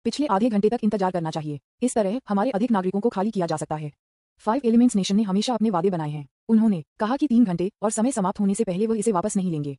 पिछले आधे घंटे तक इंतजार करना चाहिए। इस तरह हमारे अधिक नागरिकों को खाली किया जा सकता है। 5 एलिमेंट्स नेशन ने हमेशा अपने वादे बनाए हैं। उन्होंने कहा कि 3 घंटे और समय समाप्त होने से पहले वह इसे वापस नहीं लेंगे।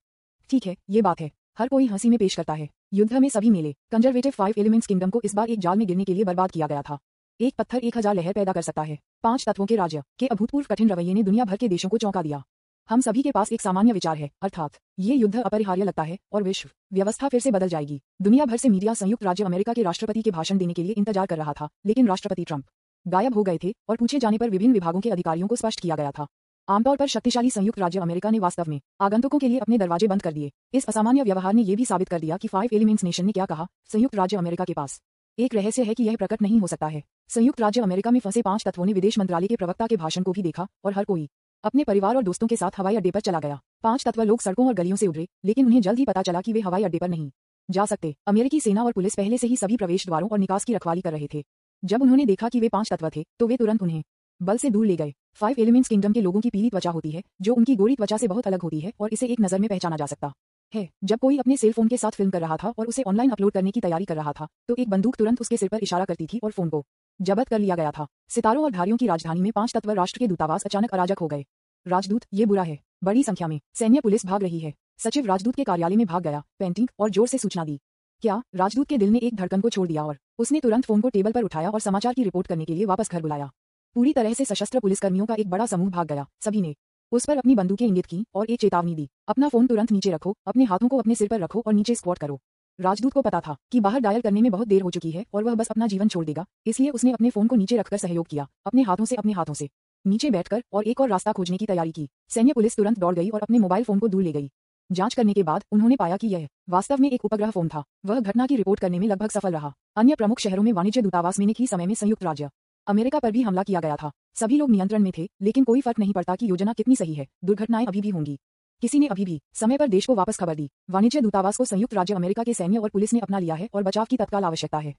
ठीक है, ये बात है। हर कोई हंसी में पेश करता है। युद्ध में सभी मेले कंजर्वेटिव 5 एलिमेंट्स किंगडम को इस बार एक जाल में गिरने के लिए बर्बाद किया गया था। एक पत्थर 1000 लहर पैदा कर सकता है। 5 तत्वों के राज्य के अभूतपूर्व कठिन रवैये ने दुनिया भर के देशों को चौंका दिया। हम सभी के पास एक सामान्य विचार है, अर्थात ये युद्ध अपरिहार्य लगता है और विश्व व्यवस्था फिर से बदल जाएगी। दुनिया भर से मीडिया संयुक्त राज्य अमेरिका के राष्ट्रपति के भाषण देने के लिए इंतजार कर रहा था, लेकिन राष्ट्रपति ट्रंप गायब हो गए थे और पूछे जाने पर विभिन्न विभागों के अधिकारियों को स्पष्ट किया गया था। आमतौर पर शक्तिशाली संयुक्त राज्य अमेरिका ने वास्तव में आगंतुकों के लिए अपने दरवाजे बंद कर दिए। इस असामान्य व्यवहार ने यह भी साबित कर दिया कि 5 एलिमेंट्स नेशन ने क्या कहा। संयुक्त राज्य अमेरिका के पास एक रहस्य है कि यह प्रकट नहीं हो सकता है। संयुक्त राज्य अमेरिका में फंसे 5 तत्वों ने विदेश मंत्रालय के प्रवक्ता के भाषण को भी देखा और हर कोई अपने परिवार और दोस्तों के साथ हवाई अड्डे पर चला गया। 5 तत्व लोग सड़कों और गलियों से उतरे, लेकिन उन्हें जल्द ही पता चला कि वे हवाई अड्डे पर नहीं जा सकते। अमेरिकी सेना और पुलिस पहले से ही सभी प्रवेश द्वारों और निकास की रखवाली कर रहे थे। जब उन्होंने देखा कि वे 5 तत्व थे, तो वे तुरंत उन्हें बल से दूर ले गए। 5 एलिमेंट्स किंगडम के लोगों की पीली त्वचा होती है, जो उनकी गोरी त्वचा से बहुत अलग होती है और इसे एक नज़र में पहचाना जा सकता है। जब कोई अपने सेल फोन के साथ फिल्म कर रहा था और उसे ऑनलाइन अपलोड करने की तैयारी कर रहा था, तो एक बंदूक तुरंत उसके सिर पर इशारा करती थी और फोन को जब्त कर लिया गया था। सितारों और धारियों की राजधानी में 5 तत्व राष्ट्र के दूतावास अचानक अराजक हो गए। राजदूत, ये बुरा है। बड़ी संख्या में सैन्य पुलिस भाग रही है। सचिव राजदूत के कार्यालय में भाग गया, पेंटिंग और जोर से सूचना दी। क्या? राजदूत के दिल ने एक धड़कन को छोड़ दिया और उसने तुरंत फोन को टेबल पर उठाया और समाचार की रिपोर्ट करने के लिए वापस घर बुलाया। पूरी तरह से सशस्त्र पुलिसकर्मियों का एक बड़ा समूह भाग गया। सभी ने उस पर अपनी बंदूकें इंगित की और एक चेतावनी दी, अपना फोन तुरंत नीचे रखो, अपने हाथों को अपने सिर पर रखो और नीचे स्क्वाट करो। राजदूत को पता था कि बाहर डायल करने में बहुत देर हो चुकी है और वह बस अपना जीवन छोड़ देगा, इसलिए उसने अपने फोन को नीचे रखकर सहयोग किया, अपने हाथों से नीचे बैठकर और एक और रास्ता खोजने की तैयारी की। सैन्य पुलिस तुरंत दौड़ गई और अपने मोबाइल फोन को दूर ले गई। जांच करने के बाद उन्होंने पाया कि यह वास्तव में एक उपग्रह फोन था। वह घटना की रिपोर्ट करने में लगभग सफल रहा। अन्य प्रमुख शहरों में वाणिज्य दूतावास में एक ही समय में संयुक्त राज्य अमेरिका पर भी हमला किया गया था। सभी लोग नियंत्रण में थे, लेकिन कोई फर्क नहीं पड़ता कि योजना कितनी सही है, दुर्घटनाएं अभी भी होंगी। किसी ने अभी भी समय पर देश को वापस खबर दी। वाणिज्य दूतावास को संयुक्त राज्य अमेरिका के सैन्य और पुलिस ने अपना लिया है और बचाव की तत्काल आवश्यकता है।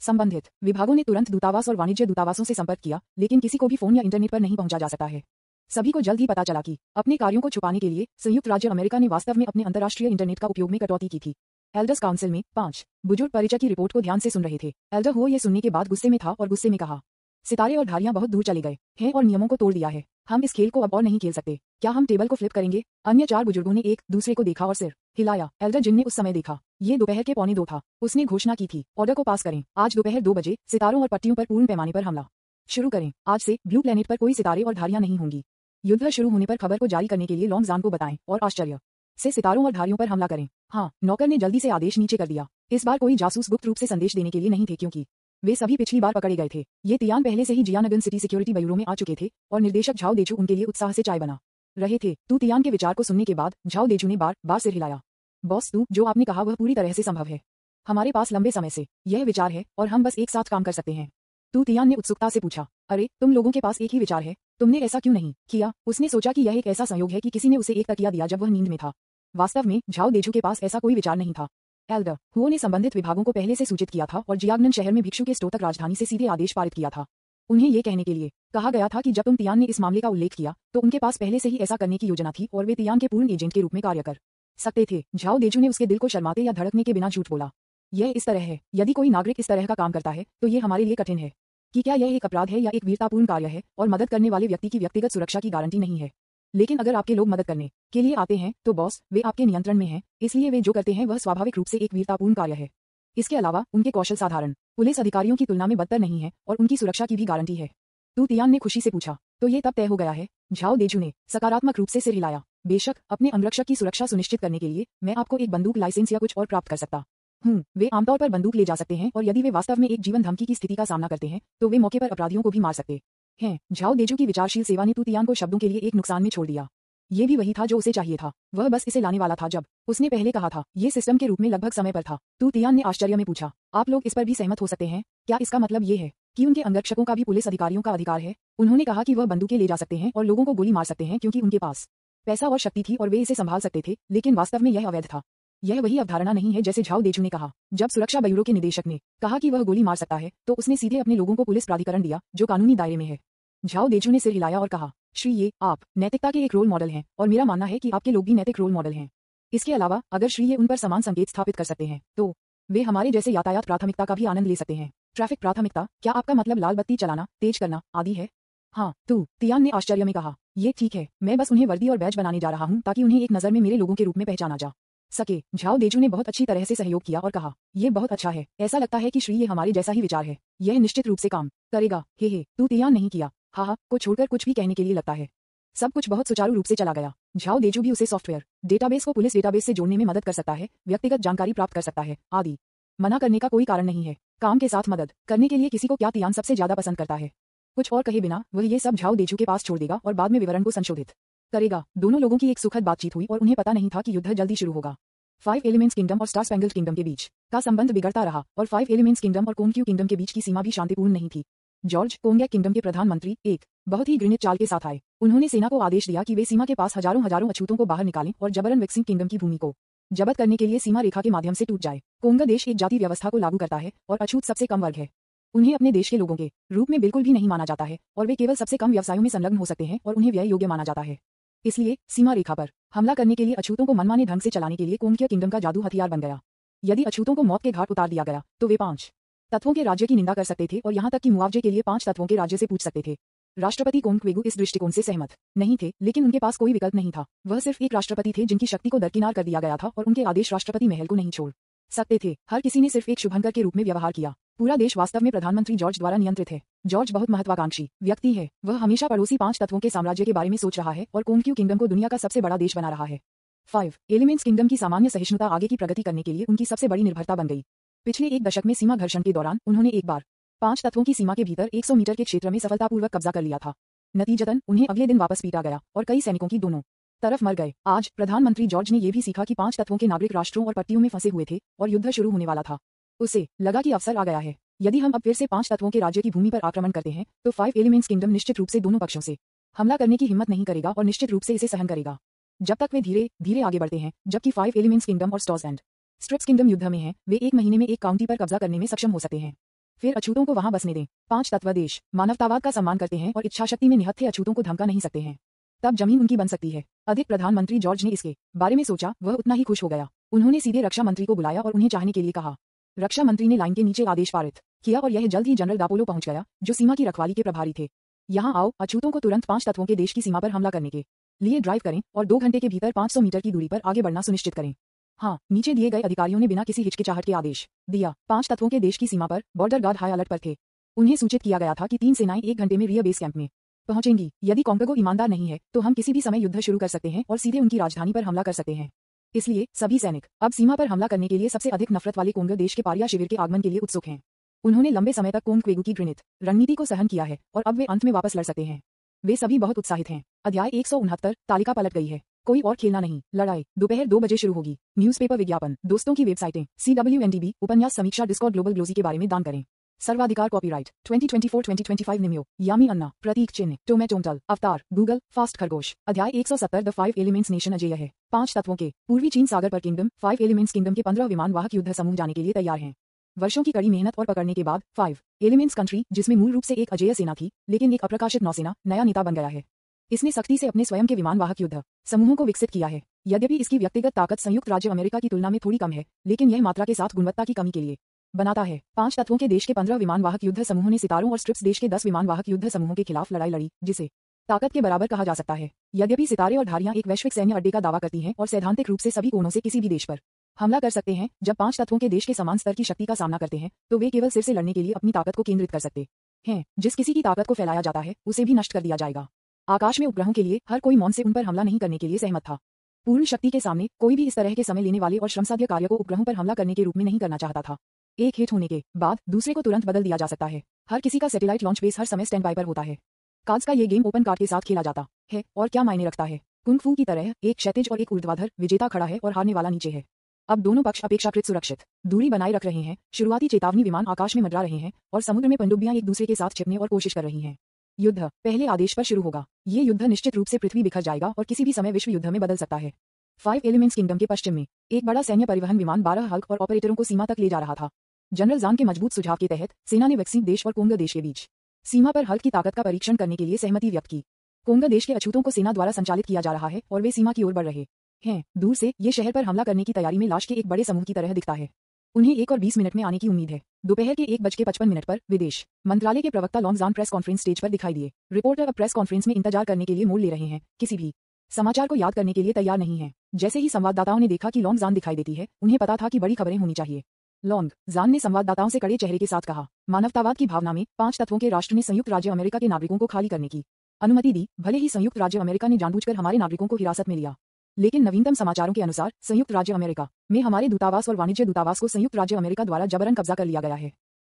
संबंधित विभागों ने तुरंत दूतावास और वाणिज्य दूतावासों से संपर्क किया, लेकिन किसी को भी फोन या इंटरनेट पर नहीं पहुंचा जा सकता है। सभी को जल्द ही पता चला कि अपने कार्यों को छुपाने के लिए संयुक्त राज्य अमेरिका ने वास्तव में अपने अंतर्राष्ट्रीय इंटरनेट का उपयोग में कटौती की थी। एल्डर्स काउंसिल में 5 बुजुर्ग परिचय की रिपोर्ट को ध्यान से सुन रहे थे। एल्डर हुओ ये सुनने के बाद गुस्से में था और गुस्से में कहा, सितारे और धारियां बहुत दूर चले गए हैं और नियमों को तोड़ दिया है। हम इस खेल को अब और नहीं खेल सकते। क्या हम टेबल को फ्लिप करेंगे? अन्य 4 बुजुर्गों ने एक दूसरे को देखा और सिर हिलाया। एल्डर जिन ने उस समय देखा, ये दोपहर के 1:45 था। उसने घोषणा की थी, ऑर्डर को पास करें। आज दोपहर 2 बजे सितारों और पट्टियों पर पूर्ण पैमाने पर हमला शुरू करें। आज से ब्लू प्लेनेट पर कोई सितारे और धारियां नहीं होंगी। युद्ध शुरू होने पर खबर को जारी करने के लिए लॉन्गजान को बताएं और आश्चर्य से सितारों और धारियों पर हमला करें। हाँ, नौकर ने जल्दी से आदेश नीचे कर दिया। इस बार कोई जासूस गुप्त रूप से संदेश देने के लिए नहीं थे, क्योंकि वे सभी पिछली बार पकड़े गए थे। ये तियान पहले से ही जियानगन सिटी सिक्योरिटी ब्यूरो में आ चुके थे और निर्देशक झाओ देचू उनके लिए उत्साह से चाय बना रहे थे। तू तियान के विचार को सुनने के बाद झाओ देचू ने बार बार सिर हिलाया। बॉस, तू जो आपने कहा वह पूरी तरह से संभव है। हमारे पास लंबे समय से यह विचार है और हम बस एक साथ काम कर सकते हैं। तू तियान ने उत्सुकता से पूछा, अरे तुम लोगों के पास एक ही विचार है, तुमने ऐसा क्यों नहीं किया? उसने सोचा कि यह एक ऐसा संयोग है कि किसी ने उसे एक तकिया दिया जब वह नींद में था। वास्तव में झाओ देचू के पास ऐसा कोई विचार नहीं था। एल्डर हुओ ने संबंधित विभागों को पहले से सूचित किया था और जियाग्नन शहर में भिक्षु के स्टोतक राजधानी से सीधे आदेश पारित किया था। उन्हें ये कहने के लिए कहा गया था कि जब तुम तियान ने इस मामले का उल्लेख किया तो उनके पास पहले से ही ऐसा करने की योजना थी और वे तियान के पूर्ण एजेंट के रूप में कार्य कर सकते थे। झाओ देचू ने उसके दिल को शर्माते या धड़कने के बिना झूठ बोला, यह इस तरह है, यदि कोई नागरिक इस तरह का काम करता है तो ये हमारे लिए कठिन है कि क्या यह एक अपराध है या एक वीरतापूर्ण कार्य है, और मदद करने वाले व्यक्ति की व्यक्तिगत सुरक्षा की गारंटी नहीं है। लेकिन अगर आपके लोग मदद करने के लिए आते हैं तो बॉस, वे आपके नियंत्रण में हैं, इसलिए वे जो करते हैं वह स्वाभाविक रूप से एक वीरतापूर्ण कार्य है। इसके अलावा उनके कौशल साधारण पुलिस अधिकारियों की तुलना में बदतर नहीं है और उनकी सुरक्षा की भी गारंटी है। तू तियान ने खुशी से पूछा, तो ये तब तय हो गया है? झाओ देचू ने सकारात्मक रूप से सिर हिलाया। बेशक, अपने अंगरक्षक की सुरक्षा सुनिश्चित करने के लिए मैं आपको एक बंदूक लाइसेंस या कुछ और प्राप्त कर सकता हूँ। वे आमतौर पर बंदूक ले जा सकते हैं और यदि वे वास्तव में एक जीवन धमकी की स्थिति का सामना करते हैं तो वे मौके पर अपराधियों को भी मार सकते हैं। झाओ देचू की विचारशील सेवा ने तू तियान को शब्दों के लिए एक नुकसान में छोड़ दिया। ये भी वही था जो उसे चाहिए था। वह बस इसे लाने वाला था जब उसने पहले कहा था। ये सिस्टम के रूप में लगभग समय पर था। तू तियान ने आश्चर्य में पूछा, आप लोग इस पर भी सहमत हो सकते हैं? क्या इसका मतलब ये है कि उनके अंगरक्षकों का भी पुलिस अधिकारियों का अधिकार है? उन्होंने कहा कि वह बंदूकें ले जा सकते हैं और लोगों को गोली मार सकते हैं क्योंकि उनके पास पैसा और शक्ति थी और वे इसे संभाल सकते थे, लेकिन वास्तव में यह अवैध था। यह वही अवधारणा नहीं है जैसे झाओ देचू ने कहा। जब सुरक्षा ब्यूरो के निदेशक ने कहा कि वह गोली मार सकता है तो उसने सीधे अपने लोगों को पुलिस प्राधिकरण दिया जो कानूनी दायरे में है। झाओ देचू ने सिर हिलाया और कहा, श्री ये, आप नैतिकता के एक रोल मॉडल हैं और मेरा मानना है कि आपके लोग भी नैतिक रोल मॉडल हैं। इसके अलावा अगर श्री ये उन पर समान संकेत स्थापित कर सकते हैं तो वे हमारे जैसे यातायात प्राथमिकता का भी आनंद ले सकते हैं। ट्रैफिक प्राथमिकता, क्या आपका मतलब लाल बत्ती चलाना, तेज करना आदि है? हाँ, तियान ने आश्चर्य में कहा। ये ठीक है, मैं बस उन्हें वर्दी और बैज बनाने जा रहा हूँ ताकि उन्हें एक नज़र में मेरे लोगों के रूप में पहचाना जा सके। झाओ देजू ने बहुत अच्छी तरह से सहयोग किया और कहा, ये बहुत अच्छा है। ऐसा लगता है कि श्री ये हमारे जैसा ही विचार है। यह निश्चित रूप से काम करेगा। हे तियान नहीं किया। हाँ को छोड़कर कुछ भी कहने के लिए लगता है। सब कुछ बहुत सुचारू रूप से चला गया। झाओ देजू भी उसे सॉफ्टवेयर डेटाबेस को पुलिस डेटाबेस से जोड़ने में मदद कर सकता है, व्यक्तिगत जानकारी प्राप्त कर सकता है आदि। मना करने का कोई कारण नहीं है। काम के साथ मदद करने के लिए किसी को क्या तियान सबसे ज्यादा पसंद करता है? कुछ और कहे बिना वह ये सब झाओ देजू के पास छोड़ देगा और बाद में विवरण को संशोधित करेगा। दोनों लोगों की एक सुखद बातचीत हुई और उन्हें पता नहीं था कि युद्ध जल्दी शुरू होगा। 5 एलिमेंट्स किंगडम और स्टार स्पैंगल्ड किंगडम के बीच का संबंध बिगड़ता रहा और 5 एलिमेंट्स किंगडम और कोंग्क्यू किंगडम के बीच की सीमा भी शांतिपूर्ण नहीं थी। जॉर्ज कोंगैक किंगडम के प्रधानमंत्री एक बहुत ही घृणित चाल के साथ आए। उन्होंने सेना को आदेश दिया कि वे सीमा के पास हजारों अछूतों को बाहर निकालें और जबरन विक्सिंग किंगडम की भूमि को जब्त करने के लिए सीमा रेखा के माध्यम से टूट जाए। कोंगा देश एक जाति व्यवस्था को लागू करता है और अछूत सबसे कम वर्ग है। उन्हें अपने देश के लोगों के रूप में बिल्कुल भी नहीं माना जाता है और वे केवल सबसे कम व्यवसायों में संलग्न हो सकते हैं और उन्हें व्यय योग्य माना जाता है। इसलिए सीमा रेखा पर हमला करने के लिए अछूतों को मनमाने ढंग से चलाने के लिए कोंग्क्यू किंगडम का जादू हथियार बन गया। यदि अछूतों को मौत के घाट उतार दिया गया तो वे 5 तत्वों के राज्य की निंदा कर सकते थे और यहाँ तक कि मुआवजे के लिए 5 तत्वों के राज्य से पूछ सकते थे। राष्ट्रपति कोंग्क्वेगू इस दृष्टिकोण से सहमत नहीं थे, लेकिन उनके पास कोई विकल्प नहीं था। वह सिर्फ एक राष्ट्रपति थे जिनकी शक्ति को दरकिनार कर दिया गया था और उनके आदेश राष्ट्रपति महल को नहीं छोड़ सकते थे। हर किसी ने सिर्फ एक शुभंकर के रूप में व्यवहार किया। पूरा देश वास्तव में प्रधानमंत्री जॉर्ज द्वारा नियंत्रित है। जॉर्ज बहुत महत्वाकांक्षी व्यक्ति है। वह हमेशा पड़ोसी 5 तत्वों के साम्राज्य के बारे में सोच रहा है और कोंग्क्यू किंगडम को दुनिया का सबसे बड़ा देश बना रहा है। 5 एलिमेंट्स किंगडम की सामान्य सहिष्णुता आगे की प्रगति करने के लिए उनकी सबसे बड़ी निर्भरता बन गई। पिछले एक दशक में सीमा घर्षण के दौरान उन्होंने एक बार 5 तत्वों की सीमा के भीतर 100 मीटर के क्षेत्र में सफलतापूर्वक कब्जा कर लिया था। नतीजतन उन्हें अगले दिन वापस पीटा गया और कई सैनिकों की दोनों तरफ मर गए। आज प्रधानमंत्री जॉर्ज ने यह भी सीखा कि 5 तत्वों के नागरिक राष्ट्रों और पट्टियों में फंसे हुए थे और युद्ध शुरू होने वाला था। उसे लगा कि अवसर आ गया है। यदि हम अब फिर से 5 तत्वों के राज्य की भूमि पर आक्रमण करते हैं तो 5 एलिमेंट्स किंगडम निश्चित रूप से दोनों पक्षों से हमला करने की हिम्मत नहीं करेगा और निश्चित रूप से इसे सहन करेगा जब तक वे धीरे धीरे आगे बढ़ते हैं। जबकि 5 एलिमेंट्स किंगडम और स्टॉर्स एंड स्ट्रिप्स किंगडम युद्ध में हैं, वे एक महीने में एक काउंटी पर कब्जा करने में सक्षम हो सकते हैं। फिर अछूतों को वहां बसने दें। 5 तत्व देश मानवतावाद का सम्मान करते हैं और इच्छाशक्ति में निहत्थे अछूतों को धमका नहीं सकते हैं। तब जमीन उनकी बन सकती है। अधिक प्रधानमंत्री जॉर्ज ने इसके बारे में सोचा, वह उतना ही खुश हो गया। उन्होंने सीधे रक्षा मंत्री को बुलाया और उन्हें चाहने के लिए कहा। रक्षा मंत्री ने लाइन के नीचे आदेश पारित किया और यह जल्द ही जनरल दापोलो पहुंच गया, जो सीमा की रखवाली के प्रभारी थे। यहाँ आओ, अछूतों को तुरंत 5 तत्वों के देश की सीमा पर हमला करने के लिए ड्राइव करें और 2 घंटे के भीतर 500 मीटर की दूरी पर आगे बढ़ना सुनिश्चित करें। हाँ, नीचे दिए गए अधिकारियों ने बिना किसी हिचकिचाहट के आदेश दिया। 5 तत्वों के देश की सीमा पर बॉर्डर गार्ड हाई अलर्ट पर थे। उन्हें सूचित किया गया था कि 3 सेनाएं 1 घंटे में रियर बेस कैंप में पहुंचेंगी। यदि कोंगो ईमानदार नहीं है तो हम किसी भी समय युद्ध शुरू कर सकते हैं और सीधे उनकी राजधानी पर हमला कर सकते हैं। इसलिए सभी सैनिक अब सीमा पर हमला करने के लिए सबसे अधिक नफरत वाले कोंगो देश के पारिया शिविर के आगमन के लिए उत्सुक हैं। उन्होंने लंबे समय तक कोंगक्वेगू की घृणित रणनीति को सहन किया है और अब वे अंत में वापस लड़ सकते हैं। वे सभी बहुत उत्साहित हैं। अध्याय 169 तालिका पलट गई है। कोई और खेलना नहीं। लड़ाई दोपहर 2 बजे शुरू होगी। न्यूज़पेपर विज्ञापन, दोस्तों की वेबसाइटें, CWNDB, उपन्यास समीक्षा, डिस्कॉर्ड, ग्लोबल ग्लोजी के बारे में दान करें। सर्वाधिकार कॉपीराइट 2024-2025 निम्यो, यामी अन्ना, प्रतीक चिन्ह, टोमेटोमटल, अवतार, गूगल, फास्ट खरगोश। अध्याय 170 द 5 एलिमेंट्स नेशन अजेय है। 5 तत्वों के पूर्वी चीन सागर पर किंगडम 5 एलिमेंट्स किंगडम के 15 विमान वाहक युद्ध समूह जाने के लिए तैयार हैं। वर्षों की कड़ी मेहनत और पकड़ने के बाद 5 एलिमेंट्स कंट्री, जिसमें मूल रूप से एक अजेय सेना थी लेकिन एक अप्रकाशित नौसेना, नया नेता बन गया है। इसने सख्ती से अपने स्वयं के विमान वाहक युद्ध समूहों को विकसित किया है। यद्यपि इसकी व्यक्तिगत ताकत संयुक्त राज्य अमेरिका की तुलना में थोड़ी कम है, लेकिन यह मात्रा के साथ गुणवत्ता की कमी के लिए बनाता है। 5 तत्वों के देश के 15 विमान वाहक युद्ध समूहों ने सितारों और स्ट्रिप्स देश के 10 विमान वाहक युद्ध समूहों के खिलाफ लड़ाई लड़ी, जिसे ताकत के बराबर कहा जा सकता है। यद्यपि सितारे और धारियां एक वैश्विक सैन्य अड्डे का दावा करती हैं और सैद्धांतिक रूप से सभी कोनों से किसी भी देश पर हमला कर सकते हैं, जब 5 तत्वों के देश के समान स्तर की शक्ति का सामना करते हैं तो वे केवल सिर से लड़ने के लिए अपनी ताकत को केंद्रित कर सकते हैं। जिस किसी की ताकत को फैलाया जाता है उसे भी नष्ट कर दिया जाएगा। आकाश में उपग्रहों के लिए हर कोई मौन से उन पर हमला नहीं करने के लिए सहमत था। पूर्ण शक्ति के सामने कोई भी इस तरह के समय लेने वाले और श्रमसाध्य कार्य को उपग्रहों पर हमला करने के रूप में नहीं करना चाहता था। एक हिट होने के बाद दूसरे को तुरंत बदल दिया जा सकता है। हर किसी का सैटेलाइट लॉन्च बेस हर समय स्टैंड बाय पर होता है। कार्ड्स का ये गेम ओपन कार्ड के साथ खेला जाता है और क्या मायने रखता है। कुंग फू की तरह एक क्षैतिज और एक ऊर्ध्वाधर विजेता खड़ा है और हारने वाला नीचे है। अब दोनों पक्ष अपेक्षाकृत सुरक्षित दूरी बनाए रख रहे हैं। शुरुआती चेतावनी विमान आकाश में मंडरा रहे हैं और समुद्र में पनडुब्बियां एक दूसरे के साथ छिपने और कोशिश कर रही हैं। युद्ध पहले आदेश पर शुरू होगा। ये युद्ध निश्चित रूप से पृथ्वी बिखर जाएगा और किसी भी समय विश्व युद्ध में बदल सकता है। 5 एलिमेंट्स किंगडम के पश्चिम में एक बड़ा सैन्य परिवहन विमान 12 हल्क और ऑपरेटरों को सीमा तक ले जा रहा था। जनरल जान के मजबूत सुझाव के तहत सेना ने वैक्सीन देश और कोंगो देश के बीच सीमा पर हल्क की ताकत का परीक्षण करने के लिए सहमति व्यक्त की। कोंगो देश के अछूतों को सेना द्वारा संचालित किया जा रहा है और वे सीमा की ओर बढ़ रहे हैं। दूर से ये शहर पर हमला करने की तैयारी में लाश के एक बड़े समूह की तरह दिखता है। उन्हें 1:20 में आने की उम्मीद है। दोपहर के 1:55 पर विदेश मंत्रालय के प्रवक्ता लॉन्गजान प्रेस कॉन्फ्रेंस स्टेज पर दिखाई दिए। रिपोर्टर अब प्रेस कॉन्फ्रेंस में इंतजार करने के लिए मोड़ ले रहे हैं, किसी भी समाचार को याद करने के लिए तैयार नहीं है। जैसे ही संवाददाताओं ने देखा कि लॉन्गजान दिखाई देती है, उन्हें पता था कि बड़ी खबरें होनी चाहिए। लॉन्गजान ने संवाददाताओं से कड़े चेहरे के साथ कहा, मानवतावाद की भावना में 5 तत्वों के राष्ट्र ने संयुक्त राज्य अमेरिका के नागरिकों को खाली करने की अनुमति दी। भले ही संयुक्त राज्य अमेरिका ने जानबूझकर हमारे नागरिकों को हिरासत में लिया, लेकिन नवीनतम समाचारों के अनुसार संयुक्त राज्य अमेरिका में हमारे दूतावास और वाणिज्य दूतावास को संयुक्त राज्य अमेरिका द्वारा जबरन कब्जा कर लिया गया है।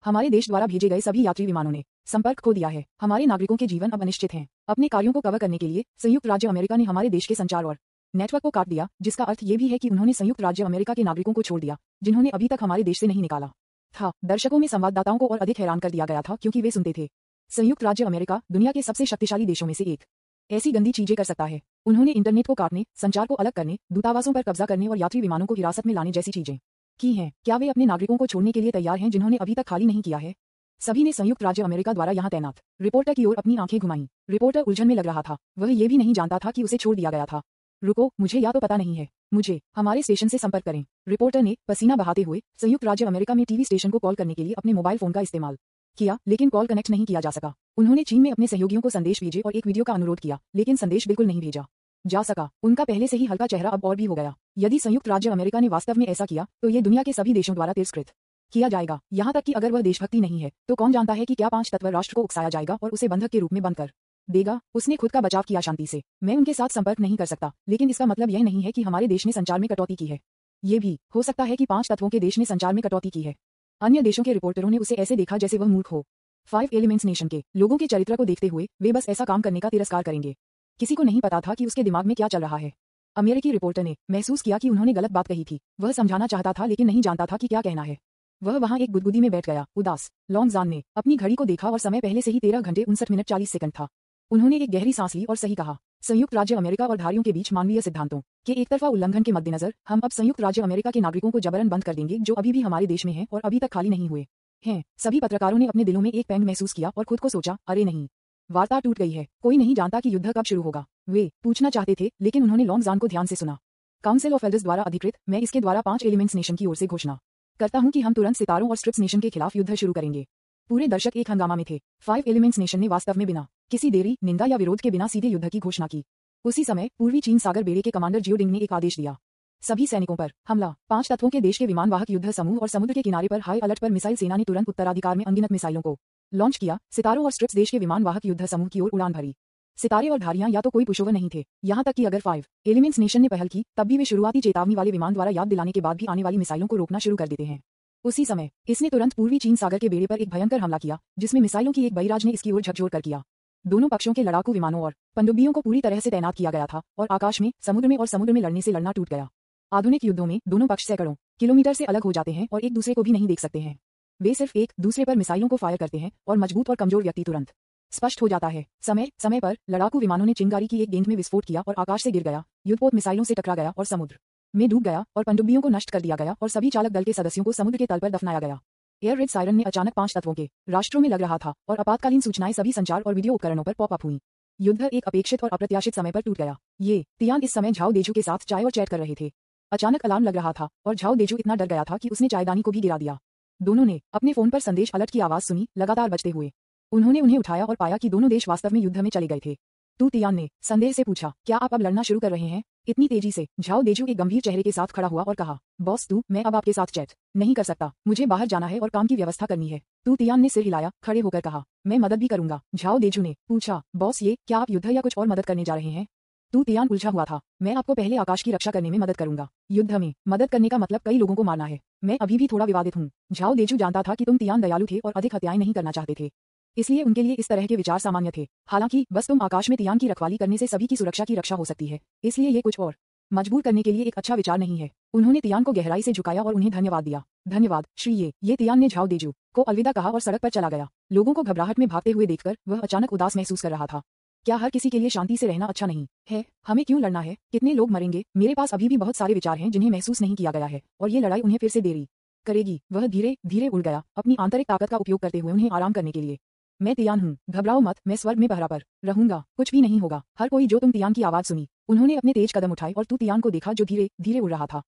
हमारे देश द्वारा भेजे गए सभी यात्री विमानों ने संपर्क खो दिया है। हमारे नागरिकों के जीवन अब अनिश्चित हैं। अपने कार्यों को कवर करने के लिए संयुक्त राज्य अमेरिका ने हमारे देश के संचार और नेटवर्क को काट दिया, जिसका अर्थ ये भी है कि उन्होंने संयुक्त राज्य अमेरिका के नागरिकों को छोड़ दिया जिन्होंने अभी तक हमारे देश से नहीं निकाला था। दर्शकों में संवाददाताओं को और अधिक हैरान कर दिया गया था, क्योंकि वे सुनते थे, संयुक्त राज्य अमेरिका दुनिया के सबसे शक्तिशाली देशों में से एक ऐसी गंदी चीजें कर सकता है। उन्होंने इंटरनेट को काटने, संचार को अलग करने, दूतावासों पर कब्जा करने और यात्री विमानों को हिरासत में लाने जैसी चीजें की हैं। क्या वे अपने नागरिकों को छोड़ने के लिए तैयार हैं जिन्होंने अभी तक खाली नहीं किया है? सभी ने संयुक्त राज्य अमेरिका द्वारा यहां तैनात रिपोर्टर की ओर अपनी आंखें घुमाईं। रिपोर्टर उलझन में लग रहा था। वह ये भी नहीं जानता था कि उसे छोड़ दिया गया था। रुको, मुझे या तो पता नहीं है। मुझे हमारे स्टेशन से संपर्क करें। रिपोर्टर ने पसीना बहाते हुए संयुक्त राज्य अमेरिका में टीवी स्टेशन को कॉल करने के लिए अपने मोबाइल फोन का इस्तेमाल किया, लेकिन कॉल कनेक्ट नहीं किया जा सका। उन्होंने चीन में अपने सहयोगियों को संदेश भेजे और एक वीडियो का अनुरोध किया, लेकिन संदेश बिल्कुल नहीं भेजा जा सका। उनका पहले से ही हल्का चेहरा अब और भी हो गया। यदि संयुक्त राज्य अमेरिका ने वास्तव में ऐसा किया, तो ये दुनिया के सभी देशों द्वारा तिरस्कृत किया जाएगा। यहाँ तक कि अगर वह देशभक्ति नहीं है, तो कौन जानता है कि क्या 5 तत्व राष्ट्र को उकसाया जाएगा और उसे बंधक के रूप में बंद कर देगा। उसने खुद का बचाव किया शांति से। मैं उनके साथ संपर्क नहीं कर सकता, लेकिन इसका मतलब यह नहीं है कि हमारे देश ने संचार में कटौती की है। ये भी हो सकता है कि 5 तत्वों के देश ने संचार में कटौती की है। अन्य देशों के रिपोर्टरों ने उसे ऐसे देखा जैसे वह मूर्ख हो। 5 एलिमेंट्स नेशन के लोगों के चरित्र को देखते हुए वे बस ऐसा काम करने का तिरस्कार करेंगे। किसी को नहीं पता था कि उसके दिमाग में क्या चल रहा है। अमेरिकी रिपोर्टर ने महसूस किया कि उन्होंने गलत बात कही थी। वह समझाना चाहता था, लेकिन नहीं जानता था कि क्या कहना है। वह वहां एक गुदगुदी में बैठ गया, उदास। लॉन्गजान ने अपनी घड़ी को देखा और समय पहले से ही 13 घंटे 59 मिनट 40 सेकंड था। उन्होंने एक गहरी सांस ली और सही कहा, संयुक्त राज्य अमेरिका और धारियों के बीच मानवीय सिद्धांतों के एकतरफा उल्लंघन के मद्देनजर हम अब संयुक्त राज्य अमेरिका के नागरिकों को जबरन बंद कर देंगे, जो अभी भी हमारे देश में हैं और अभी तक खाली नहीं हुए हैं। सभी पत्रकारों ने अपने दिलों में एक पैंग महसूस किया और खुद को सोचा, अरे नहीं, वार्ता टूट गई है। कोई नहीं जानता कि युद्ध कब शुरू होगा। वे पूछना चाहते थे, लेकिन उन्होंने लॉन्गजान को ध्यान से सुना। काउंसिल ऑफ एल्डर्स द्वारा अधिकृत मैं इसके द्वारा 5 एलिमेंट्स नेशन की ओर से घोषणा करता हूं कि हम तुरंत सितारों और स्ट्रिप्स नेशन के खिलाफ युद्ध शुरू करेंगे। पूरे दर्शक एक हंगामा में थे। 5 एलिमेंट्स नेशन ने वास्तव में बिना किसी देरी, निंदा या विरोध के बिना सीधे युद्ध की घोषणा की। उसी समय पूर्वी चीन सागर बेड़े के कमांडर जियो डिंग ने एक आदेश दिया, सभी सैनिकों पर हमला। 5 तत्वों के देश के विमान वाहक युद्ध समूह और समुद्र के किनारे पर हाई अलर्ट पर मिसाइल सेना ने तुरंत उत्तराधिकार में अनगिनत मिसाइलों को लॉन्च किया। सितारों और स्ट्रिप्स देश के विमान वाहक युद्ध समूह की ओर उड़ान भरी। सितारे और धारियां या तो कोई पुशोवर नहीं थे। यहाँ तक कि अगर 5 एलिमेंट्स नेशन ने पहल की, तब भी वे शुरुआती चेतावनी वाले विमान द्वारा याद दिलाने के बाद भी आने वाली मिसाइलों को रोकना शुरू कर देते हैं। उसी समय इसने तुरंत पूर्वी चीन सागर के बेड़े पर एक भयंकर हमला किया, जिसमें मिसाइलों की एक बहिराज ने इसकी ओर झकझोर कर किया। दोनों पक्षों के लड़ाकू विमानों और पनडुब्बियों को पूरी तरह से तैनात किया गया था और आकाश में, समुद्र में और समुद्र में लड़ने से लड़ना टूट गया। आधुनिक युद्धों में दोनों पक्ष सैकड़ों किलोमीटर से अलग हो जाते हैं और एक दूसरे को भी नहीं देख सकते हैं। वे सिर्फ एक दूसरे पर मिसाइलों को फायर करते हैं और मजबूत और कमजोर व्यक्ति तुरंत स्पष्ट हो जाता है। समय समय पर लड़ाकू विमानों ने चिंगारी की एक गेंद में विस्फोट किया और आकाश से गिर गया। युद्धपोत मिसाइलों से टकरा गया और समुद्र में डूब गया और पनडुब्बियों को नष्ट कर दिया गया और सभी चालक दल के सदस्यों को समुद्र के तल पर दफनाया गया। एयर रेड सायरन ने अचानक 5 तत्वों के राष्ट्रों में लग रहा था और आपातकालीन सूचनाएं सभी संचार और वीडियो उपकरणों पर पॉप अप हुई। युद्ध एक अपेक्षित और अप्रत्याशित समय पर टूट गया। ये तियान इस समय झाओ देजू के साथ चाय और चैट कर रहे थे। अचानक अलार्म लग रहा था और झाओ देजू इतना डर गया था कि उसने चायदानी को भी गिरा दिया। दोनों ने अपने फोन पर संदेश अलर्ट की आवाज सुनी, लगातार बजते हुए। उन्होंने उन्हें उठाया और पाया कि दोनों देश वास्तव में युद्ध में चले गए थे। तू तियान ने संदेह से पूछा, क्या आप अब लड़ना शुरू कर रहे हैं? इतनी तेजी से? झाओ देजू एक गंभीर चेहरे के साथ खड़ा हुआ और कहा, बॉस मैं अब आपके साथ चैट नहीं कर सकता। मुझे बाहर जाना है और काम की व्यवस्था करनी है। तू तियान ने सिर हिलाया, खड़े होकर कहा, मैं मदद भी करूंगा। झाओ देजू ने पूछा, बॉस क्या आप युद्ध या कुछ और मदद करने जा रहे हैं? तू तियान उलझा हुआ था। मैं आपको पहले आकाश की रक्षा करने में मदद करूंगा। युद्ध में मदद करने का मतलब कई लोगों को मारना है। मैं अभी भी थोड़ा विवादित हूँ। झाओ देजू जानता था कि तुम तियान दयालु थे और अधिक हत्याएं नहीं करना चाहते थे, इसलिए उनके लिए इस तरह के विचार सामान्य थे। हालांकि बस तुम आकाश में तियान की रखवाली करने से सभी की सुरक्षा की रक्षा हो सकती है, इसलिए ये कुछ और मजबूर करने के लिए एक अच्छा विचार नहीं है। उन्होंने तियान को गहराई से झुकाया और उन्हें धन्यवाद दिया। धन्यवाद श्री ये तियान ने झाओ देजू को अलविदा कहा और सड़क पर चला गया। लोगों को घबराहट में भागते हुए देखकर वह अचानक उदास महसूस कर रहा था। क्या हर किसी के लिए शांति से रहना अच्छा नहीं है? हमें क्यों लड़ना है? कितने लोग मरेंगे? मेरे पास अभी भी बहुत सारे विचार हैं जिन्हें महसूस नहीं किया गया है और ये लड़ाई उन्हें फिर से देरी करेगी। वह धीरे धीरे उड़ गया, अपनी आंतरिक ताकत का उपयोग करते हुए उन्हें आराम करने के लिए। मैं तियान हूँ, घबराओ मत, मैं स्वर्ग में पहरा पर रहूंगा, कुछ भी नहीं होगा। हर कोई जो तुम तियान की आवाज सुनी, उन्होंने अपने तेज कदम उठाए और तू तियान को देखा जो धीरे धीरे उड़ रहा था।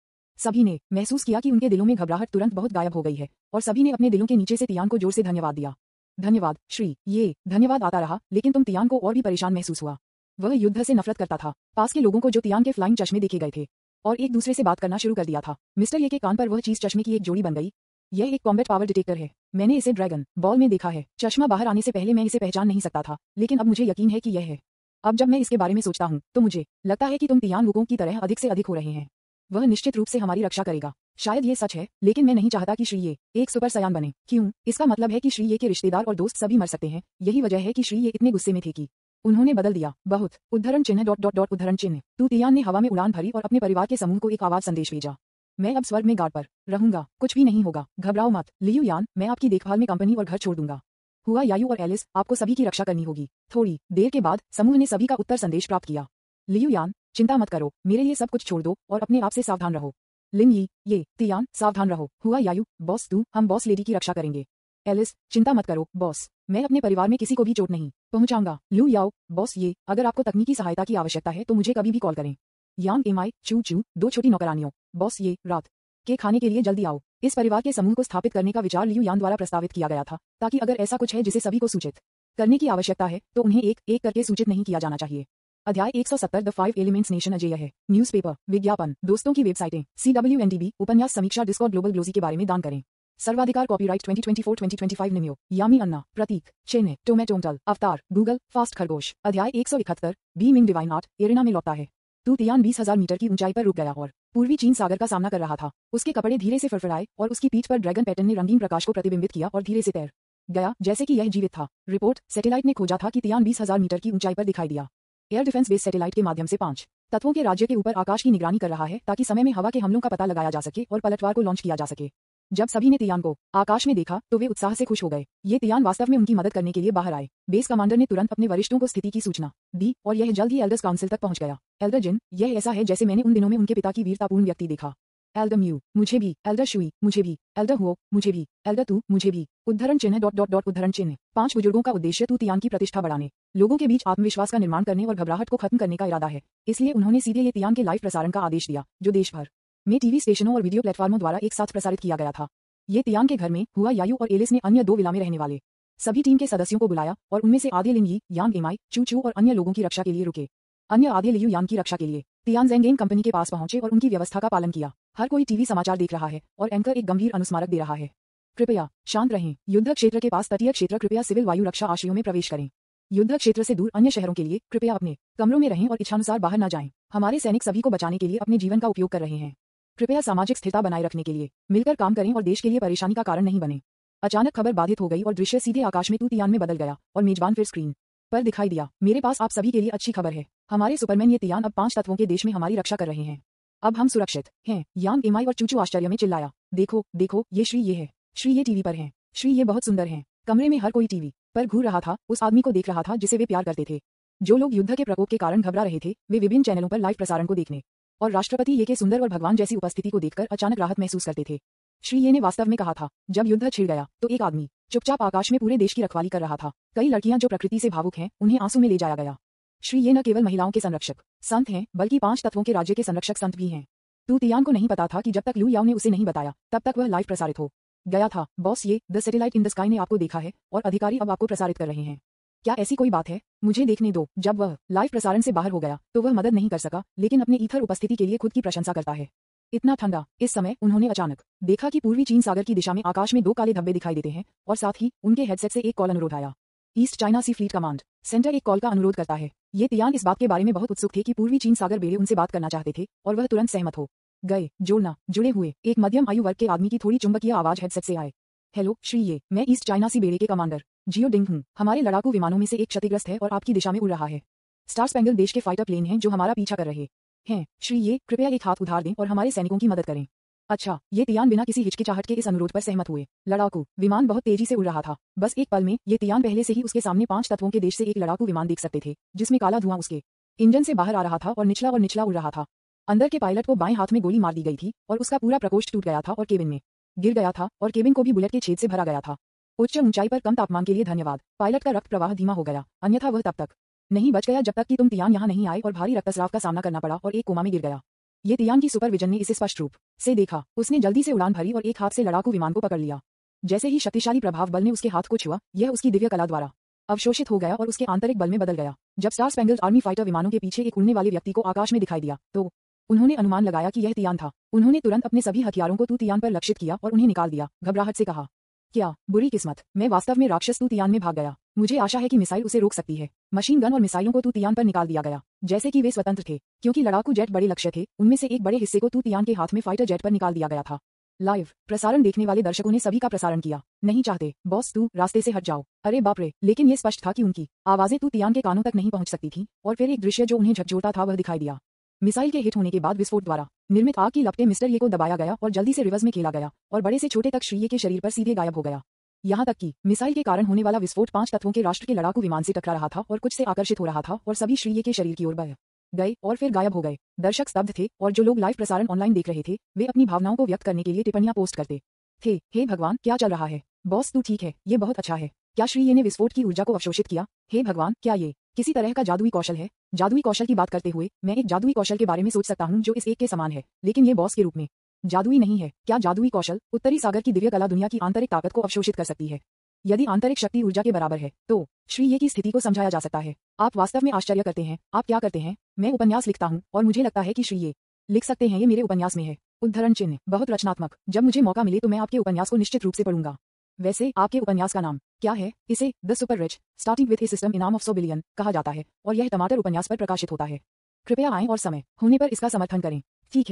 सभी ने महसूस किया कि उनके दिलों में घबराहट तुरंत बहुत गायब हो गई है और सभी ने अपने दिलों के नीचे से तियान को जोर से धन्यवाद दिया। धन्यवाद श्री, ये धन्यवाद आता रहा, लेकिन तुम तियान को और भी परेशान महसूस हुआ। वह युद्ध से नफरत करता था। पास के लोगों को जो तियान के फ्लाइंग चश्मे देखे गए थे और एक दूसरे से बात करना शुरू कर दिया था। मिस्टर ये के कान पर वह चीज चश्मे की एक जोड़ी बन गई। यह एक कॉम्बैट पावर डिटेक्टर है। मैंने इसे ड्रैगन बॉल में देखा है। चश्मा बाहर आने से पहले मैं इसे पहचान नहीं सकता था, लेकिन अब मुझे यकीन है कि यह है। अब जब मैं इसके बारे में सोचता हूँ तो मुझे लगता है कि तुम तियान लोगों की तरह अधिक से अधिक हो रहे हैं। वह निश्चित रूप से हमारी रक्षा करेगा। शायद ये सच है, लेकिन मैं नहीं चाहता कि श्री ये एक सुपर सयान बने। क्यों? इसका मतलब है कि श्री ये के रिश्तेदार और दोस्त सभी मर सकते हैं। यही वजह है कि श्री ये इतने गुस्से में थे कि उन्होंने बदल दिया। बहुत उद्धरण चिन्ह डॉट डॉट डॉट उद्धरण चिन्ह। तू तियान ने हवा में उड़ान भरी और अपने परिवार के समूह को एक आवाज संदेश भेजा। मैं अब स्वर्ग में गार्ड पर रहूंगा। कुछ भी नहीं होगा, घबराओ मत लियू यान। मैं आपकी देखभाल में कंपनी और घर छोड़ दूंगा। हुआ यायू और एलिस, आपको सभी की रक्षा करनी होगी। थोड़ी देर के बाद समूह ने सभी का उत्तर संदेश प्राप्त किया। लियू यान, चिंता मत करो, मेरे लिए सब कुछ छोड़ दो और अपने आप से सावधान रहो। लिन यी, ये तियान, सावधान रहो। हुआ यायू, बॉस तू, हम बॉस लेडी की रक्षा करेंगे। एलिस, चिंता मत करो बॉस, मैं अपने परिवार में किसी को भी चोट नहीं पहुंचाऊंगा। लू याओ, बॉस ये, अगर आपको तकनीकी सहायता की आवश्यकता है तो मुझे कभी भी कॉल करें। यांग एमआई, चू चू, दो छोटी नौकरानियों, बॉस ये, रात के खाने के लिए जल्दी आओ। इस परिवार के समूह को स्थापित करने का विचार लियू यान द्वारा प्रस्तावित किया गया था, ताकि अगर ऐसा कुछ है जिसे सभी को सूचित करने की आवश्यकता है तो उन्हें एक एक करके सूचित नहीं किया जाना चाहिए। अध्याय 170 द 5 एलिमेंट्स नेशन अजेय है। न्यूज़पेपर, विज्ञापन, दोस्तों की वेबसाइटें, CWNDB, उपन्यास समीक्षा, डिस्कॉर्ड, ग्लोबल ग्लोजी के बारे में दान करें। सर्वाधिकार कॉपीराइट 2024-2025 निम्यो, यामी अन्ना, प्रतीक, चिन्ह, टोमेटोंटल, अवतार, गूगल, फास्ट खरगोश। अध्याय 171, बीमिंग डिवाइन आर्ट, एरिना में लौटता है। तू तियान 20,000 मीटर की ऊंचाई पर रुक गया और पूर्वी चीन सागर का सामना कर रहा था। उसके कपड़े धीरे से फड़फड़ाए और उसकी पीठ पर ड्रैगन पैटर्न ने रंगीन प्रकाश को प्रतिबिंबित किया और धीरे से तैर गया, जैसे कि यह जीवित था। रिपोर्ट, सैटेलाइट ने खोजा था कि तियान 20,000 मीटर की ऊंचाई पर दिखाई दिया। एयर डिफेंस बेस सैटेलाइट के माध्यम से 5 तत्वों के राज्य के ऊपर आकाश की निगरानी कर रहा है, ताकि समय में हवा के हमलों का पता लगाया जा सके और पलटवार को लॉन्च किया जा सके। जब सभी ने तियान को आकाश में देखा तो वे उत्साह से खुश हो गए। ये तियान वास्तव में उनकी मदद करने के लिए बाहर आए। बेस कमांडर ने तुरंत अपने वरिष्ठों को स्थिति की सूचना दी और यह जल्द ही एल्डर्स काउंसिल तक पहुंच गया। एल्डर जिन, यह ऐसा है जैसे मैंने उन दिनों में उनके पिता की वीरतापूर्ण व्यक्ति देखा। एल्डर म्यू, मुझे भी। एल्डर शुई, मुझे भी। एल्डर हुओ, मुझे भी। एल्डर तू, मुझे भी। उद्धरण चिन्ह डॉट डॉट डॉट उद्धरण चिन्ह। 5 बुजुर्गों का उद्देश्य तू तियान की प्रतिष्ठा बढ़ाने, लोगों के बीच आत्मविश्वास का निर्माण करने और घबराहट को खत्म करने का इरादा है। इसलिए उन्होंने सीधे ये तियान के लाइव प्रसारण का आदेश दिया, जो देश भर में टीवी स्टेशनों और वीडियो प्लेटफॉर्मों द्वारा एक साथ प्रसारित किया गया था। ये तियान के घर में हुआ यायू और एलिस ने अन्य 2 विला में रहने वाले सभी टीम के सदस्यों को बुलाया और उनमें से आधे लिन यी, यांग एमाई, चू चू और अन्य लोगों की रक्षा के लिए रुके। अन्य आधे लियू यान की रक्षा के लिए तियान ज़ेंगेन कंपनी के पास पहुंचे और उनकी व्यवस्था का पालन किया। हर कोई टीवी समाचार देख रहा है और एंकर एक गंभीर अनुस्मारक दे रहा है। कृपया शांत रहें। युद्ध क्षेत्र के पास तटीय क्षेत्र, कृपया सिविल वायु रक्षा आश्रयों में प्रवेश करें। युद्ध क्षेत्र से दूर अन्य शहरों के लिए कृपया अपने कमरों में रहें और इच्छानुसार बाहर न जाएं। हमारे सैनिक सभी को बचाने के लिए अपने जीवन का उपयोग कर रहे हैं। कृपया सामाजिक स्थिरता बनाए रखने के लिए मिलकर काम करें और देश के लिए परेशानी का कारण नहीं बने। अचानक खबर बाधित हो गई और दृश्य सीधे आकाश में तू तियान में बदल गया और मेजबान फिर स्क्रीन पर दिखाई दिया। मेरे पास आप सभी के लिए अच्छी खबर है। हमारे सुपरमैन ये तियान अब 5 तत्वों के देश में हमारी रक्षा कर रहे हैं। अब हम सुरक्षित हैं। यांग एमाई और चूचू आश्चर्य में चिल्लाया, देखो देखो, ये श्री ये है। श्री ये टीवी पर हैं। श्री ये बहुत सुंदर हैं। कमरे में हर कोई टीवी पर घूर रहा था, उस आदमी को देख रहा था जिसे वे प्यार करते थे। जो लोग युद्ध के प्रकोप के कारण घबरा रहे थे, वे विभिन्न चैनलों पर लाइव प्रसारण को देखने और राष्ट्रपति ये के सुंदर और भगवान जैसी उपस्थिति को देखकर अचानक राहत महसूस करते थे। श्री ये ने वास्तव में कहा था, जब युद्ध छिड़ गया तो एक आदमी चुपचाप आकाश में पूरे देश की रखवाली कर रहा था। कई लड़कियां जो प्रकृति से भावुक हैं, उन्हें आंसू में ले जाया गया। श्री ये न केवल महिलाओं के संरक्षक संत हैं, बल्कि 5 तत्वों के राज्य के संरक्षक संत भी हैं। तू तियान को नहीं पता था कि जब तक लू याओ ने उसे नहीं बताया तब तक वह लाइव प्रसारित हो गया था। बॉस ये the satellite in the sky ने आपको देखा है और अधिकारी अब आपको प्रसारित कर रहे हैं। क्या ऐसी कोई बात है? मुझे देखने दो। जब वह लाइव प्रसारण से बाहर हो गया तो वह मदद नहीं कर सका, लेकिन अपने ईथर उपस्थिति के लिए खुद की प्रशंसा करता है। इतना ठंडा। इस समय उन्होंने अचानक देखा कि पूर्वी चीन सागर की दिशा में आकाश में 2 काले धब्बे दिखाई देते हैं और साथ ही उनके हेडसेट से एक कॉल अनुरोध आया। East China Sea fleet command centre एक कॉल का अनुरोध करता है। ये तियान इस बात के बारे में बहुत उत्सुक थे कि पूर्वी चीन सागर बेड़े उनसे बात करना चाहते थे और वह तुरंत सहमत हो गए। जोड़ना जुड़े हुए एक मध्यम आयु वर्ग के आदमी की थोड़ी चुंबकीय आवाज हेडसेट से आए। हेलो श्री ये, मैं ईस्ट चाइना सी बेड़े के कमांडर जियो डिंग हूँ। हमारे लड़ाकू विमानों में से एक क्षतिग्रस्त है और आपकी दिशा में उड़ रहा है। स्टार स्पेंगल देश के फाइटर प्लेन हैं जो हमारा पीछा कर रहे हैं। श्री ये, कृपया एक हाथ उधार दें और हमारे सैनिकों की मदद करें। अच्छा, ये तियान बिना किसी हिचकिचाहट के इस अनुरोध पर सहमत हुए। लड़ाकू विमान बहुत तेजी से उड़ रहा था। बस एक पल में ये तियान पहले से ही उसके सामने 5 तत्वों के देश से एक लड़ाकू विमान देख सकते थे, जिसमें काला धुआं उसके इंजन से बाहर आ रहा था और निचला उड़ रहा था। अंदर के पायलट को बाएं हाथ में गोली मार दी गई थी और उसका पूरा प्रकोष्ठ टूट गया था और केबिन में गिर गया था और केबिन को भी बुलेट के छेद से भरा गया था। उच्च ऊंचाई पर कम तापमान के लिए धन्यवाद। पायलट का रक्त प्रवाह धीमा हो गया, अन्यथा वह तब तक नहीं बच गया जब तक कि तुम तियान यहाँ नहीं आए और भारी रक्तस्राव का सामना करना पड़ा और एक कोमा में गिर गया। ये तियान की सुपरविजन ने इसे स्पष्ट रूप से देखा। उसने जल्दी से उड़ान भरी और एक हाथ से लड़ाकू विमान को पकड़ लिया। जैसे ही शक्तिशाली प्रभाव बल ने उसके हाथ को छुआ, यह उसकी दिव्य कला द्वारा अवशोषित हो गया और उसके आंतरिक बल में बदल गया। जब स्टार स्पैंगल्ड आर्मी फाइटर विमानों के पीछे एक उड़ने वाले व्यक्ति को आकाश में दिखाई दिया तो उन्होंने अनुमान लगाया कि यह तियान था। उन्होंने तुरंत अपने सभी हथियारों को तू तियान पर लक्षित किया और उन्हें निकाल दिया। घबराहट से कहा, क्या बुरी किस्मत, मैं वास्तव में राक्षस तू तियान में भाग गया। मुझे आशा है कि मिसाइल उसे रोक सकती है। मशीन गन और मिसाइलों को तू तियान पर निकाल दिया गया, जैसे कि वे स्वतंत्र थे, क्योंकि लड़ाकू जेट बड़े लक्ष्य थे। उनमें से एक बड़े हिस्से को तू तियान के हाथ में फाइटर जेट पर निकाल दिया गया था। लाइव प्रसारण देखने वाले दर्शकों ने सभी का प्रसारण किया। नहीं चाहते बॉस, तू रास्ते से हट जाओ। अरे बाप रे, लेकिन ये स्पष्ट था कि उनकी आवाजें तू तियान के कानों तक नहीं पहुंच सकती थी। और फिर एक दृश्य जो उन्हें झकझोरता था वह दिखाई दिया। मिसाइल के हिट होने के बाद विस्फोट द्वारा निर्मित आग की लपटें मिस्टर ये को दबाया गया और जल्दी से रिवर्स में खेला गया और बड़े से छोटे तक श्रीये के शरीर पर सीधे गायब हो गया। यहाँ तक कि मिसाइल के कारण होने वाला विस्फोट 5 तत्वों के राष्ट्र के लड़ाकू विमान से टकरा रहा था और कुछ से आकर्षित हो रहा था और सभी श्रीये के शरीर की ओर बढ़ गए और फिर गायब हो गए। दर्शक स्तब्ध थे और जो लोग लाइव प्रसारण ऑनलाइन देख रहे थे वे अपनी भावनाओं को व्यक्त करने के लिए टिप्पणियां पोस्ट करते थे। हे भगवान, क्या चल रहा है? बॉस, तू ठीक है? ये बहुत अच्छा है। क्या श्रीये ने विस्फोट की ऊर्जा को अवशोषित किया? हे भगवान, क्या ये किसी तरह का जादुई कौशल है? जादुई कौशल की बात करते हुए मैं एक जादुई कौशल के बारे में सोच सकता हूँ जो इस एक के समान है, लेकिन ये बॉस के रूप में जादुई नहीं है। क्या जादुई कौशल उत्तरी सागर की दिव्य कला दुनिया की आंतरिक ताकत को अवशोषित कर सकती है? यदि आंतरिक शक्ति ऊर्जा के बराबर है तो श्रीये की स्थिति को समझाया जा सकता है। आप वास्तव में आश्चर्य करते हैं। आप क्या करते हैं? मैं उपन्यास लिखता हूँ और मुझे लगता है कि श्रीये लिख सकते हैं। ये मेरे उपन्यास में है। उद्धरण चिन्ह, बहुत रचनात्मक। जब मुझे मौका मिले तो मैं आपके उपन्यास को निश्चित रूप से पढ़ूंगा। वैसे आपके उपन्यास का नाम क्या है? इसे the super rich starting with A system इनाम ऑफ 100 बिलियन कहा जाता है और यह टमाटर उपन्यास पर प्रकाशित होता है। कृपया आएं और समय होने पर इसका समर्थन करें। ठीक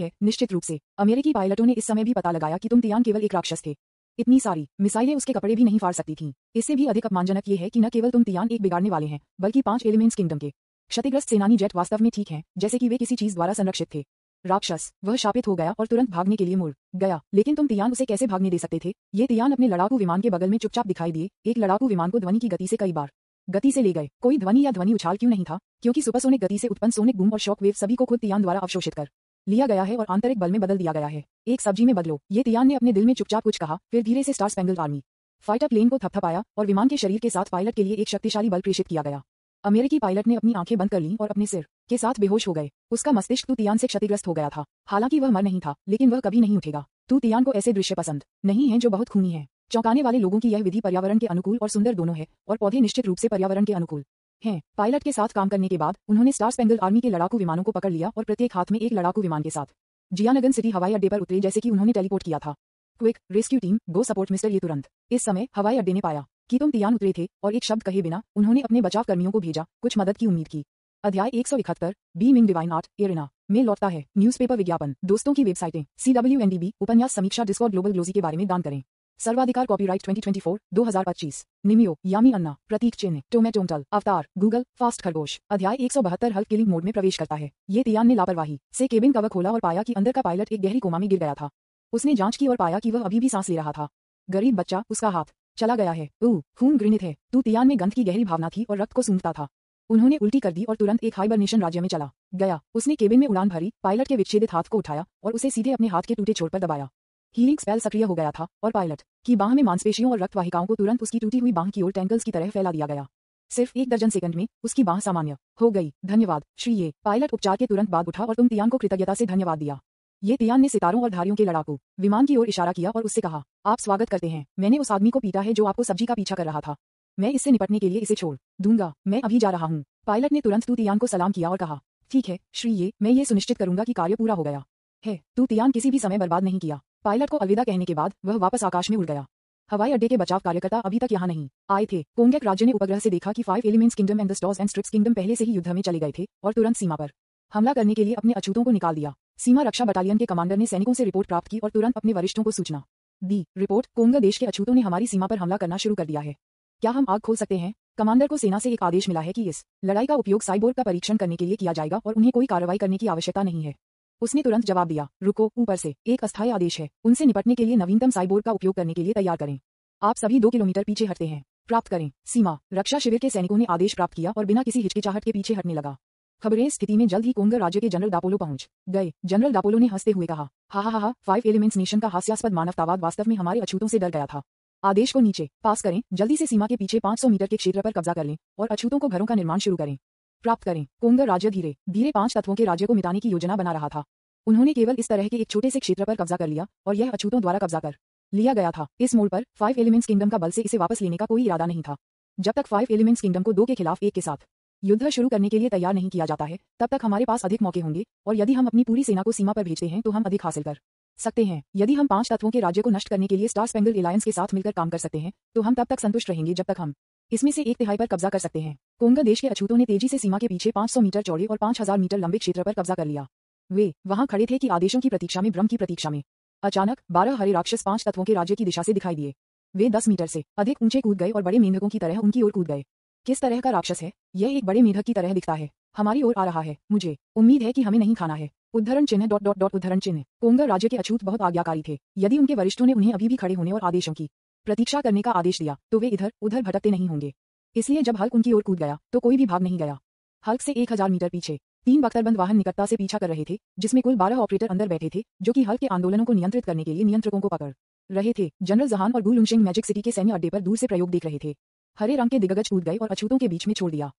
है, निश्चित रूप से। अमेरिकी पायलटों ने इस समय भी पता लगाया कि तुम तियान केवल एक राक्षस थे। इतनी सारी मिसाइलें उसके कपड़े भी नहीं फाड़ सकती थीं। इससे भी अधिक अपमानजनक ये है कि न केवल तुम तियान एक बिगाड़ने वाले हैं, बल्कि 5 एलिमेंट्स किंगडम के क्षतिग्रस्त सेनानी जेट वास्तव में ठीक हैं, जैसे कि वे किसी चीज द्वारा संरक्षित थे। राक्षस, वह शापित हो गया और तुरंत भागने के लिए मुड़ गया। लेकिन तुम तियान उसे कैसे भागने दे सकते थे? ये तियान अपने लड़ाकू विमान के बगल में चुपचाप दिखाई दिए। एक लड़ाकू विमान को ध्वनि की गति से कई बार गति से ले गए। कोई ध्वनि या ध्वनि उछाल क्यों नहीं था? क्योंकि सुपरसोनिक गति से उत्पन्न सोनिक बूम और शॉक वेव सभी को खुद तियान द्वारा अवशोषित कर लिया गया है और आंतरिक बल में बदल दिया गया है। एक सब्जी में बदलो, ये तियान ने अपने दिल में चुपचाप कुछ कहा, फिर धीरे से star spangled army fighter plane को थपथपाया और विमान के शरीर के साथ पायलट के लिए एक शक्तिशाली बल प्रेषित किया गया। अमेरिकी पायलट ने अपनी आंखें बंद कर लीं और अपने सिर के साथ बेहोश हो गए। उसका मस्तिष्क तू तियान से क्षतिग्रस्त हो गया था। हालांकि वह मर नहीं था, लेकिन वह कभी नहीं उठेगा। तू तियान को ऐसे दृश्य पसंद नहीं है जो बहुत खूनी है। चौंकाने वाले लोगों की यह विधि पर्यावरण के अनुकूल और सुंदर दोनों है और पौधे निश्चित रूप से पर्यावरण के अनुकूल हैं। पायलट के साथ काम करने के बाद उन्होंने स्टार स्पैंगल्ड आर्मी के लड़ाकू विमानों को पकड़ लिया और प्रत्येक हाथ में एक लड़ाकू विमान के साथ जियानगन सिटी हवाई अड्डे पर उतरे जैसे कि उन्होंने टेलीपोर्ट किया था। क्विक रेस्क्यू टीम, गो सपोर्ट मिस्टर। ये तुरंत इस समय हवाई अड्डे ने पाया कि तुम तियान उतरे थे और एक शब्द कहे बिना उन्होंने अपने बचाव कर्मियों को भेजा, कुछ मदद की उम्मीद की। अध्याय 171 बीमिंग डिवाइन आर्ट एरिना में लौटता है। न्यूज़पेपर विज्ञापन, दोस्तों की वेबसाइटें, CWNDB, उपन्यास समीक्षा, डिस्कॉर्ड, ग्लोबल ग्लोजी के बारे में दान करें। सर्वाधिकार कॉपीराइट 2024 2025। निमियो, यामी अन्ना, प्रतीक चिन्ह, टोमेटोमटल, अवतार, गूगल, फास्ट खरगोश। अध्याय 172 हल्क किलिंग मोड में प्रवेश करता है। ये तियान ने लापरवाही से केबिन कवर खोला और पाया कि अंदर का पायलट एक गहरी कोमा में गिर गया था। उसने जांच की और पाया कि वह अभी भी सांस ले रहा था। गरीब बच्चा, उसका हाथ चला गया है। खून घृणित है। तू तियान में गंध की गहरी भावना थी और रक्त को सूंघता था। उन्होंने उल्टी कर दी और तुरंत एक हाइबरनेशन राज्य में चला गया। उसने केबिन में उड़ान भरी, पायलट के विच्छेदित हाथ को उठाया और उसे सीधे अपने हाथ के टूटे छोर पर दबाया। हीलिंग स्पेल सक्रिय हो गया था और पायलट की बाह में मांसपेशियों और रक्त वाहिकाओं को तुरंत उसकी टूटी हुई बाह की ओर टेंकल्स की तरह फैला दिया गया। सिर्फ 1 दर्जन सेकंड में उसकी बाह सामान्य हो गई। धन्यवाद श्रीये। पायलट उपचार के तुरंत बाद उठा और तुम तियान को कृतज्ञता से धन्यवाद दिया। ये तियान ने सितारों और धारियों के लड़ाकू विमान की ओर इशारा किया और उससे कहा, आप स्वागत करते हैं। मैंने उस आदमी को पीटा है जो आपको सब्जी का पीछा कर रहा था। मैं इससे निपटने के लिए इसे छोड़ दूंगा। मैं अभी जा रहा हूँ। पायलट ने तुरंत तू तियान को सलाम किया और कहा, ठीक है श्रीये, मैं ये सुनिश्चित करूंगा कि कार्य पूरा हो गया है। तू तियान किसी भी समय बर्बाद नहीं किया। पायलट को अलविदा कहने के बाद वह वापस आकाश में उड़ गया। हवाई अड्डे के बचाव कार्यकर्ता अभी तक यहाँ नहीं आए थे। कोंगेक राज्य ने उपग्रह से देखा कि 5 elements kingdom and the स्टॉर्स and strips kingdom पहले से ही युद्ध में चले गए थे और तुरंत सीमा पर हमला करने के लिए अपने अछूतों को निकाल दिया। सीमा रक्षा बटालियन के कमांडर ने सैनिकों से रिपोर्ट प्राप्त की और तुरंत अपने वरिष्ठों को सूचना दी। रिपोर्ट, कोंगा देश के अछूतों ने हमारी सीमा पर हमला करना शुरू कर दिया है। क्या हम आग खोल सकते हैं? कमांडर को सेना से एक आदेश मिला है कि इस लड़ाई का उपयोग साइबोर्ग का परीक्षण करने के लिए किया जाएगा और उन्हें कोई कार्रवाई करने की आवश्यकता नहीं है। उसने तुरंत जवाब दिया, रुको, ऊपर से एक अस्थायी आदेश है। उनसे निपटने के लिए नवीनतम साइबोर्ग का उपयोग करने के लिए तैयार करें। आप सभी 2 किलोमीटर पीछे हटते हैं। प्राप्त करें। सीमा रक्षा शिविर के सैनिकों ने आदेश प्राप्त किया और बिना किसी हिचकिचाहट के पीछे हटने लगा। खबरें स्थिति में जल्द ही कोंगर राज्य के जनरल डापोलो पहुंच गए। जनरल डापोलो ने हंसते हुए कहा, हा 5 एलिमेंट्स नेशन का हास्यास्पद मानवतावाद वास्तव में हमारे अछूतों से डर गया था। आदेश को नीचे पास करें। जल्दी से सीमा के पीछे 500 मीटर के क्षेत्र पर कब्जा कर लें और अछूतों को घरों का निर्माण शुरू करें। प्राप्त करें। कोंगा राज्य धीरे धीरे 5 तत्वों के राज्य को मिटाने की योजना बना रहा था। उन्होंने केवल इस तरह के एक छोटे से क्षेत्र पर कब्जा कर लिया और यह अछूतों द्वारा कब्जा कर लिया गया था। इस मोड़ पर 5 एलिमेंट्स किंगडम का बल से इसे वापस लेने का कोई इरादा नहीं था। जब तक 5 एलिमेंट्स किंगडम को 2 के खिलाफ 1 के साथ युद्ध शुरू करने के लिए तैयार नहीं किया जाता है, तब तक हमारे पास अधिक मौके होंगे और यदि हम अपनी पूरी सेना को सीमा पर भेजते हैं तो हम अधिक हासिल कर सकते हैं। यदि हम 5 तत्वों के राज्य को नष्ट करने के लिए स्टार स्पेंगल एलायंस के साथ मिलकर काम कर सकते हैं तो हम तब तक संतुष्ट रहेंगे जब तक हम इसमें से 1/3 पर कब्जा कर सकते हैं। कोंगा देश के अछूतों ने तेजी से सीमा के पीछे 500 मीटर चौड़े और 5000 मीटर लंबे क्षेत्र पर कब्जा कर लिया। वे वहां खड़े थे कि आदेशों की प्रतीक्षा में, भ्रम की प्रतीक्षा में। अचानक 12 हरे राक्षस 5 तत्वों के राज्य की दिशा से दिखाई दिए। वे 10 मीटर से अधिक ऊंचे कूद गए और बड़े मेंढकों की तरह उनकी ओर कूद गए। किस तरह का राक्षस है? यह एक बड़े मेंढक की तरह दिखता है। हमारी ओर आ रहा है। मुझे उम्मीद है कि हमें नहीं खाना है। उद्धरण चिन्ह ... उद्धरण चिन्ह। कोंगा राज्य के अछूत बहुत आज्ञाकारी थे। यदि उनके वरिष्ठों ने उन्हें अभी भी खड़े होने और आदेशों की प्रतीक्षा करने का आदेश दिया तो वे इधर उधर भटकते नहीं होंगे। इसलिए जब हल्क उनकी ओर कूद गया तो कोई भी भाग नहीं गया। हल्क से 1000 मीटर पीछे 3 बख्तरबंद वाहन निकटता से पीछा कर रहे थे, जिसमें कुल 12 ऑपरेटर अंदर बैठे थे जो कि हल्क के आंदोलनों को नियंत्रित करने के लिए नियंत्रकों को पकड़ रहे थे। जनरल जहान और गु लुंगशिंग मैजिक सिटी के सैन्य अड्डे पर दूर से प्रयोग देख रहे थे। हरे रंग के दिग्गज कूद गए और अछूतों के बीच में छोड़ दिया।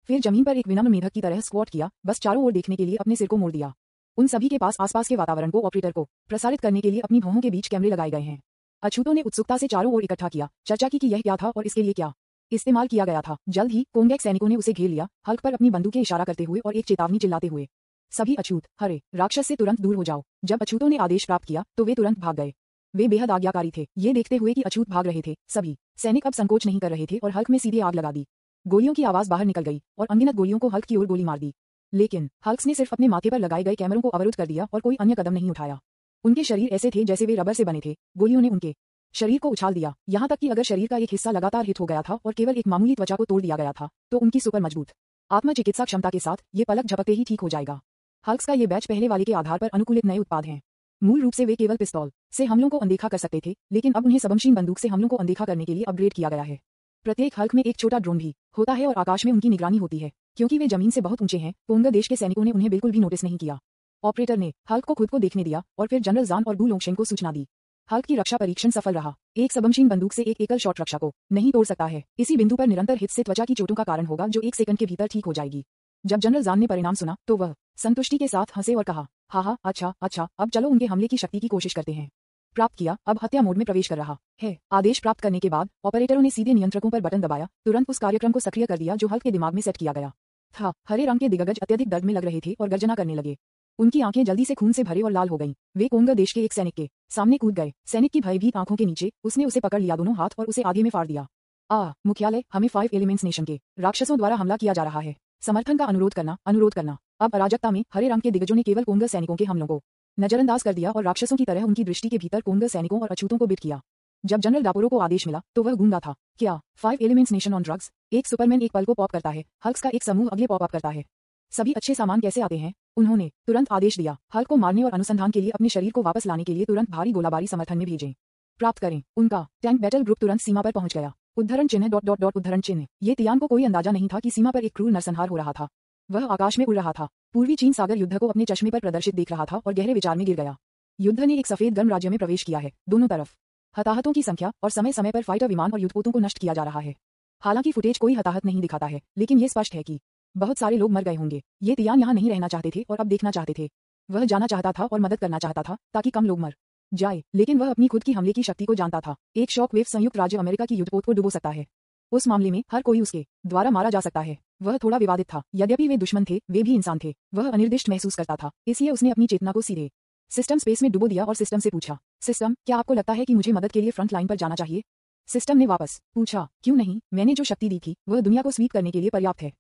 फिर जमीन पर एक विनम्र मेढक की तरह स्क्वाट किया, बस चारों ओर देखने के लिए अपने सिर को मोड़ दिया। उन सभी के पास आसपास के वातावरण को ऑपरेटर को प्रसारित करने के लिए अपनी भौहों के बीच कैमरे लगाए गए हैं। अछूतों ने उत्सुकता से चारों ओर इकट्ठा किया, चर्चा की कि यह क्या था और इसके लिए क्या इस्तेमाल किया गया था। जल्द ही कोंगैक सैनिकों ने उसे घेर लिया, हल्क पर अपनी बंदूकें इशारा करते हुए और एक चेतावनी चिल्लाते हुए। सभी अछूत हरे राक्षस से तुरंत दूर हो जाओ। जब अछूतों ने आदेश प्राप्त किया तो वे तुरंत भाग गए। वे बेहद आज्ञाकारी थे। ये देखते हुए कि अछूत भाग रहे थे, सभी सैनिक अब संकोच नहीं कर रहे थे और हल्क में सीधे आग लगा दी। गोलियों की आवाज बाहर निकल गई और अनगिनत गोलियों को हल्क की ओर गोली मार दी। लेकिन हल्क ने सिर्फ अपने माथे पर लगाए गए कैमरों को अवरुद्ध कर दिया और कोई अन्य कदम नहीं उठाया। उनके शरीर ऐसे थे जैसे वे रबर से बने थे। गोलियों ने उनके शरीर को उछाल दिया, यहाँ तक कि अगर शरीर का एक हिस्सा लगातार हिट हो गया था और केवल एक मामूली त्वचा को तोड़ दिया गया था तो उनकी सुपर मजबूत आत्मचिकित्सा क्षमता के साथ ये पलक झपकते ही ठीक हो जाएगा। हल्क्स का ये बैच पहले वाले के आधार पर अनुकूलित नए उत्पाद हैं। मूल रूप से वे केवल पिस्तौल से हमलों को अनदेखा कर सकते थे, लेकिन अब उन्हें सबमशीन बंदूक से हमलों को अनदेखा करने के लिए अपग्रेड किया गया है। प्रत्येक हल्क में एक छोटा ड्रोन भी होता है और आकाश में उनकी निगरानी होती है। क्योंकि वे जमीन से बहुत ऊंचे हैं, कोंगा देश के सैनिकों ने उन्हें बिल्कुल भी नोटिस नहीं किया। ऑपरेटर ने हल्क को खुद को देखने दिया और फिर जनरल जान और गु लोंगशेंग को सूचना दी। हल्क की रक्षा परीक्षण सफल रहा। एक सबमशीन बंदूक से एक एकल शॉट रक्षा को नहीं तोड़ सकता है। इसी बिंदु पर निरंतर हिट से त्वचा की चोटों का कारण होगा जो 1 सेकंड के भीतर ठीक हो जाएगी। जब जनरल जान ने परिणाम सुना तो वह संतुष्टि के साथ हंसे और कहा, हाँ, अच्छा, अब चलो उनके हमले की शक्ति की कोशिश करते हैं। प्राप्त किया, अब हत्या मोड में प्रवेश कर रहा है। आदेश प्राप्त करने के बाद ऑपरेटरों ने सीधे नियंत्रकों पर बटन दबाया, तुरंत उस कार्यक्रम को सक्रिय कर दिया जो हल्क के दिमाग में सेट किया गया था। हरे रंग के दिग्गज अत्यधिक दर्द में लग रहे थे और गर्जना करने लगे। उनकी आंखें जल्दी से खून से भरे और लाल हो गईं। वे कोंगा देश के एक सैनिक के सामने कूद गए। सैनिक की भयभीत आंखों के नीचे उसने उसे पकड़ लिया दोनों हाथ और उसे आधे में फाड़ दिया। मुख्यालय, हमें 5 एलिमेंट्स नेशन के राक्षसों द्वारा हमला किया जा रहा है। समर्थन का अनुरोध करना। अब अराजकता में हरे रंग के दिग्गजों ने केवल कोंगा सैनिकों के हमलों को नजरअंदाज कर दिया और राक्षसों की तरह उनकी दृष्टि के भीतर कोंगा सैनिकों और अछूतों को बिट किया। जब जनरल डापोरो को आदेश मिला तो वह गूंगा था। क्या 5 एलिमेंट्स नेशन ऑन ड्रग्स? एक सुपरमैन एक पल को पॉप करता है, हल्क्स का एक समूह अगले पॉप अप करता है। सभी अच्छे सामान कैसे आते हैं? उन्होंने तुरंत आदेश दिया, हल्क को मारने और अनुसंधान के लिए अपने शरीर को वापस लाने के लिए तुरंत भारी गोलाबारी समर्थन में भेजें। प्राप्त करें। उनका टैंक बैटल ग्रुप तुरंत सीमा पर पहुंच गया। उद्धरण चिन्ह ... उद्धरण चिन्ह। ये तियान को कोई अंदाजा नहीं था कि सीमा पर एक क्रूर नरसंहार हो रहा था। वह आकाश में उड़ रहा था, पूर्वी चीन सागर युद्ध को अपने चश्मे पर प्रदर्शित देख रहा था और गहरे विचार में गिर गया। युद्ध ने एक सफेद गर्म राज्य में प्रवेश किया है। दोनों तरफ हताहतों की संख्या और समय समय पर फाइटर विमान और युद्धपोतों को नष्ट किया जा रहा है। हालांकि फुटेज कोई हताहत नहीं दिखाता है, लेकिन ये स्पष्ट है कि बहुत सारे लोग मर गए होंगे। ये तियान यहाँ नहीं रहना चाहते थे और अब देखना चाहते थे। वह जाना चाहता था और मदद करना चाहता था ताकि कम लोग मर जाए, लेकिन वह अपनी खुद की हमले की शक्ति को जानता था। एक शॉक वेव संयुक्त राज्य अमेरिका की युद्धपोत को डुबो सकता है। उस मामले में हर कोई उसके द्वारा मारा जा सकता है। वह थोड़ा विवादित था, यद्यपि वे दुश्मन थे, वे भी इंसान थे। वह अनिर्दिष्ट महसूस करता था, इसलिए उसने अपनी चेतना को सीधे सिस्टम स्पेस में डुबो दिया और सिस्टम से पूछा, सिस्टम, क्या आपको लगता है कि मुझे मदद के लिए फ्रंट लाइन पर जाना चाहिए? सिस्टम ने वापस पूछा, क्यों नहीं, मैंने जो शक्ति दी थी वह दुनिया को स्वीप करने के लिए पर्याप्त है।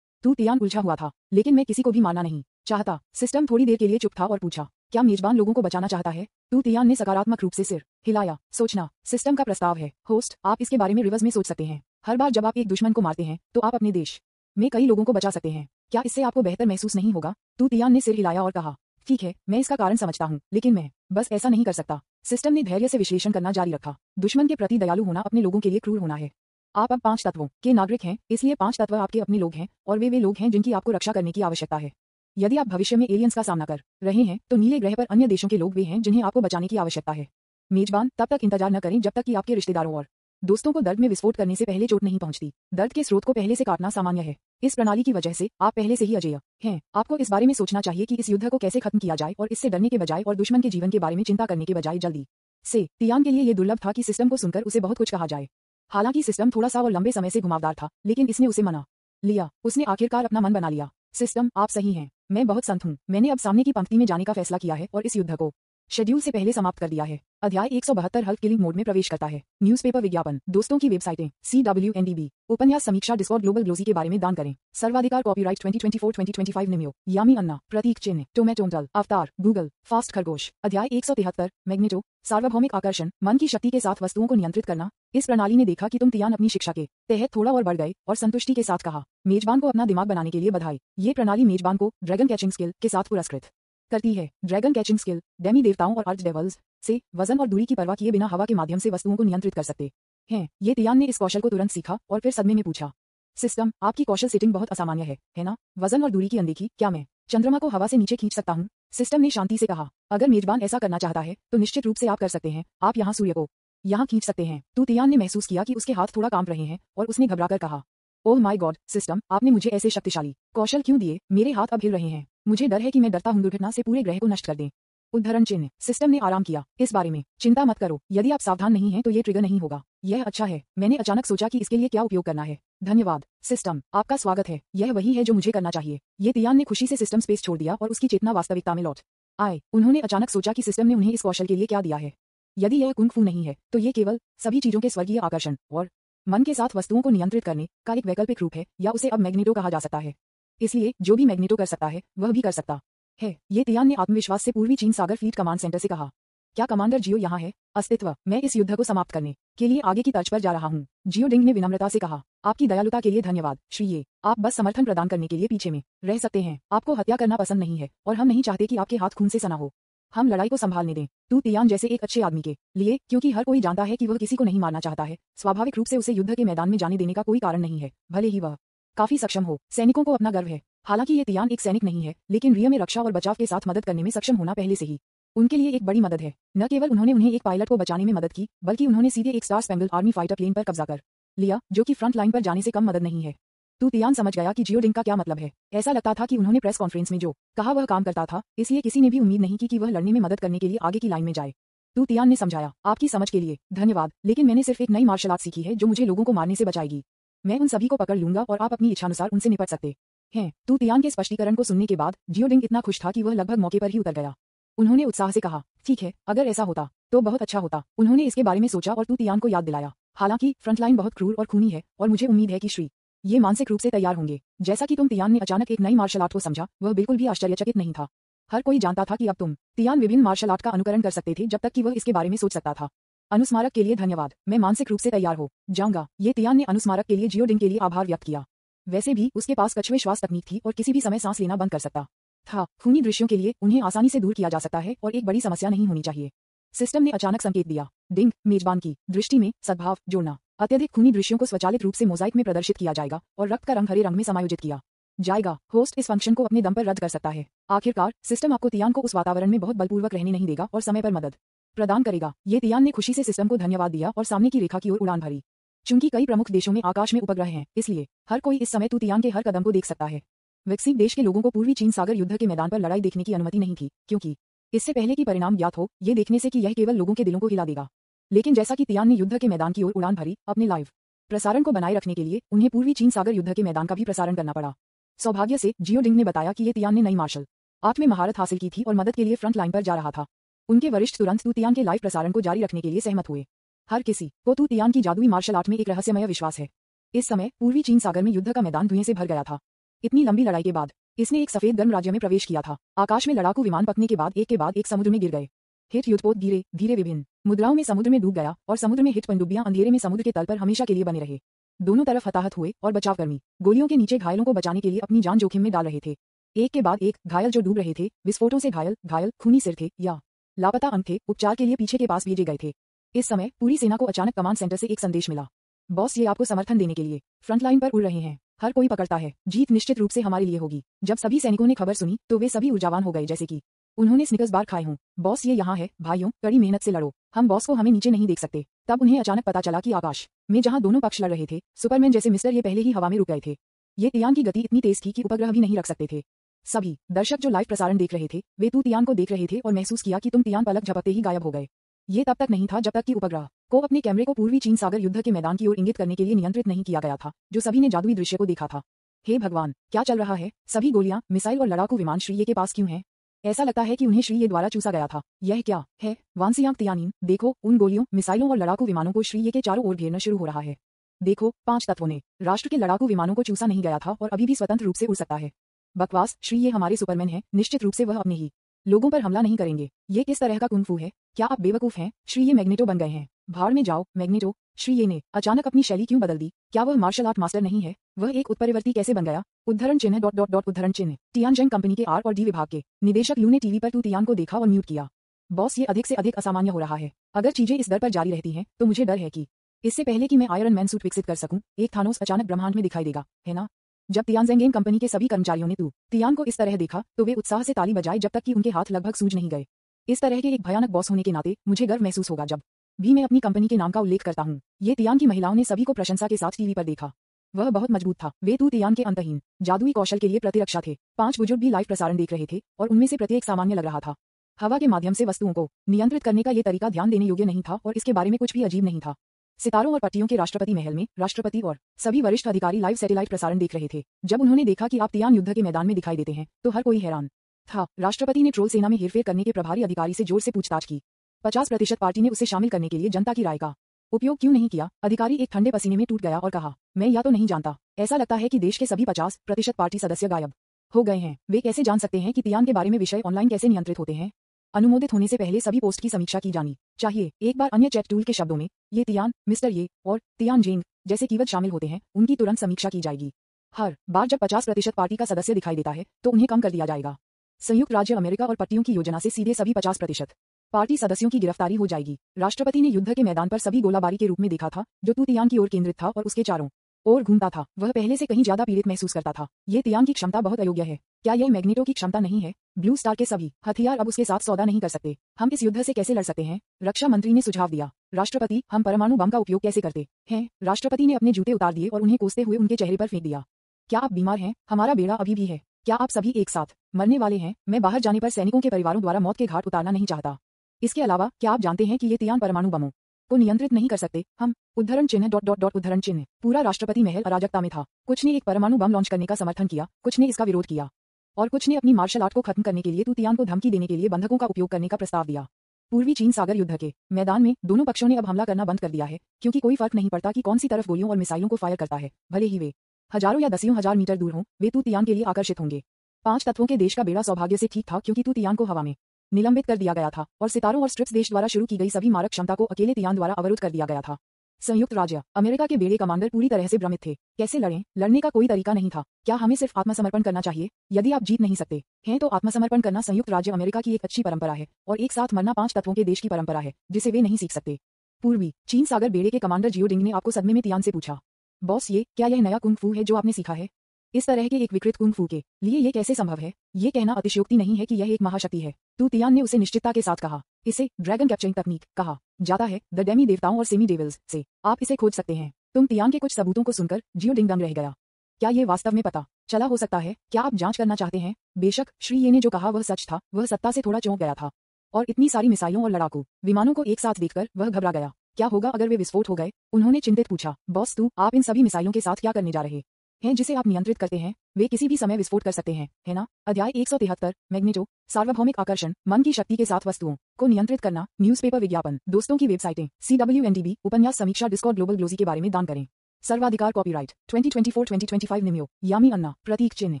तू तियान उलझा हुआ था, लेकिन मैं किसी को भी मारना नहीं चाहता। सिस्टम थोड़ी देर के लिए चुप था और पूछा, क्या मेजबान लोगों को बचाना चाहता है? तू तियान ने सकारात्मक रूप से सिर हिलाया। सोचना सिस्टम का प्रस्ताव है। होस्ट, आप इसके बारे में रिवर्स में सोच सकते हैं। हर बार जब आप एक दुश्मन को मारते हैं तो आप अपने देश में कई लोगों को बचा सकते हैं। क्या इससे आपको बेहतर महसूस नहीं होगा? तू तियान ने सिर हिलाया और कहा, ठीक है, मैं इसका कारण समझता हूँ, लेकिन मैं बस ऐसा नहीं कर सकता। सिस्टम ने धैर्य से विश्लेषण करना जारी रखा। दुश्मन के प्रति दयालु होना अपने लोगों के लिए क्रूर होना है। आप अब 5 तत्वों के नागरिक हैं, इसलिए 5 तत्व आपके अपने लोग हैं और वे लोग हैं जिनकी आपको रक्षा करने की आवश्यकता है। यदि आप भविष्य में एलियंस का सामना कर रहे हैं तो नीले ग्रह पर अन्य देशों के लोग वे हैं जिन्हें आपको बचाने की आवश्यकता है। मेजबान, तब तक इंतजार न करें जब तक कि आपके रिश्तेदारों और दोस्तों को दर्द में विस्फोट करने से पहले चोट नहीं पहुंचती। दर्द के स्रोत को पहले से काटना सामान्य है। इस प्रणाली की वजह से आप पहले से ही अजेय हैं। आपको इस बारे में सोचना चाहिए कि इस युद्ध को कैसे खत्म किया जाए और इससे डरने के बजाय और दुश्मन के जीवन के बारे में चिंता करने के बजाय जल्दी से। तियान के लिए ये दुर्लभ था कि सिस्टम को सुनकर उसे बहुत कुछ कहा जाए। हालांकि सिस्टम थोड़ा सा और लंबे समय से घुमावदार था, लेकिन इसने उसे मना लिया। उसने आखिरकार अपना मन बना लिया। सिस्टम, आप सही हैं। मैं बहुत संत हूँ। मैंने अब सामने की पंक्ति में जाने का फैसला किया है और इस युद्ध को शेड्यूल से पहले समाप्त कर दिया है। अध्याय 172 हल्क किलिंग मोड में प्रवेश करता है। न्यूज़पेपर विज्ञापन, दोस्तों की वेबसाइटें, CWNDB, उपन्यास समीक्षा, डिस्कॉर्ड, ग्लोबल ग्लोसी के बारे में दान करें। सर्वाधिकार, कॉपीराइट 2024-2025 निम्यो, यामी अन्ना, प्रतीक चिन्ह, टोमेटोंटल, अवतार, गूगल, फास्ट खरगोश। अध्याय 173 मैग्नेटो, सार्वभौमिक आकर्षण, मन की शक्ति के साथ वस्तुओं को नियंत्रित करना। इस प्रणाली ने देखा कि तुम तियान अपनी शिक्षा के तहत थोड़ा और बढ़ गए और संतुष्टि के साथ कहा, मेजबान को अपना दिमाग बनाने के लिए बधाई। ये प्रणाली मेजबान को ड्रैगन कैचिंग स्किल के साथ पुरस्कृत करती है। ड्रैगन कैचिंग स्किल, डेमी देवताओं और अर्च डेवल्स से वजन और दूरी की परवाह किए बिना हवा के माध्यम से वस्तुओं को नियंत्रित कर सकते हैं। ये तियान ने इस कौशल को तुरंत सीखा और फिर सदमे में पूछा, सिस्टम, आपकी कौशल सेटिंग बहुत असामान्य है ना? वजन और दूरी की अनदेखी, क्या मैं चंद्रमा को हवा से नीचे खींच सकता हूँ? सिस्टम ने शांति से कहा, अगर मेजबान ऐसा करना चाहता है तो निश्चित रूप से आप कर सकते हैं। आप यहाँ सूर्य को यहाँ खींच सकते हैं। तो तियान ने महसूस किया कि उसके हाथ थोड़ा कांप रहे हैं और उसने घबराकर कहा, ओह माय गॉड सिस्टम, आपने मुझे ऐसे शक्तिशाली कौशल क्यों दिए? मेरे हाथ अब हिल रहे हैं। मुझे डर है कि मैं डरता हूँ दुर्घटना से पूरे ग्रह को नष्ट कर दें। उद्धरण चिन्ह। सिस्टम ने आराम किया। इस बारे में चिंता मत करो। यदि आप सावधान नहीं हैं तो ये ट्रिगर नहीं होगा। यह अच्छा है। मैंने अचानक सोचा कि इसके लिए क्या उपयोग करना है। धन्यवाद सिस्टम, आपका स्वागत है। यह वही है जो मुझे करना चाहिए। ये तियान ने खुशी से सिस्टम स्पेस छोड़ दिया और उसकी चेतना वास्तविकता में लौट आए। उन्होंने अचानक सोचा कि सिस्टम ने उन्हें इस कौशल के लिए क्या दिया है। यदि यह कुंग फू नहीं है तो ये केवल सभी चीजों के स्वर्गीय आकर्षण और मन के साथ वस्तुओं को नियंत्रित करने का एक वैकल्पिक रूप है, या उसे अब मैग्नेटो कहा जा सकता है। इसलिए जो भी मैग्नेटो कर सकता है वह भी कर सकता है। ये तियान ने आत्मविश्वास से पूर्वी चीन सागर फ्लीट कमांड सेंटर से कहा, क्या कमांडर जियो यहाँ है? अस्तित्व, मैं इस युद्ध को समाप्त करने के लिए आगे की तर्ज पर जा रहा हूँ। जियो डिंग ने विनम्रता से कहा, आपकी दयालुता के लिए धन्यवाद श्री ये। आप बस समर्थन प्रदान करने के लिए पीछे में रह सकते हैं। आपको हत्या करना पसंद नहीं है और हम नहीं चाहते कि आपके हाथ खून से सना हो। हम लड़ाई को संभालने दें। तू तियान जैसे एक अच्छे आदमी के लिए, क्योंकि हर कोई जानता है कि वह किसी को नहीं मारना चाहता है, स्वाभाविक रूप से उसे युद्ध के मैदान में जाने देने का कोई कारण नहीं है, भले ही वह काफी सक्षम हो। सैनिकों को अपना गर्व है। हालांकि ये तियान एक सैनिक नहीं है, लेकिन रिया में रक्षा और बचाव के साथ मदद करने में सक्षम होना पहले से ही उनके लिए एक बड़ी मदद है। न केवल उन्होंने उन्हें एक पायलट को बचाने में मदद की, बल्कि उन्होंने सीधे एक star spangled army fighter plane पर कब्जा कर लिया, जो कि फ्रंट लाइन पर जाने से कम मदद नहीं है। तू तियान समझ गया कि जियो डिंग का क्या मतलब है। ऐसा लगता था कि उन्होंने प्रेस कॉन्फ्रेंस में जो कहा वह काम करता था, इसलिए किसी ने भी उम्मीद नहीं की कि वह लड़ने में मदद करने के लिए आगे की लाइन में जाए। तू तियान ने समझाया, आपकी समझ के लिए धन्यवाद, लेकिन मैंने सिर्फ एक नई मार्शल आर्ट सीखी है जो मुझे लोगों को मारने से बचाएगी। मैं उन सभी को पकड़ लूंगा और आप अपनी इच्छानुसार उनसे निपट सकते हैं। तू तियान के स्पष्टीकरण को सुनने के बाद जियो डिंग इतना खुश था कि वह लगभग मौके पर ही उतर गया। उन्होंने उत्साह से कहा, ठीक है, अगर ऐसा होता तो बहुत अच्छा होता। उन्होंने इसके बारे में सोचा और तू तियान को याद दिलाया, हालांकि फ्रंटलाइन बहुत क्रूर और खूनी है और मुझे उम्मीद है कि श्री ये मानसिक रूप से तैयार होंगे। जैसा कि तुम तियान ने अचानक एक नई मार्शल आर्ट को समझा, वह बिल्कुल भी आश्चर्यचकित नहीं था। हर कोई जानता था कि अब तुम तियान विभिन्न मार्शल आर्ट का अनुकरण कर सकते थे जब तक कि वह इसके बारे में सोच सकता था। अनुस्मारक के लिए धन्यवाद, मैं मानसिक रूप से तैयार हो जाऊंगा। ये तियान ने अनुस्मारक के लिए जियो डिंग के लिए आभार व्यक्त किया। वैसे भी उसके पास कछुए श्वास तकनीक थी और किसी भी समय सांस लेना बंद कर सकता था। खूनी दृश्यों के लिए उन्हें आसानी से दूर किया जा सकता है और एक बड़ी समस्या नहीं होनी चाहिए। सिस्टम ने अचानक संकेत दिया, डिंग, मेजबान की दृष्टि में सद्भाव जोड़ना। अत्यधिक खूनी दृश्यों को स्वचालित रूप से मोजाइक में प्रदर्शित किया जाएगा और रक्त का रंग हरे रंग में समायोजित किया जाएगा। होस्ट इस फंक्शन को अपने दम पर रद्द कर सकता है। आखिरकार सिस्टम आपको तियान को उस वातावरण में बहुत बलपूर्वक रहने नहीं देगा और समय पर मदद प्रदान करेगा। ये तियान ने खुशी से सिस्टम को धन्यवाद दिया और सामने की रेखा की ओर उड़ान भरी। चूंकि कई प्रमुख देशों में आकाश में उपग्रह हैं, इसलिए हर कोई इस समय तू तियान के हर कदम को देख सकता है। विकसित देश के लोगों को पूर्वी चीन सागर युद्ध के मैदान पर लड़ाई देखने की अनुमति नहीं थी, क्योंकि इससे पहले कि परिणाम ज्ञात हो, ये देखने से कि यह केवल लोगों के दिलों को हिला देगा। लेकिन जैसा कि तियान ने युद्ध के मैदान की ओर उड़ान भरी, अपने लाइव प्रसारण को बनाए रखने के लिए उन्हें पूर्वी चीन सागर युद्ध के मैदान का भी प्रसारण करना पड़ा। सौभाग्य से जियो डिंग ने बताया कि ये तियान ने नई मार्शल आर्ट में महारत हासिल की थी और मदद के लिए फ्रंट लाइन पर जा रहा था। उनके वरिष्ठ तुरंत तू तियान के लाइव प्रसारण को जारी रखने के लिए सहमत हुए। हर किसी को तू तियान की जादुई मार्शल आर्ट में एक रहस्यमय विश्वास है। इस समय पूर्वी चीन सागर में युद्ध का मैदान धुएं से भर गया था। इतनी लंबी लड़ाई के बाद इसने एक सफेद गर्म राज्य में प्रवेश किया था। आकाश में लड़ाकू विमान पकने के बाद एक समुद्र में गिर गए। हिट युद्धपोत धीरे धीरे विभिन्न मुद्राओं में समुद्र में डूब गया और समुद्र में हिट पनडुब्बियां अंधेरे में समुद्र के तल पर हमेशा के लिए बने रहे। दोनों तरफ हताहत हुए और बचावकर्मी गोलियों के नीचे घायलों को बचाने के लिए अपनी जान जोखिम में डाल रहे थे। एक के बाद एक घायल जो डूब रहे थे, विस्फोटों से घायल खूनी सिर थे या लापता अंग थे, उपचार के लिए पीछे के पास भेजे गए थे। इस समय पूरी सेना को अचानक कमांड सेंटर से एक संदेश मिला, बॉस, ये आपको समर्थन देने के लिए फ्रंटलाइन पर उड़ रहे हैं। हर कोई पकड़ता है, जीत निश्चित रूप से हमारे लिए होगी। जब सभी सैनिकों ने खबर सुनी तो वे सभी ऊर्जावान हो गए, जैसे कि उन्होंने स्निकर्स बार खाए हों। बॉस ये यहाँ है, भाइयों, कड़ी मेहनत से लड़ो। हम बॉस को हमें नीचे नहीं देख सकते। तब उन्हें अचानक पता चला कि आकाश में जहाँ दोनों पक्ष लड़ रहे थे, सुपरमैन जैसे मिस्टर ये पहले ही हवा में रुक गए थे। ये तियान की गति इतनी तेज थी कि उपग्रह भी नहीं रख सकते थे। सभी दर्शक जो लाइव प्रसारण देख रहे थे, वे तू तियान को देख रहे थे और महसूस किया कि तुम तियान पलक झपकते ही गायब हो गए। ये तब तक नहीं था जब तक कि उपग्रह को अपने कैमरे को पूर्वी चीन सागर युद्ध के मैदान की ओर इंगित करने के लिए नियंत्रित नहीं किया गया था, जो सभी ने जादुई दृश्य को देखा था। हे भगवान, क्या चल रहा है? सभी गोलियां, मिसाइल और लड़ाकू विमान श्रीये के पास क्यों हैं? ऐसा लगता है कि उन्हें श्रीये द्वारा चूसा गया था। यह क्या है? वांसियांग तियानीन, देखो, उन गोलियों, मिसाइलों और लड़ाकू विमानों को श्रीये के चारों ओर घेरना शुरू हो रहा है। देखो, 5 तत्वों ने राष्ट्र के लड़ाकू विमानों को चूसा नहीं गया था और अभी भी स्वतंत्र रूप से उड़ सकता है। बकवास, श्रीये हमारे सुपरमैन है, निश्चित रूप से वह अपने ही लोगों पर हमला नहीं करेंगे। ये किस तरह का कुंफू है? क्या आप बेवकूफ हैं? श्रीये मैग्नेटो बन गए हैं। भाड़ में जाओ, मैग्नेटो। श्रीये ने अचानक अपनी शैली क्यों बदल दी? क्या वह मार्शल आर्ट मास्टर नहीं है? वह एक उत्परिवर्ती कैसे बन गया? उद्धरण चिन्ह डॉट डॉट डॉट उद्धरण चिन्ह। तियानजंग कंपनी के आर और डी विभाग के निदेशक लू ने टीवी पर तू तियान को देखा और म्यूट किया। बॉस, ये अधिक से अधिक असामान्य हो रहा है। अगर चीजें इस दर पर जारी रहती हैं, तो मुझे डर है कि इससे पहले कि मैं आयरन मैन सूट विकसित कर सकूं, एक थानोस अचानक ब्रह्मांड में दिखाई देगा, है ना? जब तियानजेंगेन कंपनी के सभी कर्मचारियों ने तू तियान को इस तरह देखा, तो वे उत्साह से ताली बजाए जब तक कि उनके हाथ लगभग सूज नहीं गए। इस तरह के एक भयानक बॉस होने के नाते मुझे गर्व महसूस होगा जब भी मैं अपनी कंपनी के नाम का उल्लेख करता हूँ। ये तियान की महिलाओं ने सभी को प्रशंसा के साथ टीवी पर देखा। वह बहुत मजबूत था। वे तू तियान के अंतहीन जादुई कौशल के लिए प्रतिरक्षा थे। 5 बुजुर्ग भी लाइव प्रसारण देख रहे थे और उनमें से प्रत्येक सामान्य लग रहा था। हवा के माध्यम से वस्तुओं को नियंत्रित करने का ये तरीका ध्यान देने योग्य नहीं था और इसके बारे में कुछ भी अजीब नहीं था। सितारों और पट्टियों के राष्ट्रपति महल में राष्ट्रपति और सभी वरिष्ठ अधिकारी लाइव सैटेलाइट प्रसारण देख रहे थे। जब उन्होंने देखा कि आप तियान युद्ध के मैदान में दिखाई देते हैं, तो हर कोई हैरान था। राष्ट्रपति ने ट्रोल सेना में हेरफेर करने के प्रभारी अधिकारी से जोर से पूछताछ की। 50% पार्टी ने उसे शामिल करने के लिए जनता की राय का उपयोग क्यों नहीं किया? अधिकारी एक ठंडे पसीने में टूट गया और कहा, मैं या तो नहीं जानता। ऐसा लगता है कि देश के सभी 50% पार्टी सदस्य गायब हो गए हैं। वे कैसे जान सकते हैं कि तियान के बारे में विषय ऑनलाइन कैसे नियंत्रित होते हैं? अनुमोदित होने से पहले सभी पोस्ट की समीक्षा की जानी चाहिए। एक बार अन्य चैट टूल के शब्दों में ये तियान, मिस्टर ये और तियान जेंग जैसे कीवर्ड शामिल होते हैं, उनकी तुरंत समीक्षा की जाएगी। हर बार जब 50% पार्टी का सदस्य दिखाई देता है, तो उन्हें कम कर दिया जाएगा। संयुक्त राज्य अमेरिका और पट्टियों की योजना से सीधे सभी 50% पार्टी सदस्यों की गिरफ्तारी हो जाएगी। राष्ट्रपति ने युद्ध के मैदान पर सभी गोलाबारी के रूप में देखा था, जो तू तियान की ओर केंद्रित था और उसके चारों ओर घूमता था। वह पहले से कहीं ज्यादा पीड़ित महसूस करता था। ये तियान की क्षमता बहुत अयोग्य है। क्या यह मैग्नेटो की क्षमता नहीं है? ब्लू स्टार के सभी हथियार अब उसके साथ सौदा नहीं कर सकते। हम इस युद्ध से कैसे लड़ सकते हैं? रक्षा मंत्री ने सुझाव दिया। राष्ट्रपति, हम परमाणु बम का उपयोग कैसे करते हैं? राष्ट्रपति ने अपने जूते उतार दिए और उन्हें कोसते हुए उनके चेहरे पर फेंक दिया। क्या आप बीमार हैं? हमारा बेड़ा अभी भी है। क्या आप सभी एक साथ मरने वाले हैं? मैं बाहर जाने पर सैनिकों के परिवारों द्वारा मौत के घाट उतारना नहीं चाहता। इसके अलावा, क्या आप जानते हैं कि ये तियान परमाणु बमों को नियंत्रित नहीं कर सकते? हम उद्धरण चिन्ह डॉट डॉट डॉट उद्धरण चिन्ह। पूरा राष्ट्रपति महल अराजकता में था। कुछ ने एक परमाणु बम लॉन्च करने का समर्थन किया, कुछ ने इसका विरोध किया और कुछ ने अपनी मार्शल आर्ट को खत्म करने के लिए तू तियान को धमकी देने के लिए बंधकों का उपयोग करने का प्रस्ताव दिया। पूर्वी चीन सागर युद्ध के मैदान में दोनों पक्षों ने अब हमला करना बंद कर दिया है, क्योंकि कोई फर्क नहीं पड़ता कि कौन सी तरफ गोलियों और मिसाइलों को फायर करता है, भले ही वे हजारों या दसियों हजार मीटर दूर हों। वे तू तियान के लिए आकर्षित होंगे। 5 तत्वों के देश का बेड़ा सौभाग्य से ठीक था, क्योंकि तू तियान को हवा में निलंबित कर दिया गया था और सितारों और स्ट्रिप्स देश द्वारा शुरू की गई सभी मारक क्षमता को अकेले तियान द्वारा अवरुद्ध कर दिया गया था। संयुक्त राज्य अमेरिका के बेड़े कमांडर पूरी तरह से भ्रमित थे। कैसे लड़ें? लड़ने का कोई तरीका नहीं था। क्या हमें सिर्फ आत्मसमर्पण करना चाहिए? यदि आप जीत नहीं सकते हैं तो आत्मसमर्पण करना संयुक्त राज्य अमेरिका की एक अच्छी परंपरा है और एक साथ मरना 5 तत्वों के देश की परंपरा है, जिसे वे नहीं सीख सकते। पूर्वी चीन सागर बेड़े के कमांडर जियो डिंग ने आपको सदमे में तियान से पूछा, बॉस, क्या यह नया कुंग फू है जो आपने सीखा है? इस तरह के एक विकृत कुंग फू के लिए ये कैसे संभव है? ये कहना अतिशयोक्ति नहीं है कि यह एक महाशक्ति है। तू तियान ने उसे निश्चितता के साथ कहा। इसे ड्रैगन कैप्चरिंग तकनीक कहा जाता है। द डेमी देवताओं और सेमी डेविल्स से आप इसे खोज सकते हैं। तुम तियान के कुछ सबूतों को सुनकर जियो डिंग दंग रह गया। क्या ये वास्तव में पता चला हो सकता है? क्या आप जांच करना चाहते हैं? बेशक, श्री ये ने जो कहा वह सच था। वह सत्ता से थोड़ा चौंक गया था और इतनी सारी मिसाइलों और लड़ाकू विमानों को एक साथ देखकर वह घबरा गया। क्या होगा अगर वे विस्फोट हो गए? उन्होंने चिंतित पूछा। बॉस, आप इन सभी मिसाइलों के साथ क्या करने जा रहे हैं जिसे आप नियंत्रित करते हैं? वे किसी भी समय विस्फोट कर सकते हैं, है ना? अध्याय 173 मैग्नेटो सार्वभौमिक आकर्षण, मन की शक्ति के साथ वस्तुओं को नियंत्रित करना। न्यूज़पेपर विज्ञापन, दोस्तों की वेबसाइटें, CWNDB, उपन्यास समीक्षा, डिस्कॉर्ड, ग्लोबल ग्लोजी के बारे में दान करें। सर्वाधिकार कॉपीराइट 2024-2025 निम्यो, यामी अन्ना, प्रतीक चिन्ह,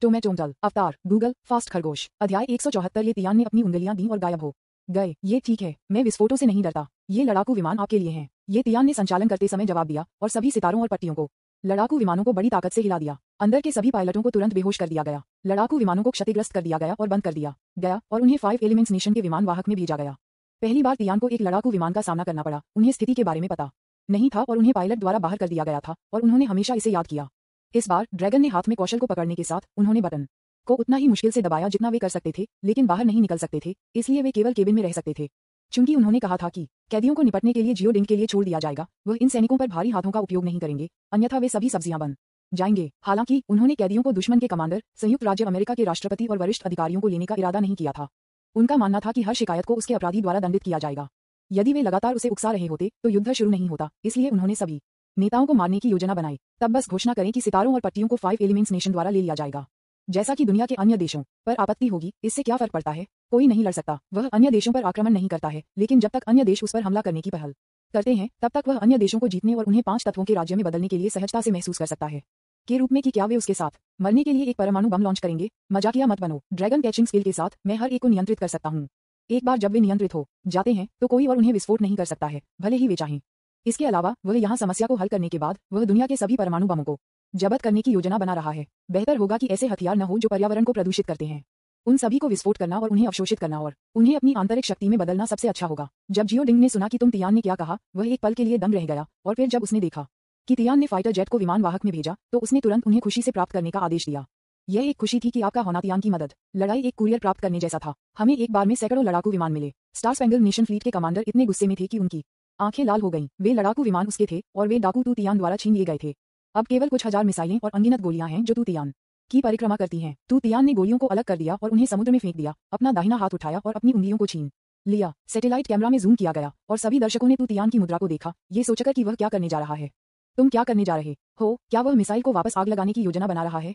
टोमेटोमटल, अवतार, गूगल, फास्ट खरगोश। अध्याय 174 ये तियान ने अपनी उंगलियां दी और गायब हो गए। ये ठीक है, मैं विस्फोटों से नहीं डरता। ये लड़ाकू विमान आपके लिए हैं। ये तियान ने संचालन करते समय जवाब दिया और सभी सितारों और पट्टियों को लड़ाकू विमानों को बड़ी ताकत से हिला दिया। अंदर के सभी पायलटों को तुरंत बेहोश कर दिया गया। लड़ाकू विमानों को क्षतिग्रस्त कर दिया गया और बंद कर दिया गया और उन्हें 5 एलिमेंट्स नेशन के विमान वाहक में भेजा गया। पहली बार तियान को एक लड़ाकू विमान का सामना करना पड़ा। उन्हें स्थिति के बारे में पता नहीं था और उन्हें पायलट द्वारा बाहर कर दिया गया था और उन्होंने हमेशा इसे याद किया। इस बार ड्रैगन ने हाथ में कौशल को पकड़ने के साथ उन्होंने बटन को उतना ही मुश्किल से दबाया जितना वे कर सकते थे, लेकिन बाहर नहीं निकल सकते थे, इसलिए वे केवल केबिन में रह सकते थे। चूंकि उन्होंने कहा था कि कैदियों को निपटने के लिए जियोडिंग के लिए छोड़ दिया जाएगा, वह इन सैनिकों पर भारी हाथों का उपयोग नहीं करेंगे, अन्यथा वे सभी सब्जियां बन जाएंगे। हालांकि उन्होंने कैदियों को दुश्मन के कमांडर, संयुक्त राज्य अमेरिका के राष्ट्रपति और वरिष्ठ अधिकारियों को लेने का इरादा नहीं किया था। उनका मानना था कि हर शिकायत को उसके अपराधी द्वारा दंडित किया जाएगा। यदि वे लगातार उसे उकसा रहे होते तो युद्ध शुरू नहीं होता, इसलिए उन्होंने सभी नेताओं को मारने की योजना बनाई। तब बस घोषणा करें कि सितारों और पट्टियों को 5 एलिमेंट्स नेशन द्वारा ले लिया जाएगा। जैसा कि दुनिया के अन्य देशों पर आपत्ति होगी, इससे क्या फर्क पड़ता है, कोई नहीं लड़ सकता। वह अन्य देशों पर आक्रमण नहीं करता है, लेकिन जब तक अन्य देश उस पर हमला करने की पहल करते हैं, तब तक वह अन्य देशों को जीतने और उन्हें 5 तत्वों के राज्य में बदलने के लिए सहजता से महसूस कर सकता है। के रूप में कि क्या वे उसके साथ मरने के लिए एक परमाणु बम लॉन्च करेंगे। मजाकिया मत बनो। ड्रैगन कैचिंग स्किल के साथ मैं हर एक को नियंत्रित कर सकता हूँ। एक बार जब वे नियंत्रित हो जाते हैं तो कोई और उन्हें विस्फोट नहीं कर सकता है, भले ही वे चाहें। इसके अलावा वह यहाँ समस्या को हल करने के बाद वह दुनिया के सभी परमाणु बमों को जब्त करने की योजना बना रहा है। बेहतर होगा कि ऐसे हथियार न हो जो पर्यावरण को प्रदूषित करते हैं। उन सभी को विस्फोट करना और उन्हें अवशोषित करना और उन्हें अपनी आंतरिक शक्ति में बदलना सबसे अच्छा होगा। जब जियोडिंग ने सुना कि तुम तियान ने क्या कहा, वह एक पल के लिए दंग रह गया, और फिर जब उसने देखा कि तियान ने फाइटर जेट को विमान वाहक में भेजा, तो उसने तुरंत उन्हें खुशी से प्राप्त करने का आदेश दिया। यह एक खुशी थी कि आपका होना तियान की मदद लड़ाई एक कुरियर प्राप्त करने जैसा था। हमें एक बार में सैकड़ों लड़ाकू विमान मिले। स्टार स्पैंगल नेशन फ्लीट के कमांडर इतने गुस्से में थे कि उनकी आंखें लाल हो गईं। वे लड़ाकू विमान उसके थे और वे डाकू तू तियान द्वारा छीन लिए गए थे। अब केवल कुछ हजार मिसाइलें और अनगिनत गोलियां हैं जो तू तियान की परिक्रमा करती हैं। तू तियान ने गोलियों को अलग कर दिया और उन्हें समुद्र में फेंक दिया, अपना दाहिना हाथ उठाया और अपनी उंगलियों को छीन लिया। सैटेलाइट कैमरा में जूम किया गया और सभी दर्शकों ने तू तियान की मुद्रा को देखा, ये सोचकर कि वह क्या करने जा रहा है। तुम क्या करने जा रहे हो? क्या वह मिसाइल को वापस आग लगाने की योजना बना रहा है?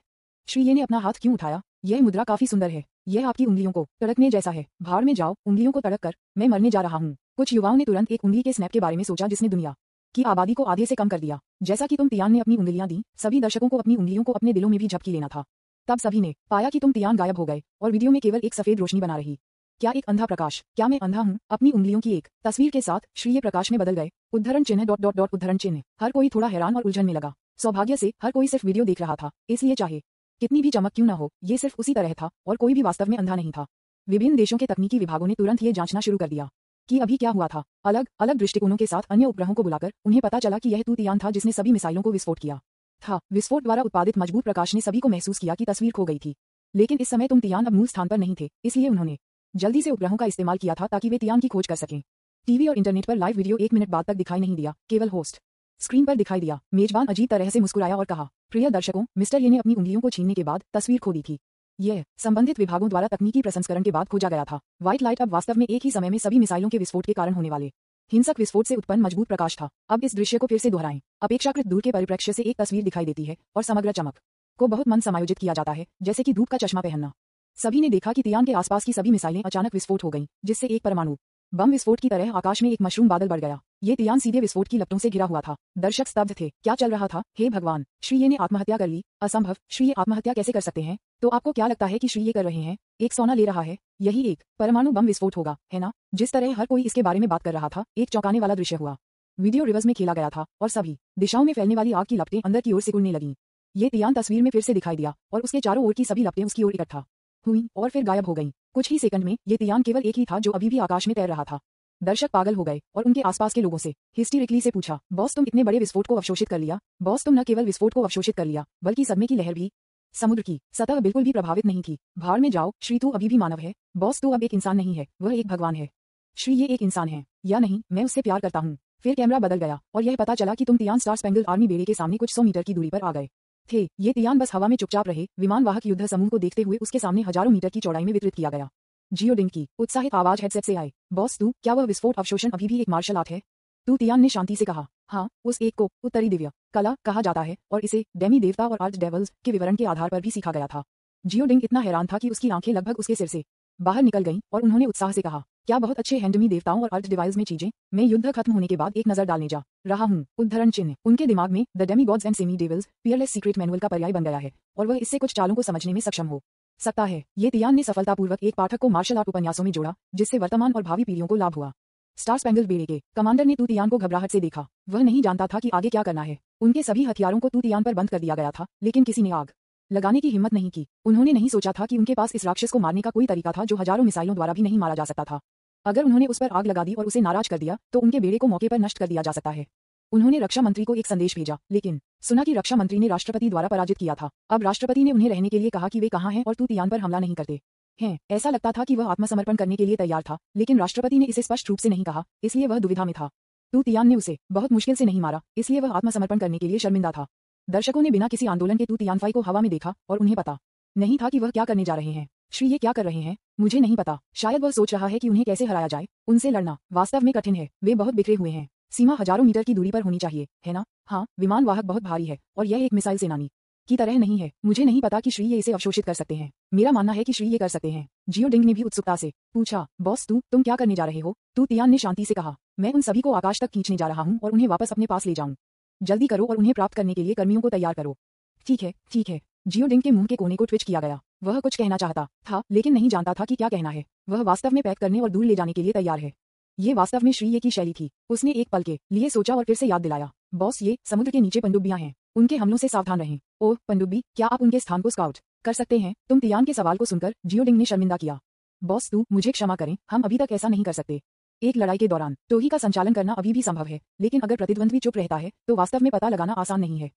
श्रीये ने अपना हाथ क्यों उठाया? यह मुद्रा काफी सुंदर है। यह आपकी उंगलियों को तड़कने जैसा है। भाड़ में जाओ, उंगलियों को तड़क कर। मैं मरने जा रहा हूँ। कुछ युवाओं ने तुरंत एक उंगली के स्नैप के बारे में सोचा जिसने दुनिया की आबादी को आधे से कम कर दिया। जैसा कि तुम तियान ने अपनी उंगलियां दी, सभी दर्शकों को अपनी उंगलियों को अपने दिलों में भी झपकी लेना था। तब सभी ने पाया कि तुम तियान गायब हो गए और वीडियो में केवल एक सफेद रोशनी बना रही। क्या एक अंधा प्रकाश? क्या मैं अंधा हूँ? अपनी उंगलियों की एक तस्वीर के साथ श्रीये प्रकाश में बदल गए। उद्धरण चिन्ह डॉट डॉट डॉट उद्धरण चिन्ह। हर कोई थोड़ा हैरान और उलझन में लगा। सौभाग्य से हर कोई सिर्फ वीडियो देख रहा था, इसलिए चाहे कितनी भी चमक क्यों न हो, ये सिर्फ उसी तरह था और कोई भी वास्तव में अंधा नहीं था। विभिन्न देशों के तकनीकी विभागों ने तुरंत ये जांचना शुरू कर दिया कि अभी क्या हुआ था। अलग अलग दृष्टिकोणों के साथ अन्य उपग्रहों को बुलाकर उन्हें पता चला कि यह तू तियान था जिसने सभी मिसाइलों को विस्फोट किया था। विस्फोट द्वारा उत्पादित मजबूत प्रकाश ने सभी को महसूस किया कि तस्वीर खो गई थी, लेकिन इस समय तुम तियान अब मूल स्थान पर नहीं थे, इसलिए उन्होंने जल्दी से उपग्रहों का इस्तेमाल किया था ताकि वे तियान की खोज कर सकें। टीवी और इंटरनेट पर लाइव वीडियो 1 मिनट बाद तक दिखाई नहीं दिया, केवल होस्ट स्क्रीन पर दिखाई दिया। मेजबान अजीब तरह से मुस्कुराया और कहा, प्रिय दर्शकों, मिस्टर ये ने अपनी उंगलियों को छीनने के बाद तस्वीर खो दी थी। यह संबंधित विभागों द्वारा तकनीकी प्रसंस्करण के बाद खोजा गया था। व्हाइट लाइट अब वास्तव में एक ही समय में सभी मिसाइलों के विस्फोट के कारण होने वाले हिंसक विस्फोट से उत्पन्न मजबूत प्रकाश था। अब इस दृश्य को फिर से दोहराएं। अपेक्षाकृत दूर के परिप्रेक्ष्य से एक तस्वीर दिखाई देती है और समग्र चमक को बहुत मन समायोजित किया जाता है, जैसे कि धूप का चश्मा पहनना। सभी ने देखा कि तियान के आसपास की सभी मिसाइलें अचानक विस्फोट हो गईं, जिससे एक परमाणु बम विस्फोट की तरह आकाश में एक मशरूम बादल बढ़ गया। ये तियान सीधे विस्फोट की लपटों से घिरा हुआ था। दर्शक स्तब्ध थे। क्या चल रहा था? हे भगवान, श्रीये ने आत्महत्या कर ली। असंभव। श्रीये आत्महत्या कैसे कर सकते हैं? तो आपको क्या लगता है कि श्रीये कर रहे हैं? एक सोना ले रहा है। यही एक परमाणु बम विस्फोट होगा, है ना? जिस तरह हर कोई इसके बारे में बात कर रहा था, एक चौंकाने वाला दृश्य हुआ। वीडियो रिवर्स में खेला गया था और सभी दिशाओं में फैलने वाली आग की लपटें अंदर की ओर से उड़ने लगीं। ये तियान तस्वीर में फिर से दिखाई दिया और उसके चारों ओर की सभी लपटें उसकी ओर इकट्ठा हुई और फिर गायब हो गईं। कुछ ही सेकंड में ये तियान केवल एक ही था जो अभी भी आकाश में तैर रहा था। दर्शक पागल हो गए और उनके आसपास के लोगों से हिस्टीरिकली से पूछा, बॉस तुम इतने बड़े विस्फोट को अवशोषित कर लिया? बॉस तुम न केवल विस्फोट को अवशोषित कर लिया, बल्कि सदमे की लहर भी। समुद्र की सतह बिल्कुल भी प्रभावित नहीं थी। भाड़ में जाओ, श्री तू अभी भी मानव है। बॉस तू अब एक इंसान नहीं है, वह एक भगवान है। श्री ये एक इंसान है या नहीं, मैं उससे प्यार करता हूँ। फिर कैमरा बदल गया और यह पता चला कि तुम तियान स्टार स्पैंगल आर्मी बेड़े के सामने कुछ 100 मीटर की दूरी पर आ गए थे। ये तियान बस हवा में चुपचाप रहे। विमान वाहक युद्ध समूह को देखते हुए उसके सामने हजारों मीटर की चौड़ाई में वितरित किया गया। जियोडिंग की उत्साहित आवाज हेडसेट से आई, बॉस तू, क्या वह विस्फोट अवशोषण अभी भी एक मार्शल आर्ट है? तू तियान ने शांति से कहा, हाँ, उस एक को उत्तरी दिव्य कला कहा जाता है और इसे डेमी देवता और आर्च डेवल्स के विवरण के आधार पर भी सीखा गया था। जियोडिंग इतना हैरान था कि उसकी आंखें लगभग उसके सिर से बाहर निकल गईं और उन्होंने उत्साह से कहा, क्या बहुत अच्छे हैंडमी देवताओं और आर्च डिवाइस में चीजें। मैं युद्ध खत्म होने के बाद एक नजर डालने जा रहा हूँ। उद्धरण चिन्ह। उनके दिमाग में the demi gods and semi devils peerless secret manual का पर्याय बन गया है और वह इससे कुछ चालों को समझने में सक्षम हो सकता है। ये तियान ने सफलतापूर्वक एक पाठक को मार्शल आर्ट उपन्यासों में जोड़ा, जिससे वर्तमान और भावी पीढ़ियों को लाभ हुआ। स्टार स्पैंगल बेड़े के कमांडर ने तू तियान को घबराहट से देखा। वह नहीं जानता था कि आगे क्या करना है। उनके सभी हथियारों को तू तियान पर बंद कर दिया गया था, लेकिन किसी ने आग लगाने की हिम्मत नहीं की। उन्होंने नहीं सोचा था कि उनके पास इस राक्षस को मारने का कोई तरीका था जो हजारों मिसाइलों द्वारा भी नहीं मारा जा सकता था। अगर उन्होंने उस पर आग लगा दी और उसे नाराज कर दिया तो उनके बेड़े को मौके पर नष्ट कर दिया जा सकता है। उन्होंने रक्षा मंत्री को एक संदेश भेजा, लेकिन सुना कि रक्षा मंत्री ने राष्ट्रपति द्वारा पराजित किया था। अब राष्ट्रपति ने उन्हें रहने के लिए कहा कि वे कहाँ हैं और तू तियान पर हमला नहीं करते हैं। ऐसा लगता था कि वह आत्मसमर्पण करने के लिए तैयार था, लेकिन राष्ट्रपति ने इसे स्पष्ट रूप से नहीं कहा, इसलिए वह दुविधा में था। तू तियान ने उसे बहुत मुश्किल से नहीं मारा, इसलिए वह आत्मसमर्पण करने के लिए शर्मिंदा था। दर्शकों ने बिना किसी आंदोलन के तू तियानफाई को हवा में देखा और उन्हें पता नहीं था कि वह क्या करने जा रहे हैं। श्री ये क्या कर रहे हैं, मुझे नहीं पता। शायद वह सोच रहा है कि उन्हें कैसे हराया जाए। उनसे लड़ना वास्तव में कठिन है, वे बहुत बिखरे हुए हैं। सीमा हजारों मीटर की दूरी पर होनी चाहिए, है ना? हाँ, विमान वाहक बहुत भारी है और यह एक मिसाइल सेनानी की तरह नहीं है। मुझे नहीं पता कि श्री ये इसे अवशोषित कर सकते हैं। मेरा मानना है कि श्री ये कर सकते हैं। जियो डिंग ने भी उत्सुकता से पूछा, बॉस तुम क्या करने जा रहे हो? तू तियान ने शांति से कहा, मैं उन सभी को आकाश तक खींचने जा रहा हूँ और उन्हें वापस अपने पास ले जाऊं। जल्दी करो और उन्हें प्राप्त करने के लिए कर्मियों को तैयार करो। ठीक है, ठीक है। जियो डिंग के मुंह के कोने को ट्विच किया गया। वह कुछ कहना चाहता था, लेकिन नहीं जानता था कि क्या कहना है। वह वास्तव में पैक करने और दूर ले जाने के लिए तैयार है। ये वास्तव में श्री ये की शैली थी। उसने एक पल के लिए सोचा और फिर से याद दिलाया, बॉस ये समुद्र के नीचे पनडुब्बियां हैं, उनके हमलों से सावधान रहें। ओह पनडुब्बी, क्या आप उनके स्थान को स्काउट कर सकते हैं? तुम तियान के सवाल को सुनकर जियो डिंग ने शर्मिंदा किया। बॉस मुझे क्षमा करें, हम अभी तक ऐसा नहीं कर सकते। एक लड़ाई के दौरान टोही का संचालन करना अभी भी संभव है, लेकिन अगर प्रतिद्वंद्वी चुप रहता है तो वास्तव में पता लगाना आसान नहीं है।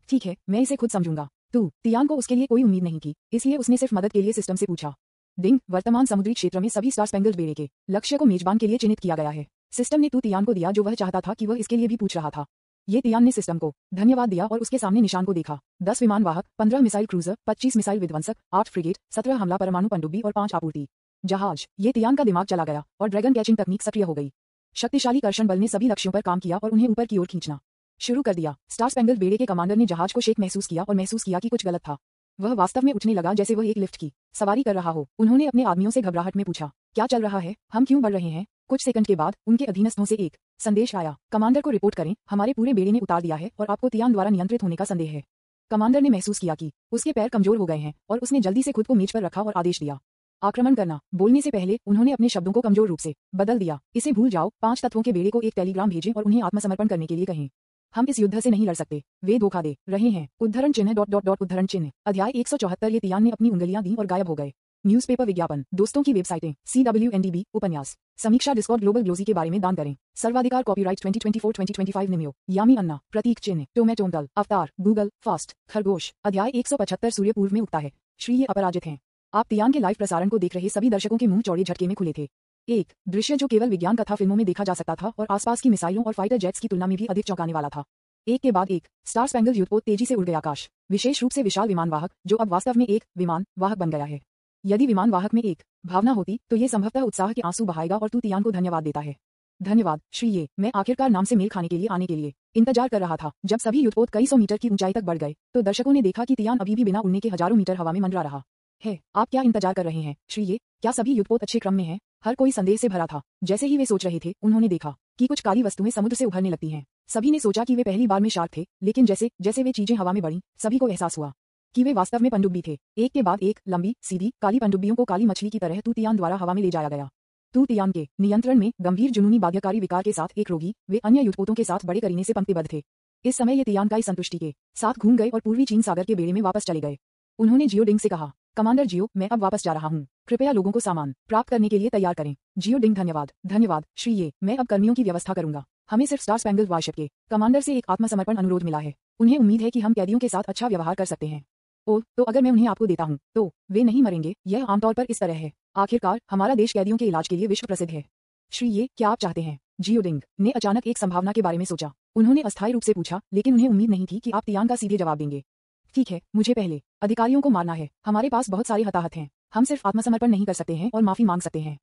ठीक है, मैं इसे खुद समझूंगा। तियान को उसके लिए कोई उम्मीद नहीं थी, इसलिए उसने सिर्फ मदद के लिए सिस्टम से पूछा। डिंग, वर्तमान समुद्री क्षेत्र में सभी स्टार स्पैंगल्ड बेड़े के लक्ष्य को मेजबान के लिए चिन्हित किया गया है। सिस्टम ने तियान को दिया जो वह चाहता था कि वह इसके लिए भी पूछ रहा था। ये तियान ने सिस्टम को धन्यवाद दिया और उसके सामने निशान को देखा। 10 विमान वाहक, 15 मिसाइल क्रूजर, 25 मिसाइल विध्वंसक, 8 फ्रिगेट, 17 हमला परमाणु पनडुब्बी और 5 आपूर्ति जहाज। ये तियान का दिमाग चला गया और ड्रैगन कैचिंग तकनीक सक्रिय हो गई। शक्तिशाली कर्षण बल ने सभी लक्ष्यों पर काम किया और उन्हें ऊपर की ओर खींचना शुरू कर दिया। स्टार स्पैंगल्ड बेड़े के कमांडर ने जहाज को शेक महसूस किया और महसूस किया कि कुछ गलत था। वह वास्तव में उठने लगा जैसे वह एक लिफ्ट की सवारी कर रहा हो। उन्होंने अपने आदमियों से घबराहट में पूछा, क्या चल रहा है? हम क्यों बढ़ रहे हैं? कुछ सेकंड के बाद उनके अधीनस्थों से एक संदेश आया, कमांडर को रिपोर्ट करें, हमारे पूरे बेड़े ने उतार दिया है और आपको तियान द्वारा नियंत्रित होने का संदेह है। कमांडर ने महसूस किया कि उसके पैर कमजोर हो गए हैं और उसने जल्दी से खुद को मेज पर रखा और आदेश दिया, आक्रमण करना। बोलने से पहले उन्होंने अपने शब्दों को कमजोर रूप से बदल दिया। इसे भूल जाओ। 5 तत्वों के बेड़े को एक टेलीग्राम भेजें और उन्हें आत्मसमर्पण करने के लिए कहें। हम इस युद्ध से नहीं लड़ सकते, वे धोखा दे रहे हैं। उद्धरण चिन्ह ... उद्धरण चिन्ह। अध्याय 174। ये तियान ने अपनी उंगलियां दी और गायब हो गए। न्यूज़पेपर विज्ञापन, दोस्तों की वेबसाइटें, CWNDB, उपन्यास, समीक्षा, डिस्कॉर्ड, ग्लोबल ग्लोजी के बारे में दान करें। सर्वाधिकार, कॉपीराइट 2024-2025 निमियो, यामी अन्ना, प्रतीक चिन्ह, टोमेटोंटल, अवतार, गूगल, फास्ट, खरगोश। अध्याय 175। सूर्य पूर्व में उगता है। श्री ये अपराजित हैं। आप तियान के लाइव प्रसारण को देख रहे सभी दर्शकों के मुंह चौड़े झटके में खुले थे। एक दृश्य जो केवल विज्ञान कथा फिल्मों में देखा जा सकता था और आसपास की मिसाइलों और फाइटर जेट्स की तुलना में भी अधिक चौंकाने वाला था। एक के बाद एक स्टार स्पैंगल्ड युद्धपोत तेजी से उड़ गया आकाश, विशेष रूप से विशाल विमान वाहक जो अब वास्तव में एक विमान वाहक बन गया है। यदि विमान वाहक में एक भावना होती तो ये संभवतः उत्साह के आंसू बहाएगा और तू तियान को धन्यवाद देता है। धन्यवाद श्री ये, मैं आखिरकार नाम से मेल खाने के लिए आने के लिए इंतजार कर रहा था। जब सभी युद्धपोत कई सौ मीटर की ऊंचाई तक बढ़ गए तो दर्शकों ने देखा कि तियान अभी भी बिना उड़ने के हजारों मीटर हवा में मंडरा रहा है। आप क्या इंतजार कर रहे हैं श्री ये? क्या सभी युद्धपोत अच्छे क्रम में हैं? हर कोई संदेह से भरा था। जैसे ही वे सोच रहे थे उन्होंने देखा कि कुछ काली वस्तुएं समुद्र से उभरने लगती हैं। सभी ने सोचा कि वे पहली बार में शार्क थे, लेकिन जैसे जैसे वे चीजें हवा में बढ़ीं, सभी को एहसास हुआ कि वे वास्तव में पनडुब्बी थे। एक के बाद एक लंबी सीधी काली पनडुब्बियों को काली मछली की तरह तू तियान द्वारा हवा में ले जाया गया। तू तियान के नियंत्रण में गंभीर जुनूनी बाध्यकारी विकार के साथ एक रोगी, वे अन्य युद्धपोतों के साथ बड़े करीने से पंक्तिबद्ध थे। इस समय ये तियान काई संतुष्टि के साथ घूम गए और पूर्वी चीन सागर के बेड़े में वापस चले गए। उन्होंने जियो डिंग से कहा, कमांडर जियो, मैं अब वापस जा रहा हूँ। कृपया लोगों को सामान प्राप्त करने के लिए तैयार करें। जियो डिंग, धन्यवाद धन्यवाद श्री ये, मैं अब कर्मियों की व्यवस्था करूंगा। हमें सिर्फ स्टार स्पैंगल्ड वारशिप के कमांडर से एक आत्मसमर्पण अनुरोध मिला है। उन्हें उम्मीद है कि हम कैदियों के साथ अच्छा व्यवहार कर सकते हैं। ओह, तो अगर मैं उन्हें आपको देता हूँ तो वे नहीं मरेंगे। यह आमतौर पर इस तरह है। आखिरकार हमारा देश कैदियों के इलाज के लिए विश्व प्रसिद्ध है। श्री ये, क्या आप चाहते हैं? जियो डिंग ने अचानक एक संभावना के बारे में सोचा। उन्होंने अस्थायी रूप से पूछा, लेकिन उन्हें उम्मीद नहीं थी कि आप तियान का सीधे जवाब देंगे। ठीक है, मुझे पहले अधिकारियों को मारना है। हमारे पास बहुत सारे हताहत हैं। हम सिर्फ आत्मसमर्पण नहीं कर सकते हैं और माफी मांग सकते हैं।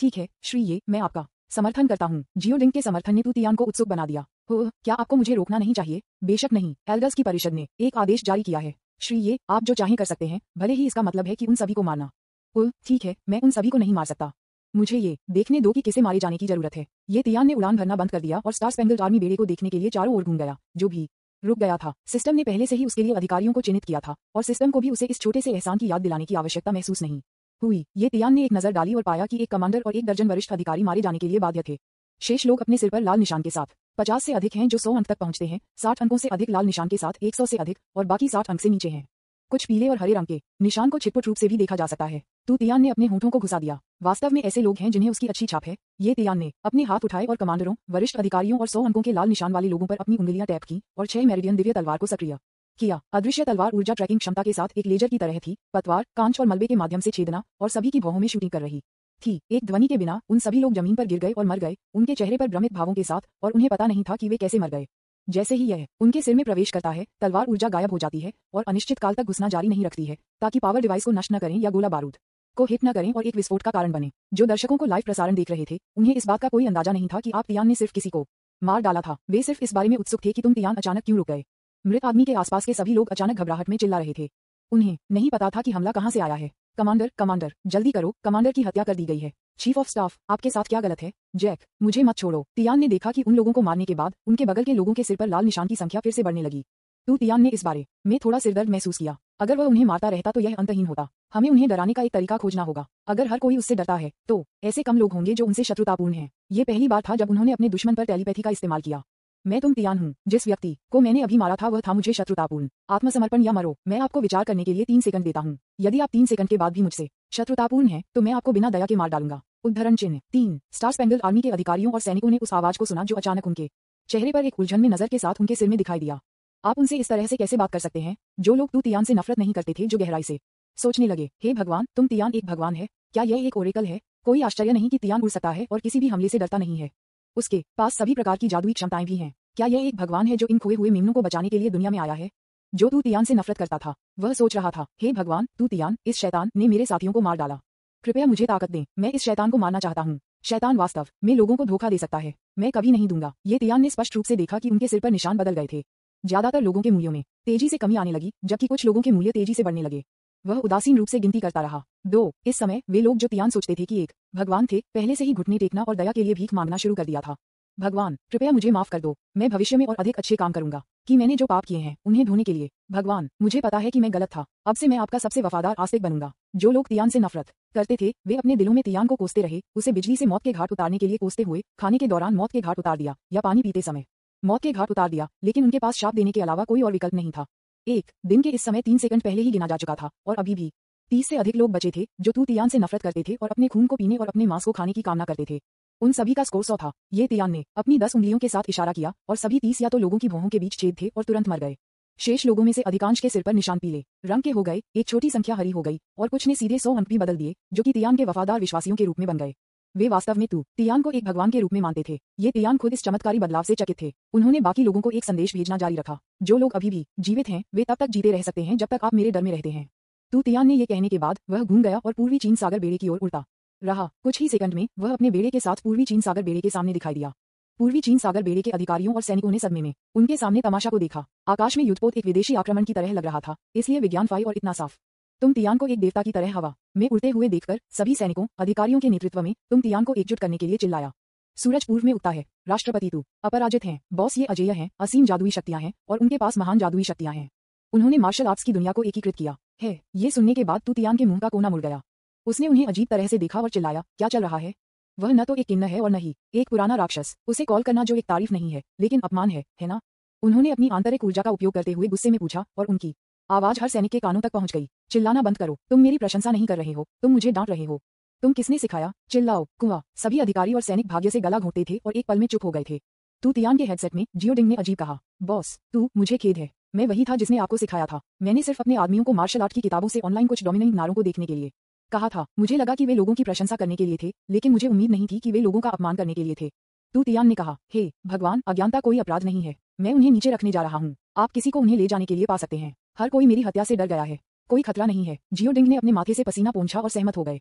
ठीक है श्री ये, मैं आपका समर्थन करता हूँ। जियो डिंग के समर्थन ने तू तियान को उत्सुक बना दिया। हो, क्या आपको मुझे रोकना नहीं चाहिए? बेशक नहीं, एल्डर्स की परिषद ने एक आदेश जारी किया है। श्री ये, आप जो चाहें कर सकते हैं, भले ही इसका मतलब है कि उन सभी को मारना। ओह ठीक है, मैं उन सभी को नहीं मार सकता। मुझे ये देखने दो कि किसे मारे जाने की जरूरत है। ये तियान ने उड़ान भरना बंद कर दिया और स्टार स्पैंगल्ड आर्मी बेड़े को देखने के लिए चारों ओर घूम गया, जो भी रुक गया था। सिस्टम ने पहले से ही उसके लिए अधिकारियों को चिन्हित किया था और सिस्टम को भी उसे इस छोटे से एहसान की याद दिलाने की आवश्यकता महसूस नहीं हुई। ये तियान ने एक नजर डाली और पाया कि एक कमांडर और 1 दर्जन वरिष्ठ अधिकारी मारे जाने के लिए बाध्य थे। शेष लोग अपने सिर पर लाल निशान के साथ 50 से अधिक हैं जो 100 अंक तक पहुंचते हैं, 60 अंकों से अधिक लाल निशान के साथ 100 से अधिक और बाकी 60 अंक से नीचे हैं। कुछ पीले और हरे रंग के निशान को छिटपुट रूप से भी देखा जा सकता है। तू तियान ने अपने होंठों को घुसा दिया। वास्तव में ऐसे लोग हैं जिन्हें उसकी अच्छी छाप है। ये तियान ने अपने हाथ उठाए और कमांडरों, वरिष्ठ अधिकारियों और 100 अंकों के लाल निशान वाले लोगों पर अपनी उंगलियां टैप की और 6 मेरिडियन दिव्य तलवार को सक्रिय किया। अदृश्य तलवार ऊर्जा ट्रैकिंग क्षमता के साथ एक लेजर की तरह थी, पतवार, कांच और मलबे के माध्यम से छेदना और सभी की भौहों में शूटिंग कर रही थी। एक ध्वनि के बिना उन सभी लोग जमीन पर गिर गए और मर गए, उनके चेहरे पर भ्रमित भावों के साथ, और उन्हें पता नहीं था कि वे कैसे मर गए। जैसे ही यह उनके सिर में प्रवेश करता है, तलवार ऊर्जा गायब हो जाती है और अनिश्चित काल तक घुसना जारी नहीं रखती है, ताकि पावर डिवाइस को नष्ट न करें या गोला बारूद को हिट न करें और एक विस्फोट का कारण बने। जो दर्शकों को लाइव प्रसारण देख रहे थे, उन्हें इस बात का कोई अंदाजा नहीं था कि आप तियान ने सिर्फ किसी को मार डाला था। वे सिर्फ इस बारे में उत्सुक थे कि तुम तियान अचानक क्यों रुक गए। मृत आदमी के आसपास के सभी लोग अचानक घबराहट में चिल्ला रहे थे। उन्हें नहीं पता था कि हमला कहां से आया है। कमांडर, कमांडर, जल्दी करो, कमांडर की हत्या कर दी गई है। चीफ ऑफ स्टाफ, आपके साथ क्या गलत है? जैक, मुझे मत छोड़ो। तियान ने देखा कि उन लोगों को मारने के बाद उनके बगल के लोगों के सिर पर लाल निशान की संख्या फिर से बढ़ने लगी। तू तियान ने इस बारे में थोड़ा सिरदर्द महसूस किया। अगर वह उन्हें मारता रहता तो यह अंतहीन होता। हमें उन्हें डराने का एक तरीका खोजना होगा। अगर हर कोई उससे डरता है तो ऐसे कम लोग होंगे जो उनसे शत्रुतापूर्ण हैं। ये पहली बार था जब उन्होंने अपने दुश्मन पर टेलीपैथी का इस्तेमाल किया। मैं तुम तियान हूँ। जिस व्यक्ति को मैंने अभी मारा था वह था मुझे शत्रुतापूर्ण। आत्मसमर्पण या मरो। मैं आपको विचार करने के लिए 3 सेकंड देता हूँ। यदि आप 3 सेकंड के बाद भी मुझसे शत्रुतापूर्ण हैं तो मैं आपको बिना दया के मार डालूंगा। उद्धरण चिन्ह 3। स्टार स्पेंगल्ड आर्मी के अधिकारियों और सैनिकों ने उस आवाज को सुना जो अचानक उनके चेहरे पर एक उलझन में नजर के साथ उनके सिर में दिखाई दिया। आप उनसे इस तरह से कैसे बात कर सकते हैं? जो लोग तू तियान से नफरत नहीं करते थे, जो गहराई से सोचने लगे, हे भगवान, तुम तियान एक भगवान है। क्या यह एक ओरेकल है? कोई आश्चर्य नहीं कि तियान उड़ सकता है और किसी भी हमले से डरता नहीं है। उसके पास सभी प्रकार की जादुई क्षमताएं भी हैं। क्या यह एक भगवान है जो इन खोए हुए मेमनों को बचाने के लिए दुनिया में आया है? जो तू तियान से नफरत करता था, वह सोच रहा था, हे भगवान, तू तियान, इस शैतान ने मेरे साथियों को मार डाला। कृपया मुझे ताकत दें, मैं इस शैतान को मारना चाहता हूँ। शैतान वास्तव में लोगों को धोखा दे सकता है। मैं कभी नहीं दूंगा। ये तियान ने स्पष्ट रूप से देखा कि उनके सिर पर निशान बदल गए थे। ज्यादातर लोगों के मूल्यों में तेजी से कमी आने लगी, जबकि कुछ लोगों के मूल्य तेजी से बढ़ने लगे। वह उदासीन रूप से गिनती करता रहा। 2। इस समय वे लोग जो तियान सोचते थे कि एक भगवान थे, पहले से ही घुटने टेकना और दया के लिए भीख मांगना शुरू कर दिया था। भगवान, कृपया मुझे माफ कर दो। मैं भविष्य में और अधिक अच्छे काम करूंगा कि मैंने जो पाप किए हैं उन्हें धोने के लिए। भगवान, मुझे पता है कि मैं गलत था। अब से मैं आपका सबसे वफादार आस्तिक बनूंगा। जो लोग तियान से नफरत करते थे, वे अपने दिलों में तियान को कोसते रहे, उसे बिजली से मौत के घाट उतारने के लिए कोसते हुए, खाने के दौरान मौत के घाट उतार दिया या पानी पीते समय मौत के घाट उतार दिया, लेकिन उनके पास शाप देने के अलावा कोई और विकल्प नहीं था। एक दिन के इस समय 3 सेकंड पहले ही गिना जा चुका था और अभी भी 30 से अधिक लोग बचे थे जो तू तियान से नफरत करते थे और अपने खून को पीने और अपने मांस को खाने की कामना करते थे। उन सभी का स्कोर 100 था। ये तियान ने अपनी 10 उंगलियों के साथ इशारा किया और सभी 30 या तो लोगों की भौहों के बीच छेद थे और तुरंत मर गए। शेष लोगों में से अधिकांश के सिर पर निशान पीले रंग के हो गए, एक छोटी संख्या हरी हो गई और कुछ ने सीधे 100 अंक भी बदल दिए, जो कि तियान के वफादार विश्वासियों के रूप में बन गए। वे वास्तव में तियान को एक भगवान के रूप में मानते थे। ये तियान खुद इस चमत्कारी बदलाव से चकित थे। उन्होंने बाकी लोगों को एक संदेश भेजना जारी रखा, जो लोग अभी भी जीवित हैं वे तब तक जीते रह सकते हैं जब तक आप मेरे डर में रहते हैं। तियान ने ये कहने के बाद वह घूम गया और पूर्वी चीन सागर बेड़े की ओर उड़ता रहा। कुछ ही सेकंड में वह अपने बेड़े के साथ पूर्वी चीन सागर बेड़े के सामने दिखाई दिया। पूर्वी चीन सागर बेड़े के अधिकारियों और सैनिकों ने सदमे में उनके सामने तमाशा को देखा। आकाश में युद्धपोत एक विदेशी आक्रमण की तरह लग रहा था, इसलिए विज्ञान फाई और इतना साफ। तियान को एक देवता की तरह हवा में उड़ते हुए देखकर सभी सैनिकों, अधिकारियों के नेतृत्व में तियान को एकजुट करने के लिए चिल्लाया। सूरज पूर्व में उगता है। राष्ट्रपति तू अपराजित हैं। बॉस ये अजेय हैं, असीम जादुई शक्तियां हैं और उनके पास महान जादुई शक्तियां हैं। उन्होंने मार्शल आर्ट्स की दुनिया को एकीकृत किया है। ये सुनने के बाद तियान के मुंह का कोना मुड़ गया। उसने उन्हें अजीब तरह से देखा और चिल्लाया, क्या चल रहा है? वह न तो एक किन्नर है और न ही एक पुराना राक्षस। उसे कॉल करना जो एक तारीफ नहीं है लेकिन अपमान है ना? उन्होंने अपनी आंतरिक ऊर्जा का उपयोग करते हुए गुस्से में पूछा और उनकी आवाज हर सैनिक के कानों तक पहुंच गई। चिल्लाना बंद करो। तुम मेरी प्रशंसा नहीं कर रहे हो, तुम मुझे डांट रहे हो। किसने सिखाया? चिल्लाओ, कुआं। सभी अधिकारी और सैनिक भाग्य से गला घोंटते थे और एक पल में चुप हो गए थे। तियान के हेडसेट में जियोडिंग ने अजीब कहा, बॉस, मुझे खेद है। मैं वही था जिसने आपको सिखाया था। मैंने सिर्फ अपने आदमियों को मार्शल आर्ट की किताबों से ऑनलाइन कुछ डोमिनेटिंग नारों को देखने के लिए कहा था। मुझे लगा कि वे लोगों की प्रशंसा करने के लिए थे, लेकिन मुझे उम्मीद नहीं थी कि वे लोगों का अपमान करने के लिए थे। तियान ने कहा, हे भगवान, अज्ञानता कोई अपराध नहीं है। मैं उन्हें नीचे रखने जा रहा हूँ। आप किसी को उन्हें ले जाने के लिए पा सकते हैं। हर कोई मेरी हत्या से डर गया है। कोई खतरा नहीं है। जियोडिंग ने अपने माथे से पसीना पोंछा और सहमत हो गए।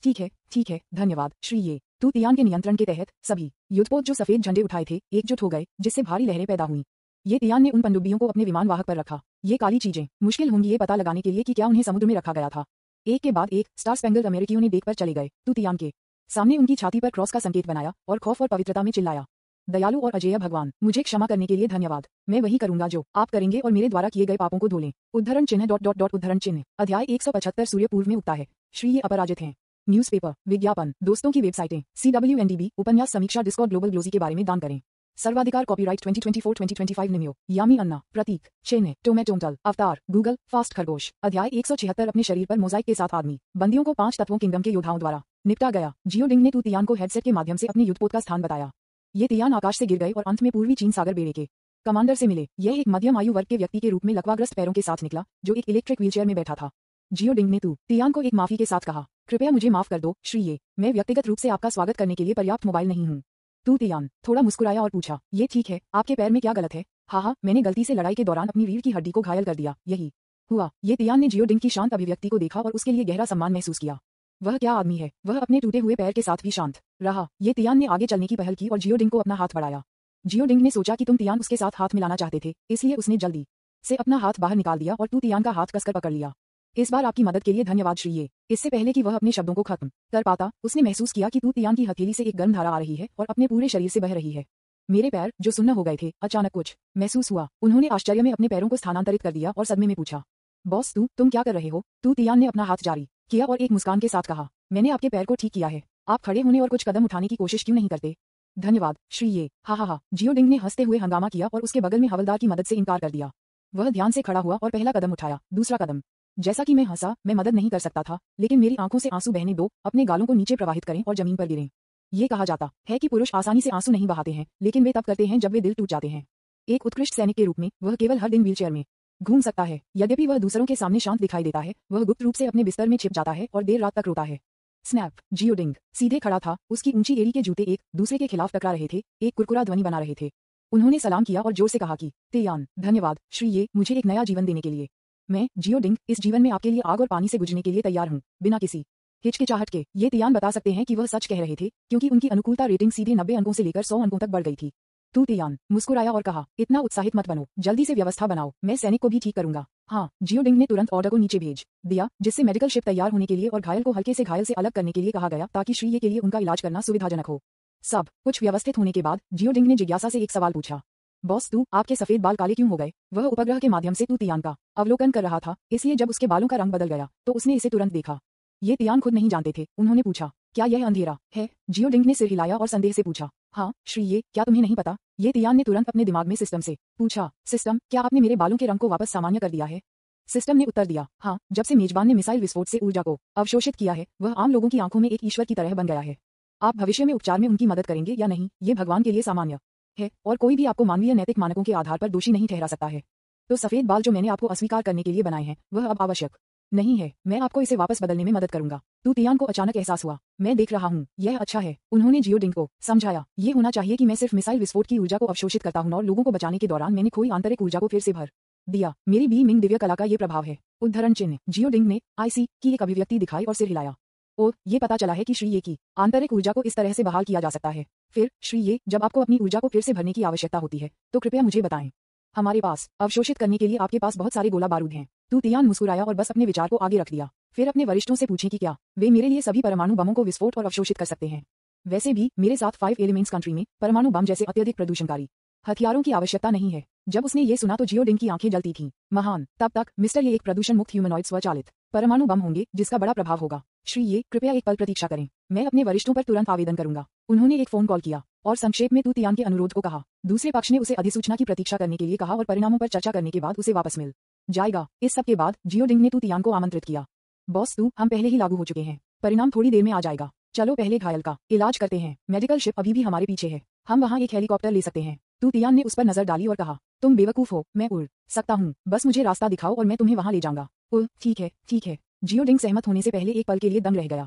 ठीक है, धन्यवाद श्री ये। तियान के नियंत्रण के तहत सभी युद्धपोत जो सफेद झंडे उठाए थे एकजुट हो गए, जिससे भारी लहरें पैदा हुई। ये तियान ने उन पनडुब्बियों को अपने विमान वाहक पर रखा। ये काली चीजें मुश्किल होंगी ये पता लगाने के लिए कि क्या उन्हें समुद्र में रखा गया था। एक के बाद एक स्टार स्पेंगल्ड अमेरिकियों ने देखकर चले गए। तियान के सामने उनकी छाती पर क्रॉस का संकेत बनाया और खौफ और पवित्रता में चिल्लाया, दयालु और अजेय भगवान, मुझे क्षमा करने के लिए धन्यवाद। मैं वही करूंगा जो आप करेंगे और मेरे द्वारा किए गए पापों को धो लें। उद्धरण चिन्ह ... उद्धरण चिन्ह। अध्याय 175 सूर्य पूर्व में उगता है। श्री ये अपराजित हैं। न्यूज़पेपर, विज्ञापन, दोस्तों की वेबसाइटें, CWNDB, उपन्यास समीक्षा, डिस्कॉर्ड, ग्लोबल ग्लोजी के बारे में दान करें। सर्वाधिकार कॉपीराइट 2024-2025 निमियो यामी अन्ना प्रतीक चेन्नई टोमेटोमटल अवतार गूगल फास्ट खरगोश अध्याय 176 अपने शरीर पर मोजाइक के साथ आदमी बंदियों को 5 तत्वों किंगडम के योद्धाओं द्वारा निपटा गया। जियोडिंग ने तू तियान को हेडसेट के माध्यम से अपने युद्धपोत का स्थान बताया। ये तियान आकाश से गिर गए और अंत में पूर्वी चीन सागर बेड़े के कमांडर से मिले। यह एक मध्यम आयु वर्ग के व्यक्ति के रूप में लकवाग्रस्त पैरों के साथ निकला जो एक इलेक्ट्रिक व्हीलचेयर में बैठा था। जियोडिंग ने तू तियान को एक माफी के साथ कहा, कृपया मुझे माफ कर दो श्री ये, मैं व्यक्तिगत रूप से आपका स्वागत करने के लिए पर्याप्त मोबाइल नहीं हूँ। तू तियान थोड़ा मुस्कुराया और पूछा, ये ठीक है, आपके पैर में क्या गलत है? हाँ, मैंने गलती से लड़ाई के दौरान अपनी रीढ़ की हड्डी को घायल कर दिया, यही हुआ। ये तियान ने जियोडिंग की शांत अभिव्यक्ति को देखा और उसके लिए गहरा सम्मान महसूस किया। वह क्या आदमी है, वह अपने टूटे हुए पैर के साथ भी शांत रहा। ये तियान ने आगे चलने की पहल की और जियोडिंग को अपना हाथ बढ़ाया। जियोडिंग ने सोचा कि तुम तियान उसके साथ हाथ मिलाना चाहते थे, इसलिए उसने जल्दी से अपना हाथ बाहर निकाल दिया और तू तियान का हाथ कसकर पकड़ लिया। इस बार आपकी मदद के लिए धन्यवाद श्री ये। इससे पहले कि वह अपने शब्दों को खत्म कर पाता, उसने महसूस किया कि तू तियान की हथेली से एक गर्म धारा आ रही है और अपने पूरे शरीर से बह रही है। मेरे पैर जो सुन्न हो गए थे, अचानक कुछ महसूस हुआ। उन्होंने आश्चर्य में अपने पैरों को स्थानांतरित कर दिया और सदमे में पूछा, बॉस तुम क्या कर रहे हो? तू तियान ने अपना हाथ जारी किया और एक मुस्कान के साथ कहा, मैंने आपके पैर को ठीक किया है, आप खड़े होने और कुछ कदम उठाने की कोशिश क्यों नहीं करते? धन्यवाद श्री ये। हा। जियोडिंग ने हंसते हुए हंगामा किया और उसके बगल में हवलदार की मदद से इनकार कर दिया। वह ध्यान से खड़ा हुआ और पहला कदम उठाया, दूसरा कदम। जैसा कि मैं हंसा, मैं मदद नहीं कर सकता था, लेकिन मेरी आंखों से आंसू बहने दो, अपने गालों को नीचे प्रवाहित करें और जमीन पर गिरें। ये कहा जाता है कि पुरुष आसानी से आंसू नहीं बहाते हैं, लेकिन वे तब करते हैं जब वे दिल टूट जाते हैं। एक उत्कृष्ट सैनिक के रूप में वह केवल हर दिन व्हीलचेयर में घूम सकता है। यद्यपि वह दूसरों के सामने शांत दिखाई देता है, वह गुप्त रूप से अपने बिस्तर में छिप जाता है और देर रात तक रोता है। स्नैप। जियोडिंग सीधे खड़ा था, उसकी ऊंची एड़ी के जूते एक दूसरे के खिलाफ टकरा रहे थे, एक कुरकुरा ध्वनि बना रहे थे। उन्होंने सलाम किया और जोर से कहा कि तियान धन्यवाद श्री ये, मुझे एक नया जीवन देने के लिए। मैं जियोडिंग इस जीवन में आपके लिए आग और पानी से गुजरने के लिए तैयार हूँ, बिना किसी हिचकिचाहट के। ये तियान बता सकते हैं कि वह सच कह रहे थे, क्योंकि उनकी अनुकूलता रेटिंग सीधे 90 अंकों से लेकर 100 अंकों तक बढ़ गई थी। तू तियान मुस्कुराया और कहा, इतना उत्साहित मत बनो, जल्दी से व्यवस्था बनाओ, मैं सैनिक को भी ठीक करूंगा। हाँ। जियोडिंग ने तुरंत ऑर्डर को नीचे भेज दिया, जिससे मेडिकल शिप तैयार होने के लिए और घायल को हल्के से घायल से अलग करने के लिए कहा गया, ताकि श्री ये के लिए उनका इलाज करना सुविधाजनक हो। सब कुछ व्यवस्थित होने के बाद जियोडिंग ने जिज्ञासा से एक सवाल पूछा, बॉस आपके सफेद बाल काले क्यों हो गए? वह उपग्रह के माध्यम से तू तियान का अवलोकन कर रहा था, इसलिए जब उसके बालों का रंग बदल गया तो उसने इसे तुरंत देखा। ये तियान खुद नहीं जानते थे। उन्होंने पूछा, क्या यह अंधेरा है? जियोडिंग ने सिर हिलाया और संदेह से पूछा, हाँ श्री ये, क्या तुम्हें नहीं पता? ये तियान ने तुरंत अपने दिमाग में सिस्टम से पूछा, सिस्टम, क्या आपने मेरे बालों के रंग को वापस सामान्य कर दिया है? सिस्टम ने उत्तर दिया, हाँ, जब से मेजबान ने मिसाइल विस्फोट से ऊर्जा को अवशोषित किया है, वह आम लोगों की आंखों में एक ईश्वर की तरह बन गया है। आप भविष्य में उपचार में उनकी मदद करेंगे या नहीं, ये भगवान के लिए सामान्य है और कोई भी आपको मानवीय नैतिक मानकों के आधार पर दोषी नहीं ठहरा सकता है। तो सफेद बाल जो मैंने आपको अस्वीकार करने के लिए बनाए हैं, वह अब आवश्यक नहीं है। मैं आपको इसे वापस बदलने में मदद करूंगा। तू तियान को अचानक एहसास हुआ, मैं देख रहा हूँ, यह अच्छा है। उन्होंने जियोडिंग को समझाया, ये होना चाहिए कि मैं सिर्फ मिसाइल विस्फोट की ऊर्जा को अवशोषित करता हूँ और लोगों को बचाने के दौरान मैंने खोई आंतरिक ऊर्जा को फिर से भर दिया। मेरी बी मिंग दिव्य कला का ये प्रभाव है। उद्धरण चिन्ह। जियोडिंग ने आईसी की एक अभिव्यक्ति दिखाई और सिर हिलाया। और ये पता चला है कि श्री ये की आंतरिक ऊर्जा को इस तरह से बहाल किया जा सकता है। फिर श्री ये, जब आपको अपनी ऊर्जा को फिर से भरने की आवश्यकता होती है तो कृपया मुझे बताएं। हमारे पास अवशोषित करने के लिए आपके पास बहुत सारे गोला बारूद हैं। तू तियान मुस्कुराया और बस अपने विचार को आगे रख दिया। फिर अपने वरिष्ठों से पूछें कि क्या वे मेरे लिए सभी परमाणु बमों को विस्फोट और अवशोषित कर सकते हैं। वैसे भी मेरे साथ 5 एलिमेंट्स कंट्री में परमाणु बम जैसे अत्यधिक प्रदूषणकारी हथियारों की आवश्यकता नहीं है। जब उसने ये सुना तो जियोडिंग की आंखें जलती थीं। महान। तब तक मिस्टर ये एक प्रदूषण मुक्त ह्यूमनॉइड स्वचालित परमाणु बम होंगे जिसका बड़ा प्रभाव होगा। श्री ये, कृपया एक पल प्रतीक्षा करें, मैं अपने वरिष्ठों पर तुरंत आवेदन करूंगा। उन्होंने एक फोन कॉल किया और संक्षेप में तू तियान के अनुरोध को कहा। दूसरे पक्ष ने उसे अधिसूचना की प्रतीक्षा करने के लिए कहा और परिणामों पर चर्चा करने के बाद उसे वापस मिल जाएगा। इस सब के बाद जियोडिंग ने तू तियान को आमंत्रित किया। बॉस हम पहले ही लागू हो चुके हैं, परिणाम थोड़ी देर में आ जाएगा। चलो पहले घायल का इलाज करते हैं। मेडिकल शिप अभी भी हमारे पीछे है, हम वहाँ एक हेलीकॉप्टर ले सकते हैं। तू तियान ने उस पर नजर डाली और कहा, तुम बेवकूफ हो, मैं उड़ सकता हूँ, बस मुझे रास्ता दिखाओ और मैं तुम्हें वहाँ ले जाऊंगा। ठीक है। जियोडिंग सहमत होने से पहले एक पल के लिए दंग रह गया।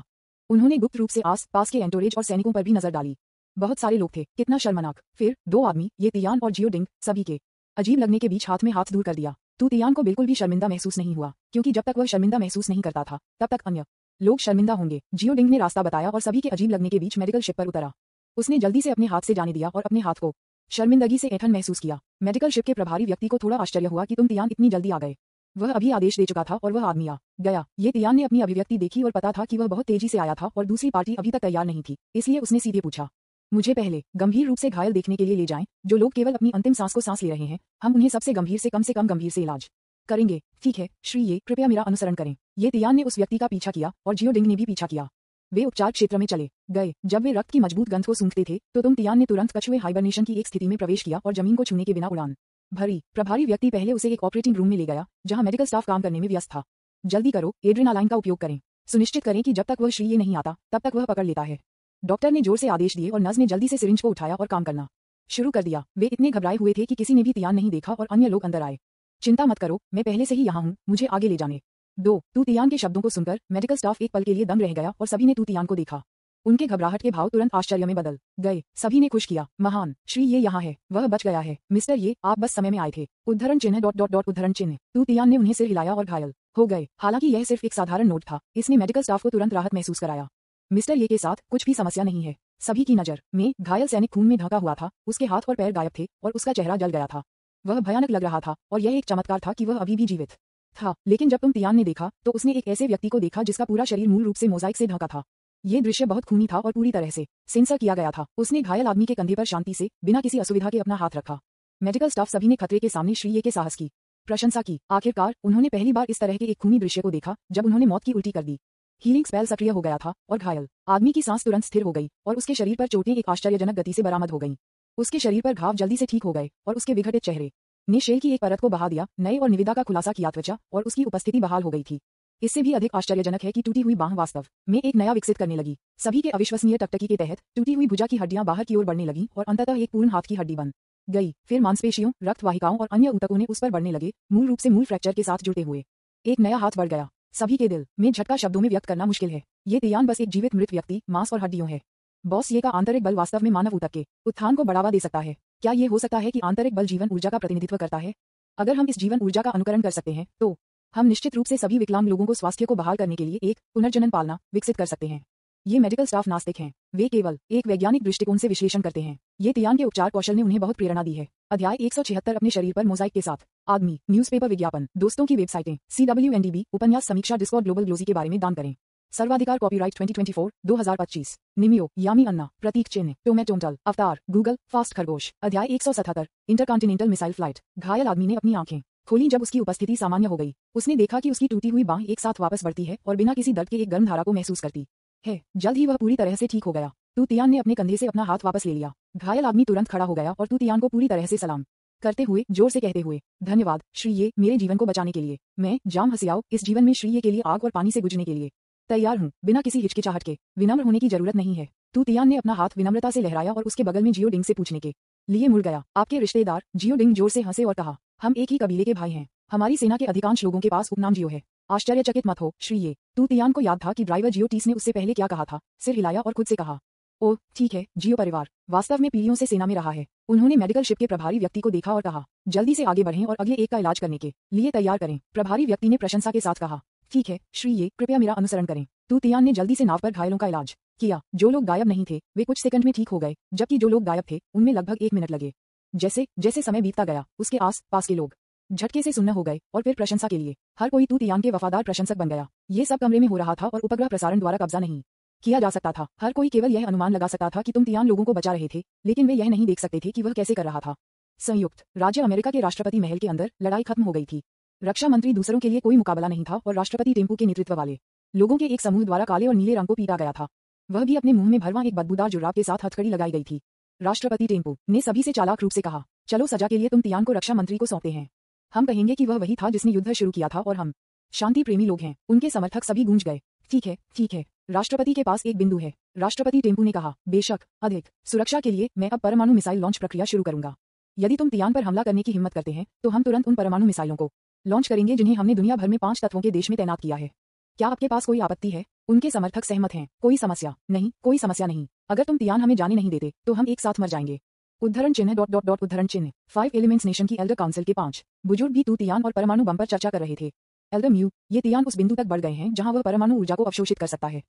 उन्होंने गुप्त रूप से आस पास के एंटोरेज और सैनिकों पर भी नजर डाली। बहुत सारे लोग थे, कितना शर्मनाक। फिर 2 आदमी, ये तियान और जियोडिंग, सभी के अजीब लगने के बीच हाथ में हाथ दूर कर दिया। तू तियान को बिल्कुल भी शर्मिंदा महसूस नहीं हुआ, क्योंकि जब तक वह शर्मिंदा महसूस नहीं करता था तब तक अन्य लोग शर्मिंदा होंगे। जियोडिंग ने रास्ता बताया और सभी के अजीब लगने के बीच मेडिकल शिप पर उतरा। उसने जल्दी से अपने हाथ से जाने दिया और अपने हाथ को शर्मिंदगी से ऐंठन महसूस किया। मेडिकल शिप के प्रभारी व्यक्ति को थोड़ा आश्चर्य हुआ कि तुम तियान इतनी जल्दी आ गए। वह अभी आदेश दे चुका था और वह आदमी आ गया। ये तियान ने अपनी अभिव्यक्ति देखी और पता था कि वह बहुत तेजी से आया था और दूसरी पार्टी अभी तक तैयार नहीं थी, इसलिए उसने सीधे पूछा, मुझे पहले गंभीर रूप से घायल देखने के लिए ले जाएं। जो लोग केवल अपनी अंतिम सांस को सांस ले रहे हैं, हम उन्हें सबसे गंभीर से कम गंभीर से इलाज करेंगे। ठीक है श्री ये, कृपया मेरा अनुसरण करें। ये तियान ने उस व्यक्ति का पीछा किया और जियोडिंग ने भी पीछा किया। वे उपचार क्षेत्र में चले गए। जब वे रक्त की मजबूत गंध को सूंघते थे तो तुम तियान ने तुरंत कछुए हाइबरनेशन की एक स्थिति में प्रवेश किया और जमीन को छूने के बिना उड़ान भरी। प्रभारी व्यक्ति पहले उसे एक ऑपरेटिंग रूम में ले गया जहां मेडिकल स्टाफ काम करने में व्यस्त था। जल्दी करो, एड्रेनालाइन का उपयोग करें। सुनिश्चित करें कि जब तक वह श्रीये नहीं आता तब तक वह पकड़ लेता है। डॉक्टर ने जोर से आदेश दिए और नर्स ने जल्दी से सिरिंज को उठाया और काम करना शुरू कर दिया। वे इतने घबराए हुए थे कि किसी ने भी तियान नहीं देखा और अन्य लोग अंदर आए। चिंता मत करो, मैं पहले से ही यहाँ हूँ, मुझे आगे ले जाने दो। तू तियान के शब्दों को सुनकर मेडिकल स्टाफ एक पल के लिए दंग रह गया और सभी ने तू तियान को देखा। उनके घबराहट के भाव तुरंत आश्चर्य में बदल गए। सभी ने खुश किया, महान, श्री ये यहाँ है, वह बच गया है। मिस्टर ये, आप बस समय में आए थे। उद्धरण चिन्ह डॉट डॉट डॉट उद्धरण चिन्ह। तू तियान ने उन्हें सिर हिलाया और घायल हो गए। हालांकि यह सिर्फ एक साधारण नोट था, इसने मेडिकल स्टाफ को तुरंत राहत महसूस कराया। मिस्टर ये के साथ कुछ भी समस्या नहीं है। सभी की नजर में घायल सैनिक खून में ढका हुआ था, उसके हाथ और पैर गायब थे और उसका चेहरा जल गया था। वह भयानक लग रहा था और यह एक चमत्कार था कि वह अभी भी जीवित था। लेकिन जब तुम तियान ने देखा तो उसने एक ऐसे व्यक्ति को देखा जिसका पूरा शरीर मूल रूप से मोजाइक से ढका था। ये दृश्य बहुत खूनी था और पूरी तरह से सेंसर किया गया था। उसने घायल आदमी के कंधे पर शांति से बिना किसी असुविधा के अपना हाथ रखा। मेडिकल स्टाफ सभी ने खतरे के सामने श्रीये के साहस की प्रशंसा की। आखिरकार उन्होंने पहली बार इस तरह के एक खूनी दृश्य को देखा जब उन्होंने मौत की उल्टी कर दी। हीलिंग स्पेल सक्रिय हो गया था और घायल आदमी की सांस तुरंत स्थिर हो गई और उसके शरीर पर चोटें एक आश्चर्यजनक गति से बरामद हो गईं। उसके शरीर पर घाव जल्दी से ठीक हो गए और उसके विघटित चेहरे ने शेल की एक परत को बहा दिया। नए और निविदा का खुलासा किया, त्वचा और उसकी उपस्थिति बहाल हो गई थी। इससे भी अधिक आश्चर्यजनक है कि टूटी हुई बांह वास्तव में एक नया विकसित करने लगी। सभी के अविश्वसनीय टकटकी के तहत टूटी हुई भुजा की हड्डियां बाहर की ओर बढ़ने लगीं और अंततः एक पूर्ण हाथ की हड्डी बन गई। फिर मांसपेशियों, रक्त वाहिकाओं और अन्य ऊतकों ने उस पर बढ़ने लगे, मूल रूप से मूल फ्रैक्चर के साथ जुड़ते हुए एक नया हाथ बढ़ गया। सभी के दिल में झटका शब्दों में व्यक्त करना मुश्किल है। ये तियान बस एक जीवित मृत व्यक्ति, मांस और हड्डियों है। बॉस, ये का आंतरिक बल वास्तव में मानव ऊतक के उत्थान को बढ़ावा दे सकता है। क्या ये हो सकता है कि आंतरिक बल जीवन ऊर्जा का प्रतिनिधित्व करता है? अगर हम इस जीवन ऊर्जा का अनुकरण कर सकते हैं तो हम निश्चित रूप से सभी विकलांग लोगों को स्वास्थ्य को बहाल करने के लिए एक पुनर्जनन पालना विकसित कर सकते हैं। ये मेडिकल स्टाफ नास्तिक हैं, वे केवल एक वैज्ञानिक दृष्टिकोण से विश्लेषण करते हैं। ये तियान के उपचार कौशल ने उन्हें बहुत प्रेरणा दी है। अध्याय 176 अपने शरीर पर मोजाइक के साथ आदमी, न्यूज़पेपर विज्ञापन, दोस्तों की वेबसाइटें, CWNDB, उपन्यास समीक्षा, डिस्कॉर्ड, ग्लोबल ग्लोजी के बारे में दान करें। सर्वाधिकार कॉपीराइट 2024, 2025। निमियो, यामी अन्ना, प्रतीक चिन्ह, टोमेटोमटल, अवतार, गूगल, फास्ट खरगोश। अध्याय 177 इंटरकॉन्टिनेंटल मिसाइल फ्लाइट। घायल आदमी ने अपनी आंखें खोली जब उसकी उपस्थिति सामान्य हो गई। उसने देखा कि उसकी टूटी हुई बांह एक साथ वापस बढ़ती है और बिना किसी दर्द के एक गर्म धारा को महसूस करती है। जल्द ही वह पूरी तरह से ठीक हो गया। तू तियान ने अपने कंधे से अपना हाथ वापस ले लिया। घायल आदमी तुरंत खड़ा हो गया और तू तियान को पूरी तरह से सलाम करते हुए जोर से कहते हुए, धन्यवाद श्रीये, मेरे जीवन को बचाने के लिए। मैं जाम हसियाओ, इस जीवन में श्रीये के लिए आग और पानी से गुजरने के लिए तैयार हूँ, बिना किसी हिचकिचाहट के। विनम्र होने की जरूरत नहीं है। तू तियान ने अपना हाथ विनम्रता से लहराया और उसके बगल में जियो डिंग से पूछने के लिए मुड़ गया। आपके रिश्तेदार? जियो डिंग जोर से हंसे और कहा, हम एक ही कबीले के भाई हैं। हमारी सेना के अधिकांश लोगों के पास उपनाम जियो है। आश्चर्यचकित मत हो श्रीये। तू तियान को याद था कि ड्राइवर जियो टीस ने उससे पहले क्या कहा था। सिर हिलाया और खुद से कहा, ओह ठीक है। जियो परिवार वास्तव में पीढ़ियों से सेना में रहा है। उन्होंने मेडिकल शिप के प्रभारी व्यक्ति को देखा और कहा, जल्दी से आगे बढ़ें और अगले एक का इलाज करने के लिए तैयार करें। प्रभारी व्यक्ति ने प्रशंसा के साथ कहा, ठीक है श्रीये, कृपया मेरा अनुसरण करें। तू तियान ने जल्दी से नाव पर घायलों का इलाज किया। जो लोग गायब नहीं थे वे कुछ सेकंड में ठीक हो गए, जबकि जो लोग गायब थे उनमें लगभग 1 मिनट लगे। जैसे जैसे समय बीतता गया, उसके आस पास के लोग झटके से सुन्न हो गए और फिर प्रशंसा के लिए हर कोई तू तियान के वफादार प्रशंसक बन गया। ये सब कमरे में हो रहा था और उपग्रह प्रसारण द्वारा कब्जा नहीं किया जा सकता था। हर कोई केवल यह अनुमान लगा सकता था कि तुम तियान लोगों को बचा रहे थे, लेकिन वे यह नहीं देख सकते थे कि वह कैसे कर रहा था। संयुक्त राज्य अमेरिका के राष्ट्रपति महल के अंदर लड़ाई खत्म हो गई थी। रक्षा मंत्री दूसरों के लिए कोई मुकाबला नहीं था और राष्ट्रपति टेम्पू के नेतृत्व वाले लोगों के एक समूह द्वारा काले और नीले रंग को पीटा गया था। वह भी अपने मुंह में भरवा एक बदबूदार जुर्राब के साथ हथकड़ी लगाई गई थी। राष्ट्रपति टेम्पू ने सभी से चालाक रूप से कहा, चलो सजा के लिए तुम तियान को रक्षा मंत्री को सौंपते हैं। हम कहेंगे कि वह वही था जिसने युद्ध शुरू किया था और हम शांति प्रेमी लोग हैं। उनके समर्थक सभी गूंज गए, ठीक है ठीक है। राष्ट्रपति के पास एक बिंदु है। राष्ट्रपति टेम्पू ने कहा, बेशक, अधिक सुरक्षा के लिए मैं अब परमाणु मिसाइल लॉन्च प्रक्रिया शुरू करूंगा। यदि तुम तियान पर हमला करने की हिम्मत करते हैं तो हम तुरंत उन परमाणु मिसाइलों को लॉन्च करेंगे जिन्हें हमने दुनिया भर में 5 तत्वों के देश में तैनात किया है। क्या आपके पास कोई आपत्ति है? उनके समर्थक सहमत हैं। कोई समस्या नहीं, कोई समस्या नहीं। अगर तुम तियान हमें जाने नहीं देते तो हम एक साथ मर जाएंगे। उद्धरण चिन्ह डॉट डॉट डॉट उद्धरण चिन्ह। 5 एलिमेंट्स नेशन की एल्डर काउंसिल के 5 बुजुर्ग भी तू तियान और परमाणु बम पर चर्चा कर रहे थे। एल्डर म्यू, ये तियान उस बिंदु तक बढ़ गए हैं जहां वह परमाणु ऊर्जा को अवशोषित कर सकता है।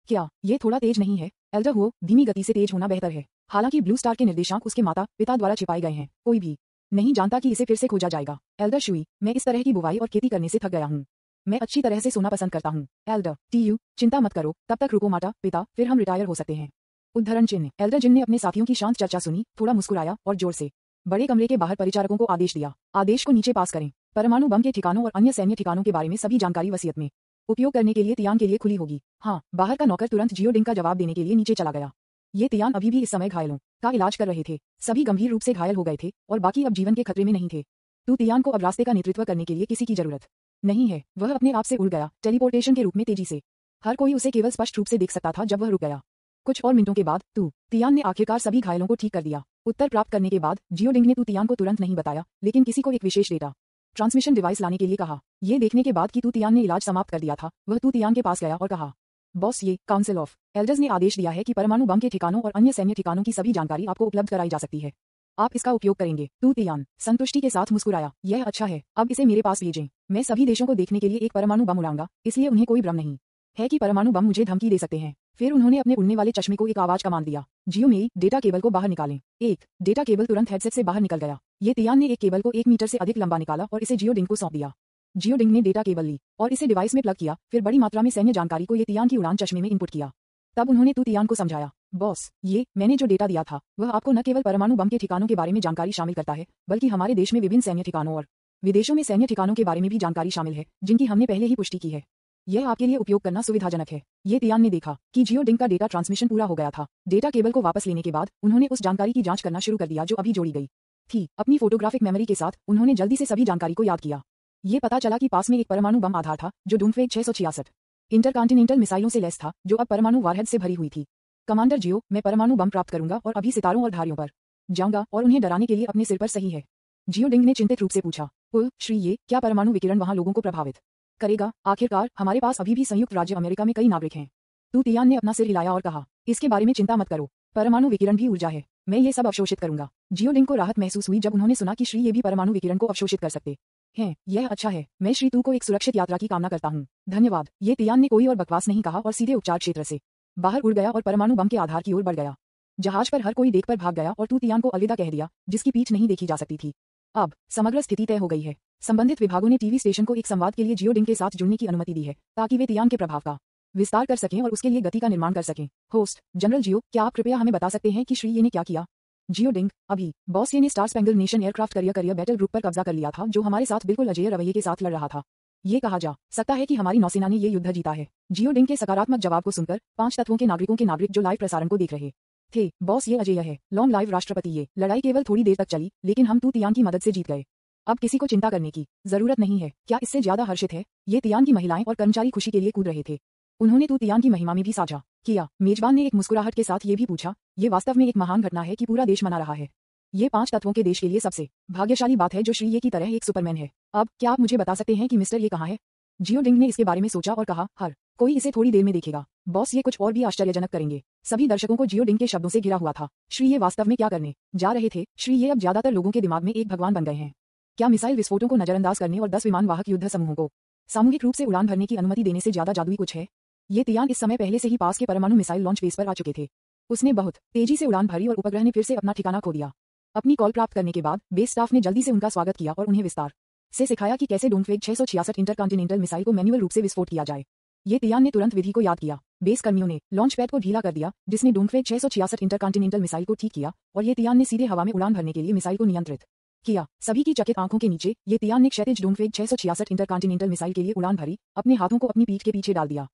क्या ये थोड़ा तेज नहीं है? एल्डर हुओ, धीमी गति से तेज होना बेहतर है। हालांकि ब्लू स्टार के निर्देशांक उसके माता पिता द्वारा छिपाए गए हैं। कोई भी नहीं जानता कि इसे फिर से खोजा जाएगा। एल्डर शुई, मैं इस तरह की बुवाई और खेती करने से थक गया हूँ। मैं अच्छी तरह से सोना पसंद करता हूँ। एल्डर टीयू, चिंता मत करो, तब तक रुको माता पिता, फिर हम रिटायर हो सकते हैं। उद्धरण चिन्ह। एल्डर जिन ने अपने साथियों की शांत चर्चा सुनी, थोड़ा मुस्कुराया और जोर से बड़े कमरे के बाहर परिचारकों को आदेश दिया, आदेश को नीचे पास करें। परमाणु बम के ठिकानों और अन्य सैन्य ठिकानों के बारे में सभी जानकारी वसीयत में उपयोग करने के लिए तियान के लिए खुली होगी। हाँ, बाहर का नौकर तुरंत जियोडिंग का जवाब देने के लिए नीचे चला गया। ये तियान अभी भी इस समय घायलों का इलाज कर रहे थे। सभी गंभीर रूप से घायल हो गए थे और बाकी अब जीवन के खतरे में नहीं थे। तू तियान को अब रास्ते का नेतृत्व करने के लिए किसी की जरूरत नहीं है। वह अपने आप से उड़ गया, टेलीपोर्टेशन के रूप में तेजी से। हर कोई उसे केवल स्पष्ट रूप से देख सकता था जब वह रुक गया। कुछ और मिनटों के बाद तियान ने आखिरकार सभी घायलों को ठीक कर दिया। उत्तर प्राप्त करने के बाद जियोडिंग ने तियान को तुरंत नहीं बताया, लेकिन किसी को एक विशेष डेटा ट्रांसमिशन डिवाइस लाने के लिए कहा। ये देखने के बाद कि तियान ने इलाज समाप्त कर दिया था, वह तियान के पास गया और कहा, बॉस, ये काउंसिल ऑफ एल्डर्स ने आदेश दिया है कि परमाणु बम के ठिकानों और अन्य सैन्य ठिकानों की सभी जानकारी आपको उपलब्ध कराई जा सकती है। आप इसका उपयोग करेंगे। तियान संतुष्टि के साथ मुस्कुराया। यह अच्छा है, अब इसे मेरे पास भेजें। मैं सभी देशों को देखने के लिए एक परमाणु बम उड़ाऊंगा, इसलिए उन्हें कोई भ्रम नहीं है कि परमाणु बम मुझे धमकी दे सकते हैं। फिर उन्होंने अपने उड़ने वाले चश्मे को एक आवाज कमांड दिया, जियो मेई, डेटा केबल को बाहर निकालें। एक डेटा केबल तुरंत हेडसेट से बाहर निकल गया। ये तियान ने एक केबल को 1 मीटर से अधिक लंबा निकाला और इसे जियोडिंग को सौंप दिया। जियोडिंग ने डेटा केबल ली और इसे डिवाइस में प्लग किया। फिर बड़ी मात्रा में सैन्य जानकारी को ये तियान की उड़ान चश्मे में इनपुट किया। तब उन्होंने तियान को समझाया, बॉस, ये मैंने जो डेटा दिया था वह आपको न केवल परमाणु बम के ठिकानों के बारे में जानकारी शामिल करता है, बल्कि हमारे देश में विभिन्न सैन्य ठिकानों और विदेशों में सैन्य ठिकानों के बारे में भी जानकारी शामिल है, जिनकी हमने पहले ही पुष्टि की है। यह आपके लिए उपयोग करना सुविधाजनक है। ये तियान ने देखा कि जियोडिंग का डेटा ट्रांसमिशन पूरा हो गया था। डेटा केबल को वापस लेने के बाद उन्होंने उस जानकारी की जांच करना शुरू कर दिया जो अभी जोड़ी गई थी। अपनी फोटोग्राफिक मेमोरी के साथ उन्होंने जल्दी से सभी जानकारी को याद किया। ये पता चला कि पास में एक परमाणु बम आधार था जो डूम्फेग 666 इंटरकॉन्टिनेंटल मिसाइलों से लैस था, जो अब परमाणु वारहेड से भरी हुई थी। कमांडर जियो, मैं परमाणु बम प्राप्त करूंगा और अभी सितारों और धारियों पर जाऊंगा और उन्हें डराने के लिए अपने सिर पर सही है। जियोडिंग ने चिंतित रूप से पूछा, श्री, ये क्या परमाणु विकिरण वहां लोगों को प्रभावित करेगा? आखिरकार हमारे पास अभी भी संयुक्त राज्य अमेरिका में कई नागरिक हैं। तियान ने अपना सिर हिलाया और कहा, इसके बारे में चिंता मत करो, परमाणु विकिरण भी ऊर्जा है, मैं ये सब अवशोषित करूंगा। जियोडिंग को राहत महसूस हुई जब उन्होंने सुना कि श्री ये भी परमाणु विकिरण को अवशोषित कर सकते हैं। यह अच्छा है, मैं श्री को एक सुरक्षित यात्रा की कामना करता हूँ। धन्यवाद। ये तियान ने कोई और बकवास नहीं कहा और सीधे उपचार क्षेत्र से बाहर उड़ गया और परमाणु बम के आधार की ओर बढ़ गया। जहाज पर हर कोई देखकर भाग गया और तियान को अलविदा कह दिया, जिसकी पीठ नहीं देखी जा सकती थी। अब समग्र स्थिति तय हो गई है। संबंधित विभागों ने टीवी स्टेशन को एक संवाद के लिए जियोडिंग के साथ जुड़ने की अनुमति दी है, ताकि वे तियान के प्रभाव का विस्तार कर सकें और उसके लिए गति का निर्माण कर सकें। होस्ट जनरल जियो, क्या आप कृपया हमें बता सकते हैं कि श्री ये ने क्या किया? जियोडिंग, अभी बॉस ये ने star spangle nation aircraft carrier battle group पर कब्जा कर लिया था, जो हमारे साथ बिल्कुल अजेय रवैये के साथ लड़ रहा था। ये कहा जा सकता है कि हमारी नौसेना ने ये युद्ध जीता है। जियोडिंग के सकारात्मक जवाब को सुनकर 5 तत्वों के नागरिक जो लाइव प्रसारण को देख रहे थे, बॉस ये अजेय है। लॉन्ग लाइव राष्ट्रपति। ये लड़ाई केवल थोड़ी देर तक चली, लेकिन हम तियान की मदद से जीत गए। अब किसी को चिंता करने की जरूरत नहीं है। क्या इससे ज्यादा हर्षित है? ये तियान की महिलाएं और कर्मचारी खुशी के लिए कूद रहे थे। उन्होंने तियान की महिमा में भी साझा किया। मेजबान ने एक मुस्कुराहट के साथ ये भी पूछा, ये वास्तव में एक महान घटना है कि पूरा देश मना रहा है। ये 5 तत्वों के देश के लिए सबसे भाग्यशाली बात है जो श्री ये की तरह एक सुपरमैन है। अब क्या आप मुझे बता सकते हैं कि मिस्टर ये कहाँ है? जियोडिंग ने इसके बारे में सोचा और कहा, हर कोई इसे थोड़ी देर में देखेगा। बॉस ये कुछ और भी आश्चर्यजनक करेंगे। सभी दर्शकों को जियोडिंग के शब्दों से घिरा हुआ था। श्री ये वास्तव में क्या करने जा रहे थे? श्री ये अब ज्यादातर लोगों के दिमाग में एक भगवान बन गए हैं। क्या मिसाइल विस्फोटों को नजरअंदाज करने और 10 विमान वाहक युद्ध समूहों को सामूहिक रूप से उड़ान भरने की अनुमति देने से ज्यादा जादुई कुछ है? ये तियान इस समय पहले से ही पास के परमाणु मिसाइल लॉन्च बेस पर आ चुके थे। उसने बहुत तेजी से उड़ान भरी और उपग्रह ने फिर से अपना ठिकाना खो दिया। अपनी कॉल प्राप्त करने के बाद बेस स्टाफ ने जल्दी से उनका स्वागत किया और उन्हें विस्तार से सिखाया कि कैसे डूम्फेग 666 इंटरकॉन्टिनेंटल मिसाइल को मैन्युअल रूप से विस्फोट किया जाए। ये तियान ने तुरंत विधि को याद किया। बेस कर्मियों ने लॉन्च पैड को ढीला कर दिया, जिसने डूम्फेग 666 इंटरकॉन्टिनेंटल मिसाइल को ठीक किया और ये तियान ने सीधे हवा में उड़ान भरने के लिए मिसाइल को नियंत्रित किया। सभी की चकित आंखों के नीचे ये तियान ने क्षैतिज डूम्फेग 666 इंटरकॉन्टिनेंटल मिसाइल के लिए उड़ान भरी, अपने हाथों को अपनी पीठ के पीछे डाल दिया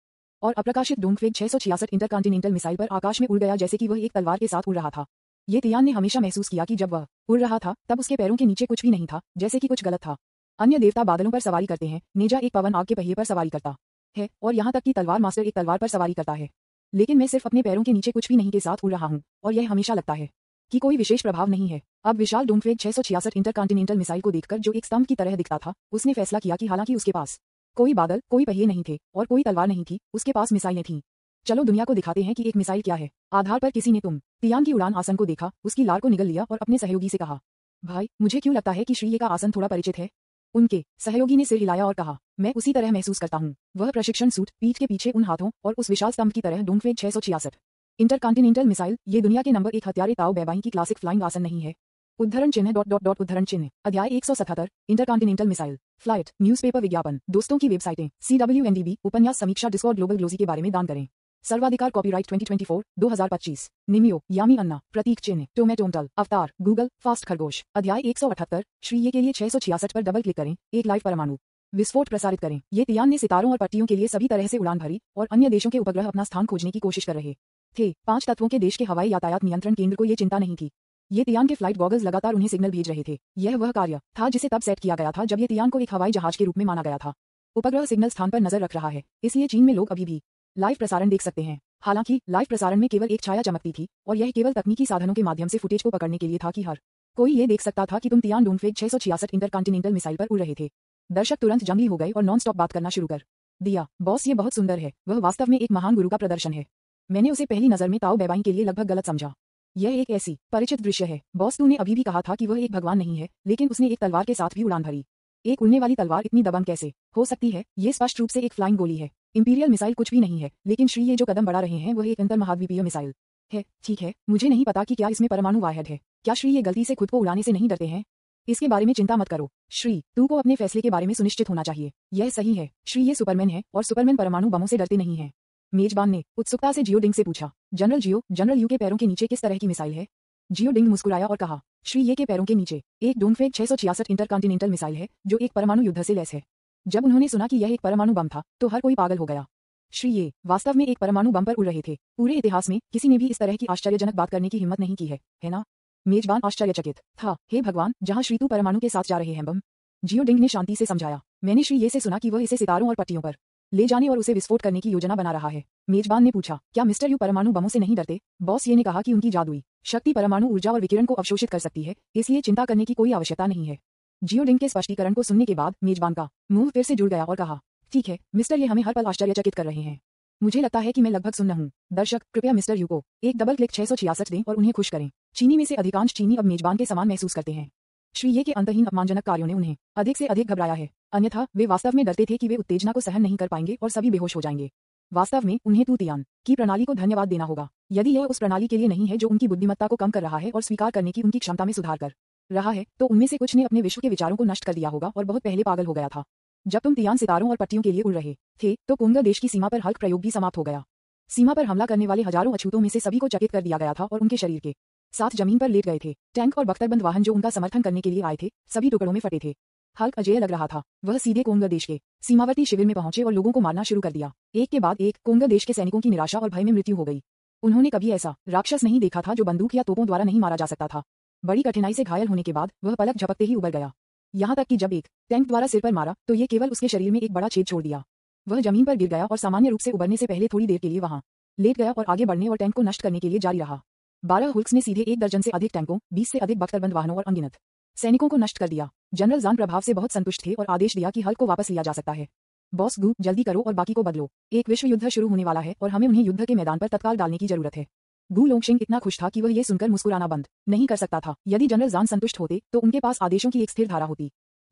और अप्रकाशित डूम्फेग 666 इंटरकॉन्टिनेंटल मिसाइल पर आकाश में उड़ गया जैसे कि वह एक तलवार के साथ उड़ रहा था। ये तियान ने हमेशा महसूस किया कि जब वह उड़ रहा था तब उसके पैरों के नीचे कुछ भी नहीं था, जैसे कि कुछ गलत था। अन्य देवता बादलों पर सवारी करते हैं, नेजा एक पवन आग के पहिए पर सवारी करता है और यहाँ तक कि तलवार मास्टर एक तलवार पर सवारी करता है। लेकिन मैं सिर्फ अपने पैरों के नीचे कुछ भी नहीं के साथ उड़ रहा हूँ और यह हमेशा लगता है कि कोई विशेष प्रभाव नहीं है। अब विशाल डूम्फेग 666 इंटरकॉन्टिनेंटल मिसाइल को देखकर जो एक स्तंभ की तरह दिखता था, उसने फैसला किया कि हालांकि उसके पास कोई बादल, कोई पहिए नहीं थे और कोई तलवार नहीं थी, उसके पास मिसाइलें थीं। चलो दुनिया को दिखाते हैं कि एक मिसाइल क्या है। आधार पर किसी ने तियान की उड़ान आसन को देखा, उसकी लार को निगल लिया और अपने सहयोगी से कहा, भाई मुझे क्यों लगता है कि श्री ये का आसन थोड़ा परिचित है? उनके सहयोगी ने सिर हिलाया और कहा, मैं उसी तरह महसूस करता हूँ। वह प्रशिक्षण सूट, पीठ के पीछे उन हाथों और उस विशाल स्तंभ की तरह डूम्फेग 666 इंटरकॉन्टिनेंटल मिसाइल, ये दुनिया के नंबर 1 हथियारे ताओ बैबाई की क्लासिक फ्लाइंग आसन नहीं है। उद्धरण चिन्ह उद्धरण चिन्ह अध्याय 177 इंटरकॉन्टिनेंटल मिसाइल फ्लाइट न्यूज़पेपर विज्ञापन दोस्तों की वेबसाइटें CWNDB उपन्यास समीक्षा डिस्कॉर्ड ग्लोबल ग्लोजी के बारे में दान करें। सर्वाधिकार कॉपीराइट 2024 2025 निमियो यामी अन्ना प्रतीक चिन्ह टोमेटोमटल अवतार गूगल फास्ट खरगोश अध्याय 178 श्री ये के लिए 666 पर डबल क्लिक करें। एक लाइव परमाणु विस्फोट प्रसारित करें। ये तियान ने सितारों और पट्टियों के लिए सभी तरह से उड़ान भरी और अन्य देशों के उपग्रह अपना स्थान खोजने की कोशिश कर रहे थे। 5 तत्वों के देश के हवाई यातायात नियंत्रण केंद्र को ये चिंता नहीं थी। ये तियान के फ्लाइट गॉगल्स लगातार उन्हें सिग्नल भेज रहे थे। यह वह कार्य था जिसे तब सेट किया गया था जब ये तियान को एक हवाई जहाज के रूप में माना गया था। उपग्रह सिग्नल स्थान पर नजर रख रहा है, इसलिए चीन में लोग अभी भी लाइव प्रसारण देख सकते हैं। हालांकि लाइव प्रसारण में केवल एक छाया चमकती थी और यह केवल तकनीकी साधनों के माध्यम से फुटेज को पकड़ने के लिए था कि हर कोई ये देख सकता था कि तुम तियान डोंगफ्लेग 666 इंटरकॉन्टिनेंटल मिसाइल पर उड़ रहे थे। दर्शक तुरंत जंगली हो गए और नॉन स्टॉप बात करना शुरू कर दिया। बॉस, ये बहुत सुंदर है। वह वास्तव में एक महान गुरु का प्रदर्शन है। मैंने उसे पहली नजर में ताओ बेबाइन के लिए लगभग गलत समझा। यह एक ऐसी परिचित दृश्य है। बॉस, तूने अभी भी कहा था कि वह एक भगवान नहीं है, लेकिन उसने एक तलवार के साथ भी उड़ान भरी। एक उड़ने वाली तलवार इतनी दबंग कैसे हो सकती है? ये स्पष्ट रूप से एक फ्लाइंग गोली है। इंपीरियल मिसाइल कुछ भी नहीं है, लेकिन श्री ये जो कदम बढ़ा रहे हैं वह एक अंतर्महाद्वीपीय मिसाइल है। ठीक है, मुझे नहीं पता कि क्या इसमें परमाणु वारहेड है। क्या श्री ये गलती से खुद को उड़ाने से नहीं डरते हैं? इसके बारे में चिंता मत करो श्री, तू को अपने फैसले के बारे में सुनिश्चित होना चाहिए। यह सही है श्री, ये सुपरमैन है और सुपरमैन परमाणु बमों से डरते नहीं हैं। मेजबान ने उत्सुकता से जियो डिंग से पूछा। जनरल यू के पैरों के नीचे किस तरह की मिसाइल है? जियो डिंग मुस्कुराया और कहा, श्री ये के पैरों के नीचे एक डोंगफ्लेग 666 इंटरकॉन्टिनेंटल मिसाइल है जो एक परमाणु युद्ध से लैस है। जब उन्होंने सुना कि यह एक परमाणु बम था तो हर कोई पागल हो गया। श्री ये वास्तव में एक परमाणु बम पर उड़ रहे थे। पूरे इतिहास में किसी ने भी इस तरह की आश्चर्यजनक बात करने की हिम्मत नहीं की है ना? मेजबान आश्चर्यचकित था। हे भगवान, जहां श्री तू परमाणु के साथ जा रहे हैं बम। जियो डिंग ने शांति से समझाया। मैंने श्री ये से सुना कि वह इसे सितारों और पट्टियों पर ले जाने और उसे विस्फोट करने की योजना बना रहा है। मेजबान ने पूछा, क्या मिस्टर यू परमाणु बमों से नहीं डरते? बॉस ये ने कहा कि उनकी जादुई शक्ति परमाणु ऊर्जा और विकिरण को अवशोषित कर सकती है, इसलिए चिंता करने की कोई आवश्यकता नहीं है। जियो डिंग के स्पष्टीकरण को सुनने के बाद मेजबान का मुंह फिर से जुड़ गया और कहा, ठीक है मिस्टर, ये हमें हर पल आश्चर्यचकित कर रहे हैं। मुझे लगता है कि मैं लगभग सुन हूं। दर्शक कृपया मिस्टर यू को एक डबल क्लिक 666 दें और उन्हें खुश करें। चीनी में से अधिकांश चीनी अब मेजबान के समान महसूस करते हैं। श्री ये के अंतहीन अपमानजनक कार्यों ने उन्हें अधिक से अधिक घबराया है। अन्यथा वे वास्तव में डरते थे कि वे उत्तेजना को सहन नहीं कर पाएंगे और सभी बेहोश हो जाएंगे। वास्तव में उन्हें तू तियान की प्रणाली को धन्यवाद देना होगा। यदि यह उस प्रणाली के लिए नहीं है जो उनकी बुद्धिमत्ता को कम कर रहा है और स्वीकार करने की उनकी क्षमता में सुधार कर रहा है, तो उनमें से कुछ ने अपने विश्व के विचारों को नष्ट कर दिया होगा और बहुत पहले पागल हो गया था। जब तुम तियान सितारों और पट्टियों के लिए उड़ रहे थे तो कोंगा देश की सीमा पर हल्क प्रयोग भी समाप्त हो गया। सीमा पर हमला करने वाले हजारों अछूतों में से सभी को चकित कर दिया गया था और उनके शरीर के साथ जमीन पर लेट गए थे। टैंक और बख्तरबंद वाहन जो उनका समर्थन करने के लिए आए थे सभी टुकड़ों में फटे थे। हल्क अजेय लग रहा था। वह सीधे कोंगा देश के सीमावर्ती शिविर में पहुंचे और लोगों को मारना शुरू कर दिया। एक के बाद एक कोंगा देश के सैनिकों की निराशा और भय में मृत्यु हो गई। उन्होंने कभी ऐसा राक्षस नहीं देखा था जो बंदूक या तोपों द्वारा नहीं मारा जा सकता था। बड़ी कठिनाई से घायल होने के बाद वह पलक झपकते ही उबर गया। यहाँ तक कि जब एक टैंक द्वारा सिर पर मारा तो ये केवल उसके शरीर में एक बड़ा छेद छोड़ दिया। वह जमीन पर गिर गया और सामान्य रूप से उबरने से पहले थोड़ी देर के लिए वहां लेट गया और आगे बढ़ने और टैंक को नष्ट करने के लिए जारी रहा। 12 हुल्क्स ने सीधे 1 दर्जन से अधिक टैंकों, 20 से अधिक बख्तरबंद वाहनों और अनगिनत सैनिकों को नष्ट कर दिया। जनरल जान प्रभाव से बहुत संतुष्ट थे और आदेश दिया कि हल्क को वापस लिया जा सकता है। बॉस गू, जल्दी करो और बाकी को बदलो। एक विश्व युद्ध शुरू होने वाला है और हमें उन्हें युद्ध के मैदान पर तत्काल डालने की जरूरत है। गू लोंगशिंग इतना खुश था कि वह ये सुनकर मुस्कुराना बंद नहीं कर सकता था। यदि जनरल जान संतुष्ट होते तो उनके पास आदेशों की एक स्थिर धारा होती।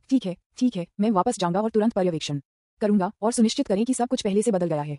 ठीक है, मैं वापस जाऊंगा और तुरंत पर्यवेक्षण करूंगा और सुनिश्चित करें कि सब कुछ पहले से बदल गया है।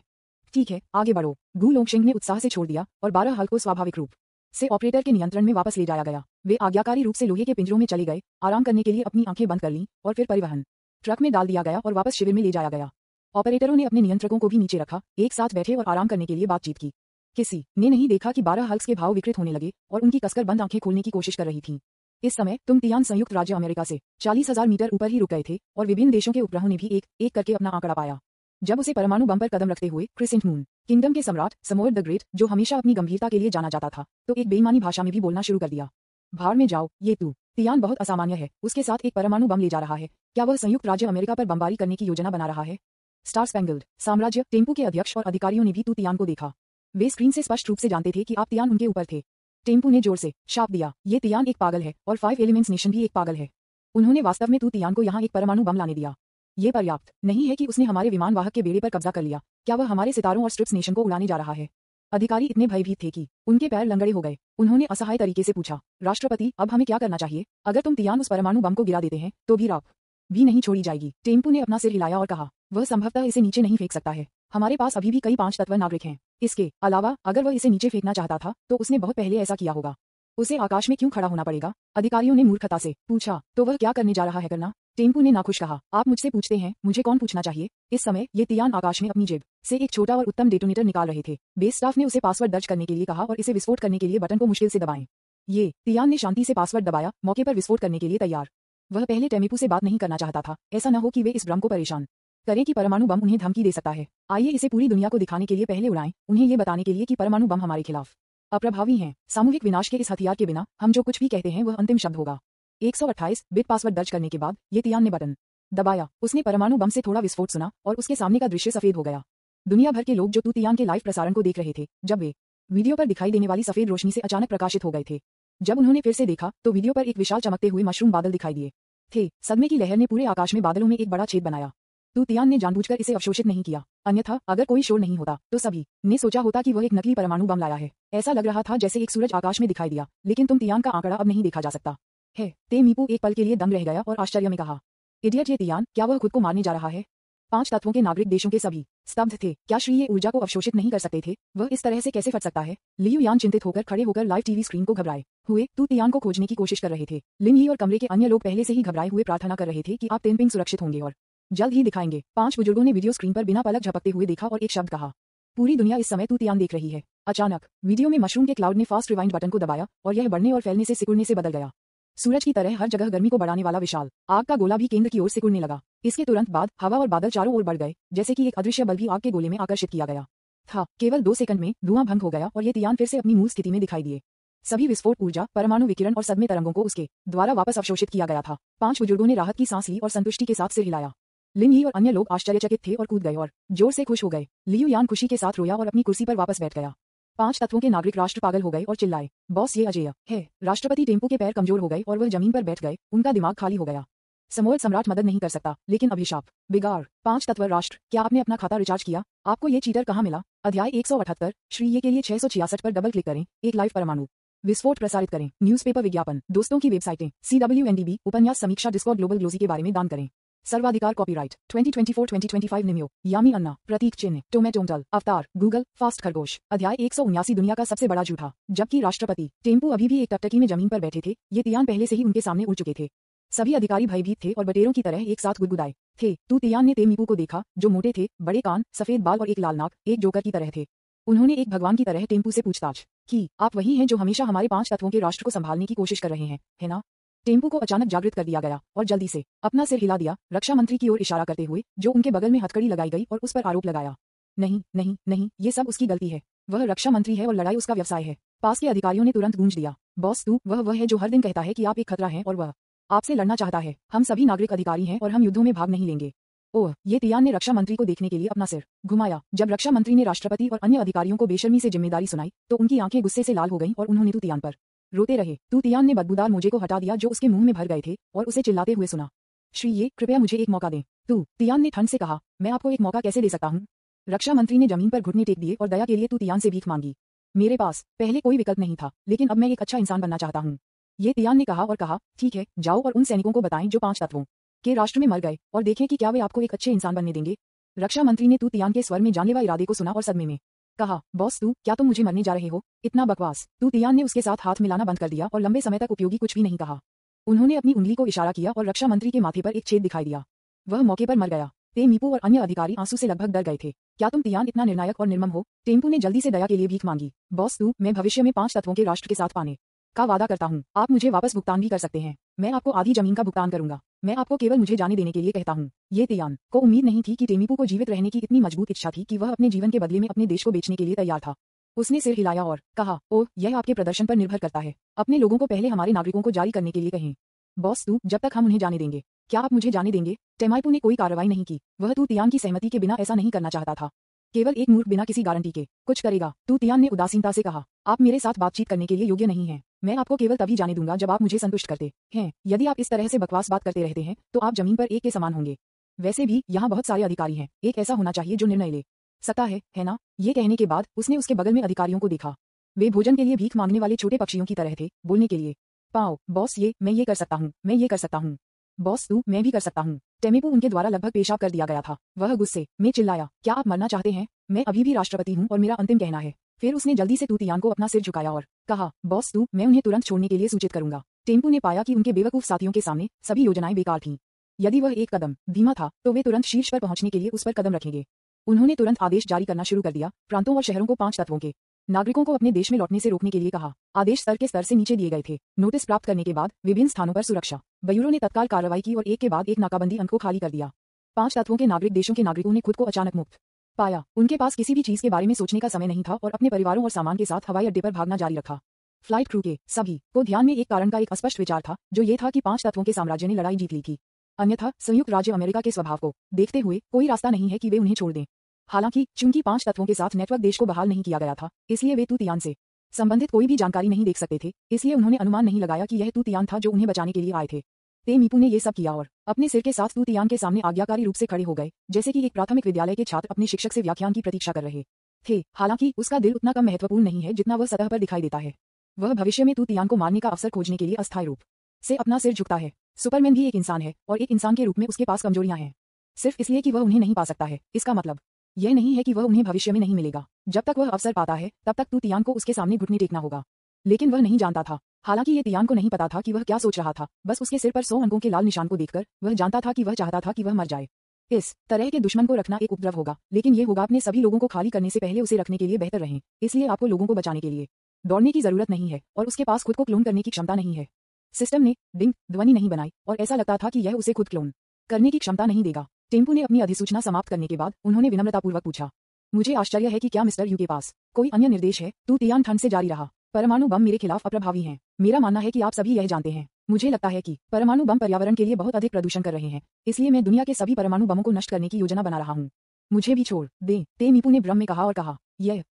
ठीक है, आगे बढ़ो। गू लोंगशिंग ने उत्साह से छोड़ दिया और 12 हल्क को स्वाभाविक रूप से ऑपरेटर के नियंत्रण में वापस ले जाया गया। वे आज्ञाकारी रूप से लोहे के पिंजरों में चले गए, आराम करने के लिए अपनी आंखें बंद कर लीं और फिर परिवहन ट्रक में डाल दिया गया और वापस शिविर में ले जाया गया। ऑपरेटरों ने अपने नियंत्रकों को भी नीचे रखा, एक साथ बैठे और आराम करने के लिए बातचीत की। किसी ने नहीं देखा कि 12 हल्क्स के भाव विकृत होने लगे और उनकी कसकर बंद आंखें खोलने की कोशिश कर रही थीं। इस समय तुम तियान संयुक्त राज्य अमेरिका से 40,000 मीटर ऊपर ही रुक गए थे और विभिन्न देशों के उपग्रहों ने भी एक एक करके अपना आंकड़ा पाया। जब उसे परमाणु बम पर कदम रखते हुए क्रिसेंट मून किंगडम के सम्राट समोएड द ग्रेट, जो हमेशा अपनी गंभीरता के लिए जाना जाता था, तो एक बेईमानी भाषा में भी बोलना शुरू कर दिया। भाड़ में जाओ, ये तू तियान बहुत असामान्य है। उसके साथ एक परमाणु बम ले जा रहा है। क्या वह संयुक्त राज्य अमेरिका पर बमबारी करने की योजना बना रहा है? स्टार स्पैंगल्ड साम्राज्य टेम्पू के अध्यक्ष और अधिकारियों ने भी तू तियान को देखा। वे स्क्रीन से स्पष्ट रूप से जानते थे कि आप तियान उनके ऊपर थे। टेम्पू ने जोर से शाप दिया, ये तियान एक पागल है और 5 एलिमेंट्स नेशन भी एक पागल है। उन्होंने वास्तव में तू तियान को यहाँ एक परमाणु बम लाने दिया। ये पर्याप्त नहीं है कि उसने हमारे विमान वाहक के बेड़े पर कब्जा कर लिया। क्या वह हमारे सितारों और स्ट्रिप्स नेशन को उड़ाने जा रहा है? अधिकारी इतने भयभीत थे कि उनके पैर लंगड़े हो गए। उन्होंने असहाय तरीके से पूछा, राष्ट्रपति, अब हमें क्या करना चाहिए? अगर तुम तियान उस परमाणु बम को गिरा देते हैं तो भी राख भी नहीं छोड़ी जाएगी। टेम्पू ने अपना सिर हिलाया और कहा, वह संभवतः इसे नीचे नहीं फेंक सकता है। हमारे पास अभी भी कई 5 तत्व नागरिक हैं। इसके अलावा अगर वह इसे नीचे फेंकना चाहता था तो उसने बहुत पहले ऐसा किया होगा। उसे आकाश में क्यों खड़ा होना पड़ेगा? अधिकारियों ने मूर्खता से पूछा। तो वह क्या करने जा रहा है करना? टेम्पू ने नाखुश कहा, आप मुझसे पूछते हैं, मुझे कौन पूछना चाहिए? इस समय ये तियान आकाश में अपनी जेब से एक छोटा और उत्तम डेटोनेटर निकाल रहे थे। बेस स्टाफ ने उसे पासवर्ड दर्ज करने के लिए कहा और इसे विस्फोट करने के लिए बटन को मुश्किल से दबाएं। ये तियान ने शांति से पासवर्ड दबाया, मौके पर विस्फोट करने के लिए तैयार। वह पहले टेमीपू से बात नहीं करना चाहता था, ऐसा न हो कि वे इस भ्रम को परेशान करें कि परमाणु बम उन्हें धमकी दे सकता है। आइए इसे पूरी दुनिया को दिखाने के लिए पहले उड़ाएं, उन्हें ये बताने के लिए कि परमाणु बम हमारे खिलाफ अप्रभावी हैं। सामूहिक विनाश के इस हथियार के बिना हम जो कुछ भी कहते हैं वह अंतिम शब्द होगा। 128 बिट पासवर्ड दर्ज करने के बाद ये तियान ने बटन दबाया। उसने परमाणु बम से थोड़ा विस्फोट सुना और उसके सामने का दृश्य सफेद हो गया। दुनिया भर के लोग जो तू तियान के लाइव प्रसारण को देख रहे थे, जब वे वीडियो पर दिखाई देने वाली सफेद रोशनी से अचानक प्रकाशित हो गए थे। जब उन्होंने फिर से देखा तो वीडियो पर एक विशाल चमकते हुए मशरूम बादल दिखाई दिए थे। सदमे की लहर ने पूरे आकाश में बादलों में एक बड़ा छेद बनाया। तू तियान ने जानबूझकर इसे अवशोषित नहीं किया, अन्यथा अगर कोई शोर नहीं होता तो सभी ने सोचा होता कि वह एक नकली परमाणु बम लाया है। ऐसा लग रहा था जैसे एक सूरज आकाश में दिखाई दिया, लेकिन तुम तियान का आंकड़ा अब नहीं देखा जा सकता है। मीपू एक पल के लिए दंग रह गया और आश्चर्य में कहा, इडियट, ये तियान, क्या वह खुद को मारने जा रहा है? 5 तत्वों के नागरिक देशों के सभी स्तब्ध थे। क्या श्री ये ऊर्जा को अवशोषित नहीं कर सकते थे? वह इस तरह से कैसे फट सकता है? लियू यान चिंतित होकर खड़े होकर लाइव टीवी स्क्रीन को घबराए हुए तू तियान को खोजने की कोशिश कर रहे थे। लिंग ही और कमरे के अन्य लोग पहले से ही घबराए हुए प्रार्थना कर रहे थे कि आप तेनपिंग सुरक्षित होंगे और जल्द ही दिखाएंगे। 5 बुजुर्गों ने वीडियो स्क्रीन पर बिना पलक झपकते हुए देखा और एक शब्द कहा, पूरी दुनिया इस समय तू तियान देख रही है। अचानक वीडियो में मशरूम के क्लाउड ने फास्ट रिवाइंड बटन को दबाया और यह बढ़ने और फैलने से सिकुड़ने से बदल गया। सूरज की तरह हर जगह गर्मी को बढ़ाने वाला विशाल आग का गोला भी केंद्र की ओर सिकुड़ने लगा। इसके तुरंत बाद हवा और बादल चारों ओर बढ़ गए, जैसे कि एक अदृश्य बल भी आग के गोले में आकर्षित किया गया था। केवल 2 सेकंड में धुआं भंग हो गया और ये तियान फिर से अपनी मूल स्थिति में दिखाई दिए। सभी विस्फोट ऊर्जा, परमाणु विकिरण और सदमे तरंगों को उसके द्वारा वापस अवशोषित किया गया था। 5 बुजुर्गों ने राहत की सांस ली और संतुष्टि के साथ सिर हिलाया। लिंग ही और अन्य लोग आश्चर्यचकित थे और कूद गए और जोर से खुश हो गए। लियू यान खुशी के साथ रोया और अपनी कुर्सी पर वापस बैठ गया। 5 तत्वों के नागरिक राष्ट्र पागल हो गए और चिल्लाए, बॉस ये अजेय है। राष्ट्रपति टेम्पू के पैर कमजोर हो गए और वह जमीन पर बैठ गए, उनका दिमाग खाली हो गया। समोल सम्राट मदद नहीं कर सकता, लेकिन अभिशाप, बिगाड़। 5 तत्व राष्ट्र, क्या आपने अपना खाता रिचार्ज किया? आपको ये चीटर कहाँ मिला? अध्याय 178 श्री ये के लिए 666 पर डबल क्लिक करें। एक लाइव परमाणु विस्फोट प्रसारित करें। न्यूज़पेपर विज्ञापन, दोस्तों की वेबसाइटें, CWNDB, उपन्यास समीक्षा, डिस्कॉर्ड, ग्लोबल ग्लोजी के बारे में दान करें। सर्वाधिकार कॉपीराइट 2024-2025 निम्यो, यामी अन्ना, प्रतीक चिन्ह, टोमेटोमटल, अवतार, गूगल, फास्ट खरगोश। अध्याय 179 दुनिया का सबसे बड़ा झूठा। जबकि राष्ट्रपति टेम्पू अभी भी एक टकटकी में जमीन पर बैठे थे, ये तियान पहले से ही उनके सामने उड़ चुके थे। सभी अधिकारी भयभीत थे और बटेरों की तरह एक साथ गुदगुदाए थे। तू तियान ने मीपू को देखा, जो मोटे थे, बड़े कान, सफेद बाल और एक लाल नाक, एक जोकर की तरह थे। उन्होंने एक भगवान की तरह टेम्पू से पूछताछ की, आप वही हैं जो हमेशा हमारे 5 तत्वों के राष्ट्र को संभालने की कोशिश कर रहे हैं, है ना? टेम्पू को अचानक जागृत कर दिया गया और जल्दी से अपना सिर हिला दिया, रक्षा मंत्री की ओर इशारा करते हुए, जो उनके बगल में हथकड़ी लगाई गई और उस पर आरोप लगाया, नहीं नहीं नहीं, ये सब उसकी गलती है। वह रक्षा मंत्री है और लड़ाई उसका व्यवसाय है। पास के अधिकारियों ने तुरंत गूंज दिया, बॉस तू वह है जो हर दिन कहता है कि आप एक खतरा हैं और वह आपसे लड़ना चाहता है। हम सभी नागरिक अधिकारी हैं और हम युद्धों में भाग नहीं लेंगे। ओह, ये तियान ने रक्षा मंत्री को देखने के लिए अपना सिर घुमाया। जब रक्षा मंत्री ने राष्ट्रपति और अन्य अधिकारियों को बेशर्मी से जिम्मेदारी सुनाई तो उनकी आंखें गुस्से से लाल हो गईं और उन्होंने तू तियान पर रोते रहे। तू तियान ने बदबूदार मोजे को हटा दिया जो उसके मुंह में भर गए थे और उसे चिल्लाते हुए सुना, श्री ये, कृपया मुझे एक मौका दें। तू तियान ने ठंड से कहा, मैं आपको एक मौका कैसे दे सकता हूँ? रक्षा मंत्री ने जमीन पर घुटने टेक दिए और दया के लिए तू तियान से भीख मांगी। मेरे पास पहले कोई विकल्प नहीं था, लेकिन अब मैं एक अच्छा इंसान बनना चाहता हूँ, ये तियान ने कहा और कहा, ठीक है, जाओ और उन सैनिकों को बताएं जो 5 तत्वों के राष्ट्र में मर गए और देखें कि क्या वे आपको एक अच्छे इंसान बनने देंगे। रक्षा मंत्री ने तू तियान के स्वर में जानलेवा इरादे को सुना और सदमे में कहा, बॉस तू, क्या तुम मुझे मरने जा रहे हो? इतना बकवास। तू तियान ने उसके साथ हाथ मिलाना बंद कर दिया और लंबे समय तक उपयोगी कुछ भी नहीं कहा। उन्होंने अपनी उंगली को इशारा किया और रक्षा मंत्री के माथे पर एक छेद दिखाई दिया। वह मौके पर मर गया। मीपू और अन्य अधिकारी आंसू से लगभग डर गए थे। क्या तुम तियान इतना निर्णायक और निर्मम हो? टेम्पू ने जल्दी से दया के लिए भीख मांगी। बॉस तू, मैं भविष्य में 5 तत्वों के राष्ट्र के साथ पाने का वादा करता हूँ। आप मुझे वापस भुगतान भी कर सकते हैं। मैं आपको आधी जमीन का भुगतान करूंगा। मैं आपको केवल मुझे जाने देने के लिए कहता हूँ। ये तियान को उम्मीद नहीं थी कि टेमीपू को जीवित रहने की इतनी मजबूत इच्छा थी कि वह अपने जीवन के बदले में अपने देश को बेचने के लिए तैयार था। उसने सिर हिलाया और कहा, ओह, यह आपके प्रदर्शन पर निर्भर करता है। अपने लोगों को पहले हमारे नागरिकों को जारी करने के लिए कहें। बॉस तू, जब तक हम उन्हें जाने देंगे। क्या आप मुझे जाने देंगे? टेमाइपू ने कोई कार्रवाई नहीं की। वह तू तियान की सहमति के बिना ऐसा नहीं करना चाहता था। केवल एक मूर्ख बिना किसी गारंटी के कुछ करेगा। तू तियान ने उदासीनता से कहा, आप मेरे साथ बातचीत करने के लिए योग्य नहीं हैं। मैं आपको केवल तभी जाने दूंगा जब आप मुझे संतुष्ट करते हैं। यदि आप इस तरह से बकवास बात करते रहते हैं तो आप जमीन पर एक के समान होंगे। वैसे भी यहाँ बहुत सारे अधिकारी हैं, एक ऐसा होना चाहिए जो निर्णय ले सकता है ना? ये कहने के बाद उसने उसके बगल में अधिकारियों को देखा। वे भोजन के लिए भीख मांगने वाले छोटे पक्षियों की तरह थे, बोलने के लिए पाओ, बॉस ये, मैं ये कर सकता हूँ, मैं ये कर सकता हूँ। बॉस तू, मैं भी कर सकता हूँ। टेमीपू उनके द्वारा लगभग पेशाब कर दिया गया था। वह गुस्से में चिल्लाया, क्या आप मरना चाहते हैं? मैं अभी भी राष्ट्रपति हूँ और मेरा अंतिम कहना है। फिर उसने जल्दी से तू तियान को अपना सिर झुकाया और कहा, बॉस तू, मैं उन्हें तुरंत छोड़ने के लिए सूचित करूंगा। टेम्पू ने पाया कि उनके बेवकूफ साथियों के सामने सभी योजनाएं बेकार थीं। यदि वह एक कदम धीमा था तो वे तुरंत शीर्ष पर पहुंचने के लिए उस पर कदम रखेंगे। उन्होंने तुरंत आदेश जारी करना शुरू कर दिया। प्रांतों और शहरों को 5 तत्वों के नागरिकों को अपने देश में लौटने से रोकने के लिए कहा। आदेश स्तर के स्तर से नीचे दिए गए थे। नोटिस प्राप्त करने के बाद विभिन्न स्थानों पर सुरक्षा ब्यूरो ने तत्काल कार्रवाई की और एक के बाद एक नाकाबंदी अंक को खाली कर दिया। 5 तत्वों के नागरिक देशों के नागरिकों ने खुद को अचानक मुक्त पाया। उनके पास किसी भी चीज के बारे में सोचने का समय नहीं था और अपने परिवारों और सामान के साथ हवाई अड्डे पर भागना जारी रखा। फ्लाइट क्रू के सभी को ध्यान में एक कारण का एक अस्पष्ट विचार था, जो ये था कि 5 तत्वों के साम्राज्य ने लड़ाई जीत ली थी। अन्यथा संयुक्त राज्य अमेरिका के स्वभाव को देखते हुए कोई रास्ता नहीं है कि वे उन्हें छोड़ दें। हालांकि चूंकि 5 तत्वों के साथ नेटवर्क देश को बहाल नहीं किया गया था, इसलिए वे तूतियान से संबंधित कोई भी जानकारी नहीं देख सकते थे। इसलिए उन्होंने अनुमान नहीं लगाया कि यह तूतियान था जो उन्हें बचाने के लिए आए थे। तेमीपू ने ये सब किया और अपने सिर के साथ तूतियान के सामने आज्ञाकारी रूप से खड़े हो गए, जैसे कि एक प्राथमिक विद्यालय के छात्र अपने शिक्षक से व्याख्यान की प्रतीक्षा कर रहे थे। हालांकि उसका दिल उतना कम महत्वपूर्ण नहीं है जितना वह सतह पर दिखाई देता है। वह भविष्य में तूतियान को मारने का अवसर खोजने के लिए अस्थायी रूप से अपना सिर झुकता है। सुपरमैन भी एक इंसान है और एक इंसान के रूप में उसके पास कमजोरियां हैं। सिर्फ इसलिए कि वह उन्हें नहीं पा सकता है, इसका मतलब यह नहीं है कि वह उन्हें भविष्य में नहीं मिलेगा। जब तक वह अवसर पाता है तब तक तूतियान को उसके सामने घुटने टेकना होगा। लेकिन वह नहीं जानता था। हालांकि ये तियान को नहीं पता था कि वह क्या सोच रहा था। बस उसके सिर पर 100 अंकों के लाल निशान को देखकर वह जानता था कि वह चाहता था कि वह मर जाए। इस तरह के दुश्मन को रखना एक उपद्रव होगा, लेकिन ये होगा अपने सभी लोगों को खाली करने से पहले उसे रखने के लिए बेहतर रहें। इसलिए आपको लोगों को बचाने के लिए दौड़ने की जरूरत नहीं है और उसके पास खुद को क्लोन करने की क्षमता नहीं है। सिस्टम ने डिंग ध्वनि नहीं बनाई और ऐसा लगता था कि यह उसे खुद क्लोन करने की क्षमता नहीं देगा। टेम्पू ने अपनी अधिसूचना समाप्त करने के बाद उन्होंने विनम्रतापूर्वक पूछा, मुझे आश्चर्य है कि क्या मिस्टर यू के पास कोई अन्य निर्देश है? तूतियान ठंड से जारी रहा। परमाणु बम मेरे खिलाफ अप्रभावी हैं। मेरा मानना है कि आप सभी यह जानते हैं। मुझे लगता है कि परमाणु बम पर्यावरण के लिए बहुत अधिक प्रदूषण कर रहे हैं। इसलिए मैं दुनिया के सभी परमाणु बमों को नष्ट करने की योजना बना रहा हूँ। मुझे भी छोड़ दें, तेमीपू ने भ्रम में कहा और कहा,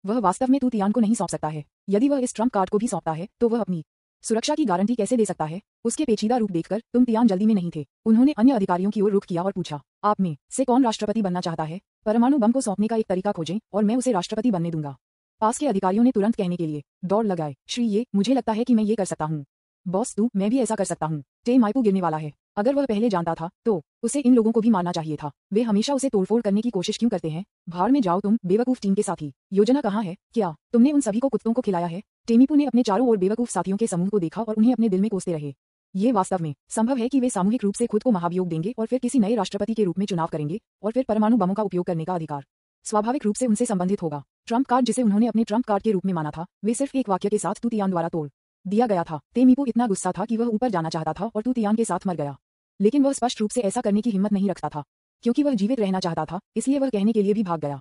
वह वास्तव में तूतियान को नहीं सौंप सकता है। यदि वह इस ट्रम्प कार्ड को भी सौंपता है तो वह अपनी सुरक्षा की गारंटी कैसे दे सकता है? उसके पेचीदा रूप देखकर तुम तियान जल्दी में नहीं थे। उन्होंने अन्य अधिकारियों की ओर रुख किया और पूछा, आप में से कौन राष्ट्रपति बनना चाहता है? परमाणु बम को सौंपने का एक तरीका खोजें और मैं उसे राष्ट्रपति बनने दूंगा। पास के अधिकारियों ने तुरंत कहने के लिए दौड़ लगाए, श्री मुझे लगता है कि मैं ये कर सकता हूँ। बॉस मैं भी ऐसा कर सकता हूँ। टेमाइपू गिरने वाला है। अगर वह पहले जानता था तो उसे इन लोगों को भी मारना चाहिए था। वे हमेशा उसे तोड़फोड़ करने की कोशिश क्यों करते हैं? भाड़ में जाओ तुम बेवकूफ टीम के साथी। योजना कहाँ है? क्या तुमने उन सभी को कुत्तों को खिलाया है? टेमीपू ने अपने चारों ओर बेवकूफ साथियों के समूह को देखा और उन्हें अपने दिल में कोसते रहे। ये वास्तव में संभव है कि वे सामूहिक रूप से खुद को महाभियोग देंगे और फिर किसी नए राष्ट्रपति के रूप में चुनाव करेंगे और फिर परमाणु बमों का उपयोग करने का अधिकार स्वाभाविक रूप से उनसे संबंधित होगा। ट्रम्प कार्ड जिसे उन्होंने अपने ट्रम्प कार्ड के रूप में माना था, वे सिर्फ एक वाक्य के साथ तूतियान द्वारा तोड़ दिया गया था। तेमीपू इतना गुस्सा था कि वह ऊपर जाना चाहता था और तूतियान के साथ मर गया। लेकिन वह स्पष्ट रूप से ऐसा करने की हिम्मत नहीं रखता था, क्योंकि वह जीवित रहना चाहता था। इसलिए वह कहने के लिए भी भाग गया,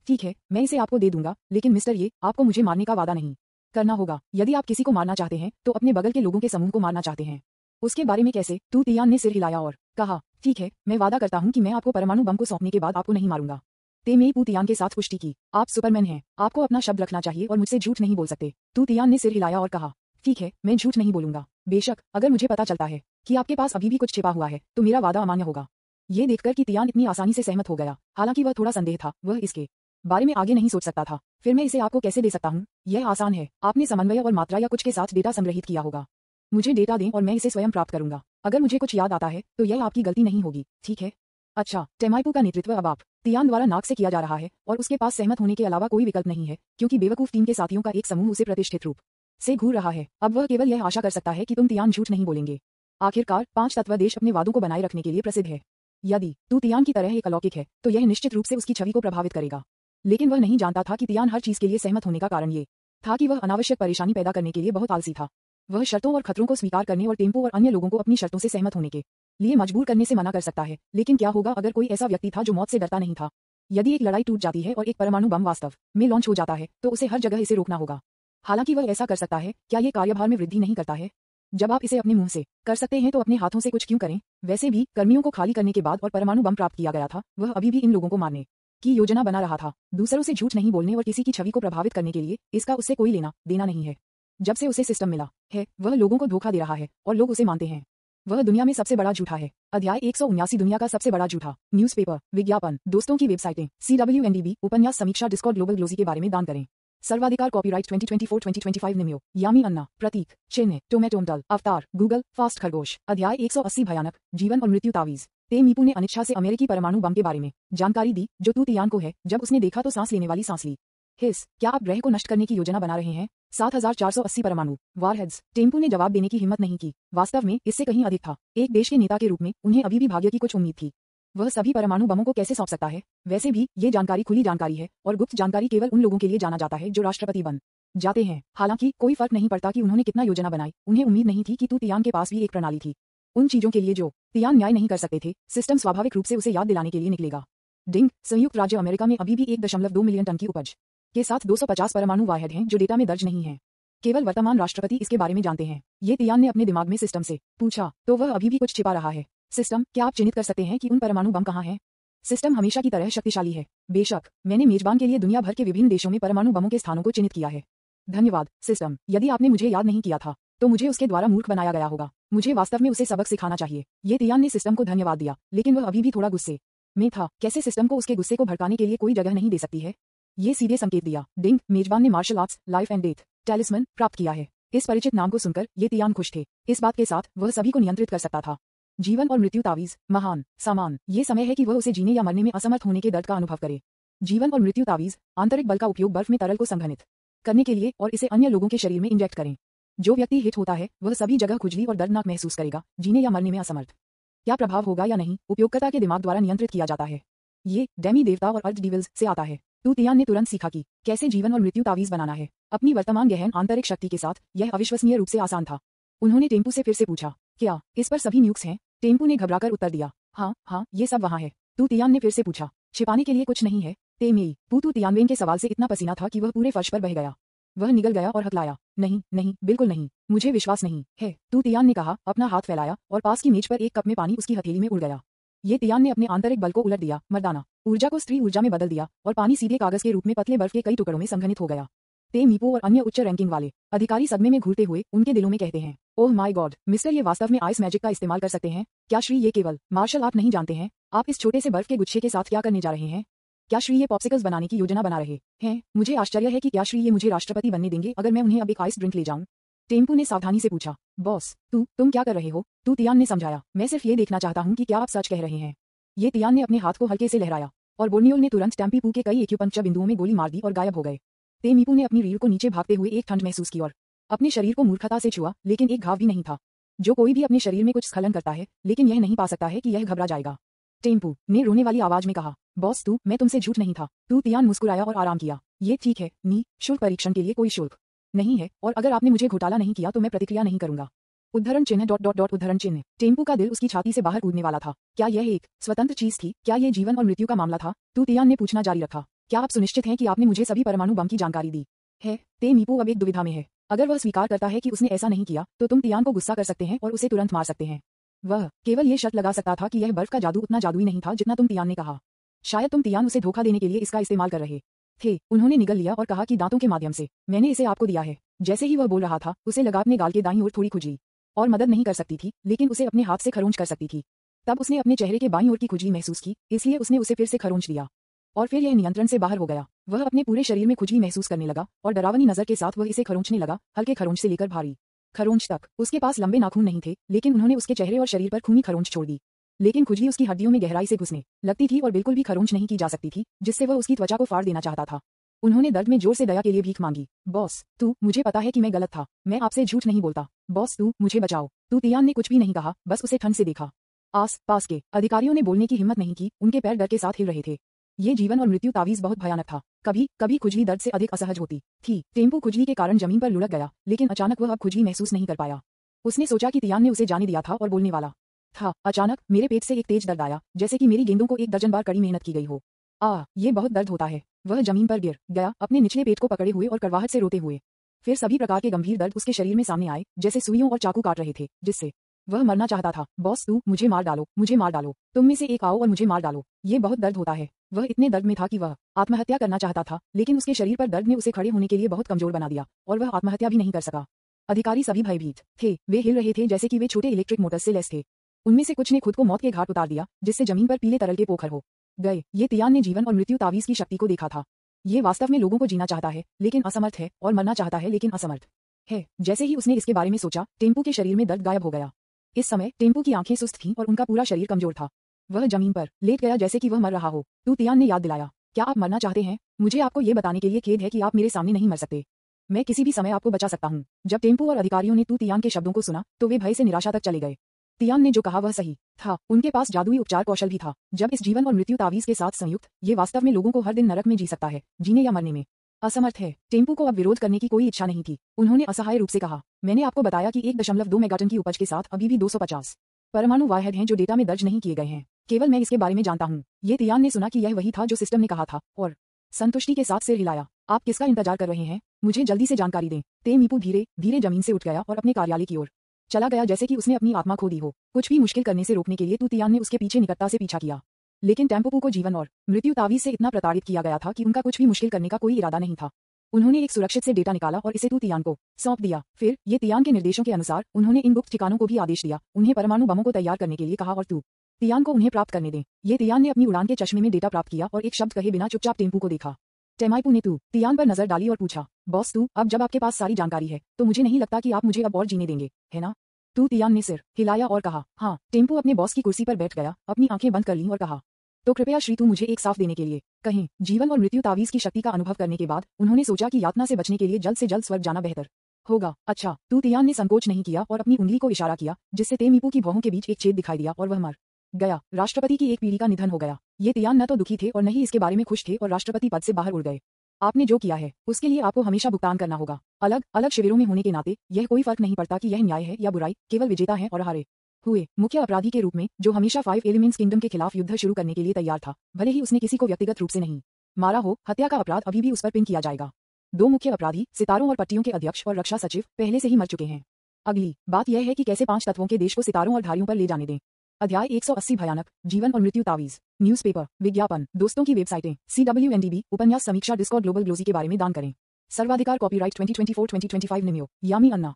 ठीक है, मैं इसे आपको दे दूंगा, लेकिन मिस्टर आपको मुझे मारने का वादा नहीं करना होगा। यदि आप किसी को मारना चाहते हैं तो अपने बगल के लोगों के समूह को मारना चाहते हैं। उसके बारे में कैसे? तूतियान ने सिर हिलाया और कहा, ठीक है, मैं वादा करता हूँ कि मैं आपको परमाणु बम को सौंपने के बाद आपको नहीं मारूंगा। तेमेईपू तियान के साथ पुष्टि की, आप सुपरमैन हैं, आपको अपना शब्द रखना चाहिए और मुझसे झूठ नहीं बोल सकते। तूतियान ने सिर हिलाया और कहा, ठीक है, मैं झूठ नहीं बोलूंगा। बेशक अगर मुझे पता चलता है कि आपके पास अभी भी कुछ छिपा हुआ है तो मेरा वादा अमान्य होगा। ये देखकर कि तियान इतनी आसानी से सहमत हो गया, हालांकि वह थोड़ा संदेह था, वह इसके बारे में आगे नहीं सोच सकता था। फिर मैं इसे आपको कैसे दे सकता हूँ? यह आसान है, आपने समन्वय और मात्रा या कुछ के साथ डेटा संग्रहित किया होगा। मुझे डेटा दें और मैं इसे स्वयं प्राप्त करूंगा। अगर मुझे कुछ याद आता है तो यह आपकी गलती नहीं होगी, ठीक है? अच्छा, टेमाइपू का नेतृत्व अब आप तियान द्वारा नाक से किया जा रहा है और उसके पास सहमत होने के अलावा कोई विकल्प नहीं है, क्योंकि बेवकूफ टीम के साथियों का एक समूह उसे प्रतिष्ठित रूप से घूर रहा है। अब वह केवल यह आशा कर सकता है कि तुम तियान झूठ नहीं बोलेंगे। आखिरकार 5 तत्व देश अपने वादों को बनाए रखने के लिए प्रसिद्ध है। यदि तू तियान की तरह एक अलौकिक है तो यह निश्चित रूप से उसकी छवि को प्रभावित करेगा। लेकिन वह नहीं जानता था कि तियान हर चीज के लिए सहमत होने का कारण ये था कि वह अनावश्यक परेशानी पैदा करने के लिए बहुत आलसी था। वह शर्तों और खतरों को स्वीकार करने और टेम्पो और अन्य लोगों को अपनी शर्तों से सहमत होने के लिए मजबूर करने से मना कर सकता है। लेकिन क्या होगा अगर कोई ऐसा व्यक्ति था जो मौत से डरता नहीं था? यदि एक लड़ाई टूट जाती है और एक परमाणु बम वास्तव में लॉन्च हो जाता है तो उसे हर जगह इसे रोकना होगा। हालांकि वह ऐसा कर सकता है, क्या ये कार्यभार में वृद्धि नहीं करता है? जब आप इसे अपने मुंह से कर सकते हैं तो अपने हाथों से कुछ क्यों करें? वैसे भी कर्मियों को खाली करने के बाद और परमाणु बम प्राप्त किया गया था, वह अभी भी इन लोगों को मारने की योजना बना रहा था। दूसरों से झूठ नहीं बोलने और किसी की छवि को प्रभावित करने के लिए इसका उससे कोई लेना देना नहीं है। जब से उसे सिस्टम मिला है वह लोगों को धोखा दे रहा है और लोग उसे मानते हैं। वह दुनिया में सबसे बड़ा झूठा है। अध्याय 179 दुनिया का सबसे बड़ा झूठा। न्यूज़पेपर, विज्ञापन, दोस्तों की वेबसाइटें, CWNDB, उपन्यास समीक्षा, डिस्कॉर्ड, ग्लोबल ग्लोजी के बारे में दान करें। सर्वाधिकार कॉपीराइट 2024-2025 निम्यो, यामी अन्ना, प्रतीक, चिन्ह, टोमेटोमटल, अवतार, गूगल, फास्ट खरगोश। अध्याय 180 भयानक, जीवन और मृत्यु तावीज। तेमीपू ने अनिच्छा से अमेरिकी परमाणु बम के बारे में जानकारी दी जो तू तियान को है। जब उसने देखा तो सांस लेने वाली सांस ली। क्या आप ग्रह को नष्ट करने की योजना बना रहे हैं? 7480 परमाणु वारहेड्स। टेम्पू ने जवाब देने की हिम्मत नहीं की। वास्तव में इससे कहीं अधिक था। एक देश के नेता के रूप में उन्हें अभी भी भाग्य की कुछ उम्मीद थी। वह सभी परमाणु बमों को कैसे सौंप सकता है? वैसे भी ये जानकारी खुली जानकारी है और गुप्त जानकारी केवल उन लोगों के लिए जाना जाता है जो राष्ट्रपति बन जाते हैं। हालांकि कोई फर्क नहीं पड़ता कि उन्होंने कितना योजना बनाई, उन्हें उम्मीद नहीं थी कि तू तियान के पास भी एक प्रणाली थी उन चीजों के लिए जो तियान न्याय नहीं कर सकते थे। सिस्टम स्वाभाविक रूप से उसे याद दिलाने के लिए निकलेगा। डिंग, संयुक्त राज्य अमेरिका में अभी भी 1.2 मिलियन टन की उपज के साथ 250 परमाणु वाहिद हैं जो डेटा में दर्ज नहीं है। केवल वर्तमान राष्ट्रपति इसके बारे में जानते हैं। ये तियान ने अपने दिमाग में सिस्टम से पूछा तो वह अभी भी कुछ छिपा रहा है। सिस्टम, क्या आप चिन्हित कर सकते हैं कि उन परमाणु बम कहाँ हैं? सिस्टम हमेशा की तरह शक्तिशाली है। बेशक, मैंने मेजबान के लिए दुनिया भर के विभिन्न देशों में परमाणु बमों के स्थानों को चिन्हित किया है। धन्यवाद सिस्टम। यदि आपने मुझे याद नहीं किया था तो मुझे उसके द्वारा मूर्ख बनाया गया होगा। मुझे वास्तव में उसे सबक सिखाना चाहिए। ये तियान ने सिस्टम को धन्यवाद दिया, लेकिन वह अभी भी थोड़ा गुस्से में था। कैसे सिस्टम को उसके गुस्से को भड़काने के लिए कोई जगह नहीं दे सकती है? ये सीधे संकेत दिया। डिंग, मेजबान ने martial arts life and death talisman प्राप्त किया है। इस परिचित नाम को सुनकर ये तियान खुश थे। इस बात के साथ वह सभी को नियंत्रित कर सकता था। जीवन और मृत्यु तावीज, महान सामान। ये समय है कि वह उसे जीने या मरने में असमर्थ होने के दर्द का अनुभव करे। जीवन और मृत्यु तावीज, आंतरिक बल का उपयोग बर्फ में तरल को संघनित करने के लिए और इसे अन्य लोगों के शरीर में इंजेक्ट करें। जो व्यक्ति हिट होता है वह सभी जगह खुजली और दर्दनाक महसूस करेगा। जीने या मरने में असमर्थ। क्या प्रभाव होगा या नहीं, उपयोगकर्ता के दिमाग द्वारा नियंत्रित किया जाता है। ये डेमी देवता और अर्थ डिविल्स से आता है। तू तियान ने तुरंत सीखा कि कैसे जीवन और मृत्यु तावीज बनाना है। अपनी वर्तमान गहन आंतरिक शक्ति के साथ यह अविश्वसनीय रूप से आसान था। उन्होंने टेम्पू से फिर से पूछा, क्या इस पर सभी न्यूक्स हैं? टेम्पू ने घबराकर उत्तर दिया, हाँ हाँ, ये सब वहाँ है। तू तियान ने फिर से पूछा, छिपाने के लिए कुछ नहीं है? तेमेई तू तियानवेन के सवाल से इतना पसीना था कि वह पूरे फर्श पर बह गया। वह निगल गया और हकलाया, नहीं नहीं, बिल्कुल नहीं, मुझे विश्वास नहीं है। तू तियान ने कहा, अपना हाथ फैलाया और पास की मेज पर एक कप में पानी उसकी हथेली में उड़ गया। ये तियान ने अपने आंतरिक बल को उलट दिया, मर्दाना ऊर्जा को स्त्री ऊर्जा में बदल दिया और पानी सीधे कागज के रूप में पतले बर्फ के कई टुकड़ों में संघनित हो गया। ते मीपो और अन्य उच्च रैंकिंग वाले अधिकारी सदमे में घूरते हुए उनके दिलों में कहते हैं, ओह माय गॉड मिस्टर, ये वास्तव में आइस मैजिक का इस्तेमाल कर सकते हैं क्या? श्री, ये केवल मार्शल आर्ट नहीं जानते हैं। आप इस छोटे से बर्फ के गुच्छे के साथ क्या करने जा रहे हैं? क्या श्री ये पॉप्सिकल्स बनाने की योजना बना रहे हैं? मुझे आश्चर्य है कि क्या श्री ये मुझे राष्ट्रपति बनने देंगे अगर मैं उन्हें अब एक आइस ड्रिंक ले जाऊं? टेम्पू ने सावधानी से पूछा, बॉस तुम क्या कर रहे हो? तू तियान ने समझाया, मैं सिर्फ ये देखना चाहता हूँ कि क्या आप सच कह रहे हैं। ये तियान ने अपने हाथ को हल्के से लहराया और बोर्नियोल ने तुरंत टेम्पीपू के कई एक्यूपंक्चर बिंदुओं में गोली मार दी और गायब हो गए। तेमीपू ने अपनी रीढ़ को नीचे भागते हुए एक ठंड महसूस की और अपने शरीर को मूर्खता से छुआ, लेकिन एक घाव भी नहीं था। जो कोई भी अपने शरीर में कुछ स्खलन करता है लेकिन यह नहीं पा सकता है कि यह घबरा जाएगा। टेम्पू ने रोने वाली आवाज में कहा, बॉस मैं तुमसे झूठ नहीं था। तू तियान मुस्कुराया और आराम किया। ये ठीक है नी, शुल्क परीक्षण के लिए कोई शुल्क नहीं है और अगर आपने मुझे घोटाला नहीं किया तो मैं प्रतिक्रिया नहीं करूंगा। उद्धरण चिन्ह ... उद्धरण चिन्ह। टेम्पू का दिल उसकी छाती से बाहर कूदने वाला था। क्या यह एक स्वतंत्र चीज थी? क्या यह जीवन और मृत्यु का मामला था? तू तियान ने पूछना जारी रखा, क्या आप सुनिश्चित हैं कि आपने मुझे सभी परमाणु बम की जानकारी दी है? तेमीपू अब एक दुविधा में है। अगर वह स्वीकार करता है कि उसने ऐसा नहीं किया तो तुम तियान को गुस्सा कर सकते हैं और उसे तुरंत मार सकते हैं। वह केवल ये शर्त लगा सकता था कि यह बर्फ का जादू उतना जादुई नहीं था जितना तुम तियान ने कहा। शायद तुम तियान उसे धोखा देने के लिए इसका इस्तेमाल कर रहे थे। उन्होंने निगल लिया और कहा कि दांतों के माध्यम से मैंने इसे आपको दिया है। जैसे ही वह बोल रहा था उसे लगा अपने गाल के दाईं ओर थोड़ी खुजली और मदद नहीं कर सकती थी लेकिन उसे अपने हाथ से खरोंच कर सकती थी। तब उसने अपने चेहरे के बाईं ओर की खुजली महसूस की, इसलिए उसने उसे फिर से खरोंच दिया और फिर यह नियंत्रण से बाहर हो गया। वह अपने पूरे शरीर में खुजली महसूस करने लगा और डरावनी नजर के साथ वह इसे खरोंचने लगा, हल्के खरोंच से लेकर भारी खरोंच तक। उसके पास लंबे नाखून नहीं थे लेकिन उन्होंने उसके चेहरे और शरीर पर खूनी खरोंच छोड़ दी। लेकिन खुजली उसकी हड्डियों में गहराई से घुसने लगती थी और बिल्कुल भी खरोंच नहीं की जा सकती थी, जिससे वह उसकी त्वचा को फाड़ देना चाहता था। उन्होंने दर्द में जोर से दया के लिए भीख मांगी। बॉस मुझे पता है कि मैं गलत था, मैं आपसे झूठ नहीं बोलता। बॉस मुझे बचाओ। तियान ने कुछ भी नहीं कहा, बस उसे ठंड से देखा। आस पास के अधिकारियों ने बोलने की हिम्मत नहीं की, उनके पैर डर के साथ हिल रहे थे। ये जीवन और मृत्यु तावीज बहुत भयानक था। कभी कभी खुजली दर्द से अधिक असहज होती थी। टेम्पू खुजली के कारण जमीन पर लुढ़क गया, लेकिन अचानक वह अब खुजली महसूस नहीं कर पाया। उसने सोचा कि तियान ने उसे जाने दिया था और बोलने वाला था। अचानक मेरे पेट से एक तेज दर्द आया, जैसे कि मेरी गेंदों को 1 दर्जन बार कड़ी मेहनत की गई हो। ये बहुत दर्द होता है। वह जमीन पर गिर गया, अपने निचले पेट को पकड़े हुए और कड़वाहट से रोते हुए। फिर सभी प्रकार के गंभीर दर्द उसके शरीर में सामने आए, जैसे सुइयों और चाकू काट रहे थे, जिससे वह मरना चाहता था। बॉस मुझे मार डालो, मुझे मार डालो, तुम में से एक आओ और मुझे मार डालो। ये बहुत दर्द होता है। वह इतने दर्द में था कि वह आत्महत्या करना चाहता था, लेकिन उसके शरीर पर दर्द ने उसे खड़े होने के लिए बहुत कमजोर बना दिया और वह आत्महत्या भी नहीं कर सका। अधिकारी सभी भयभीत थे, वे हिल रहे थे जैसे कि वे छोटे इलेक्ट्रिक मोटर्स से लैस थे। उनमें से कुछ ने खुद को मौत के घाट उतार दिया, जिससे जमीन पर पीले तरल के पोखर हो गए। ये तियान ने जीवन और मृत्यु तावीज की शक्ति को देखा था। ये वास्तव में लोगों को जीना चाहता है लेकिन असमर्थ है, और मरना चाहता है लेकिन असमर्थ है। जैसे ही उसने इसके बारे में सोचा, टेम्पू के शरीर में दर्द गायब हो गया। इस समय टेम्पू की आंखें सुस्त थीं और उनका पूरा शरीर कमजोर था। वह जमीन पर लेट गया जैसे कि वह मर रहा हो। तियान ने याद दिलाया, क्या आप मरना चाहते हैं? मुझे आपको ये बताने के लिए खेद है कि आप मेरे सामने नहीं मर सकते। मैं किसी भी समय आपको बचा सकता हूँ। जब टेम्पू और अधिकारियों ने तियान के शब्दों को सुना तो वे भय से निराशा तक चले गए। तियान ने जो कहा वह सही था। उनके पास जादुई उपचार कौशल भी था। जब इस जीवन और मृत्यु तावीज के साथ संयुक्त, ये वास्तव में लोगों को हर दिन नरक में जी सकता है, जीने या मरने में असमर्थ है। टेम्पू को अब विरोध करने की कोई इच्छा नहीं थी। उन्होंने असहाय रूप से कहा, मैंने आपको बताया कि 1.2 मेगाटन की उपज के साथ अभी भी 250 परमाणु वारहेड हैं जो डेटा में दर्ज नहीं किए गए हैं। केवल मैं इसके बारे में जानता हूँ। ये तियान ने सुना कि यह वही था जो सिस्टम ने कहा था और संतुष्टि के साथ सिर हिलाया। आप किसका इंतजार कर रहे हैं? मुझे जल्दी से जानकारी दें। तेमीपू धीरे धीरे जमीन से उठ गया और अपने कार्यालय की ओर चला गया जैसे कि उसने अपनी आत्मा खो दी हो। कुछ भी मुश्किल करने से रोकने के लिए तू तियान ने उसके पीछे निकटता से पीछा किया, लेकिन टेम्पोपू को जीवन और मृत्यु तावीज से इतना प्रताड़ित किया गया था कि उनका कुछ भी मुश्किल करने का कोई इरादा नहीं था। उन्होंने एक सुरक्षित से डेटा निकाला और इसे तू तियान को सौंप दिया। फिर ये तियान के निर्देशों के अनुसार उन्होंने इन गुप्त ठिकानों को भी आदेश दिया, उन्हें परमाणु बमों को तैयार करने के लिए कहा और तू तियान को उन्हें प्राप्त करने दें। ये तियान ने अपनी उड़ान के चश्मे में डेटा प्राप्त किया और एक शब्द कहे बिना चुपचाप टेम्पू को देखा। टेमाइपू ने तू तियान पर नजर डाली और पूछा, बॉस तू अब जब आपके पास सारी जानकारी है तो मुझे नहीं लगता कि आप मुझे अब और जीने देंगे, है ना? तू तियान ने सिर हिलाया और कहा, हाँ। टेम्पू अपने बॉस की कुर्सी पर बैठ गया, अपनी आंखें बंद कर लीं और कहा, तो कृपया श्री तू मुझे एक साफ देने के लिए कहें। जीवन और मृत्यु तावीज की शक्ति का अनुभव करने के बाद उन्होंने सोचा कि यातना से बचने के लिए जल्द से जल्द स्वर्ग जाना बेहतर होगा। अच्छा। तू तियान ने संकोच नहीं किया और अपनी उंगली को इशारा किया जिससे तेमीपू की भौहों के बीच एक छेद दिखाई दिया और वह मर गया। राष्ट्रपति की एक पीढ़ी का निधन हो गया। ये तियान न तो दुखी थे और न ही इसके बारे में खुश थे और राष्ट्रपति पद से बाहर उड़ गए। आपने जो किया है उसके लिए आपको हमेशा भुगतान करना होगा। अलग अलग शिविरों में होने के नाते यह कोई फर्क नहीं पड़ता कि यह न्याय है या बुराई, केवल विजेता है और हारे हुए मुख्य अपराधी के रूप में जो हमेशा 5 एलिमेंट्स किंगडम के खिलाफ युद्ध शुरू करने के लिए तैयार था, भले ही उसने किसी को व्यक्तिगत रूप से नहीं मारा हो। हत्या का अपराध अभी भी उस पर पिन किया जाएगा। 2 मुख्य अपराधी सितारों और पट्टियों के अध्यक्ष और रक्षा सचिव पहले से ही मर चुके हैं। अगली बात यह है कि कैसे 5 तत्वों के देश को सितारों और धारियों पर ले जाने दें। अध्याय 180 भयानक जीवन और मृत्यु तावीज। न्यूज़पेपर, विज्ञापन, दोस्तों की वेबसाइटें, CWNDB, उपन्यास समीक्षा, डिस्कॉर्ड, ग्लोबल ग्लोजी के बारे में दान करें। सर्वाधिकार कॉपीराइट 2024-2025 निमियो, यामी अन्ना।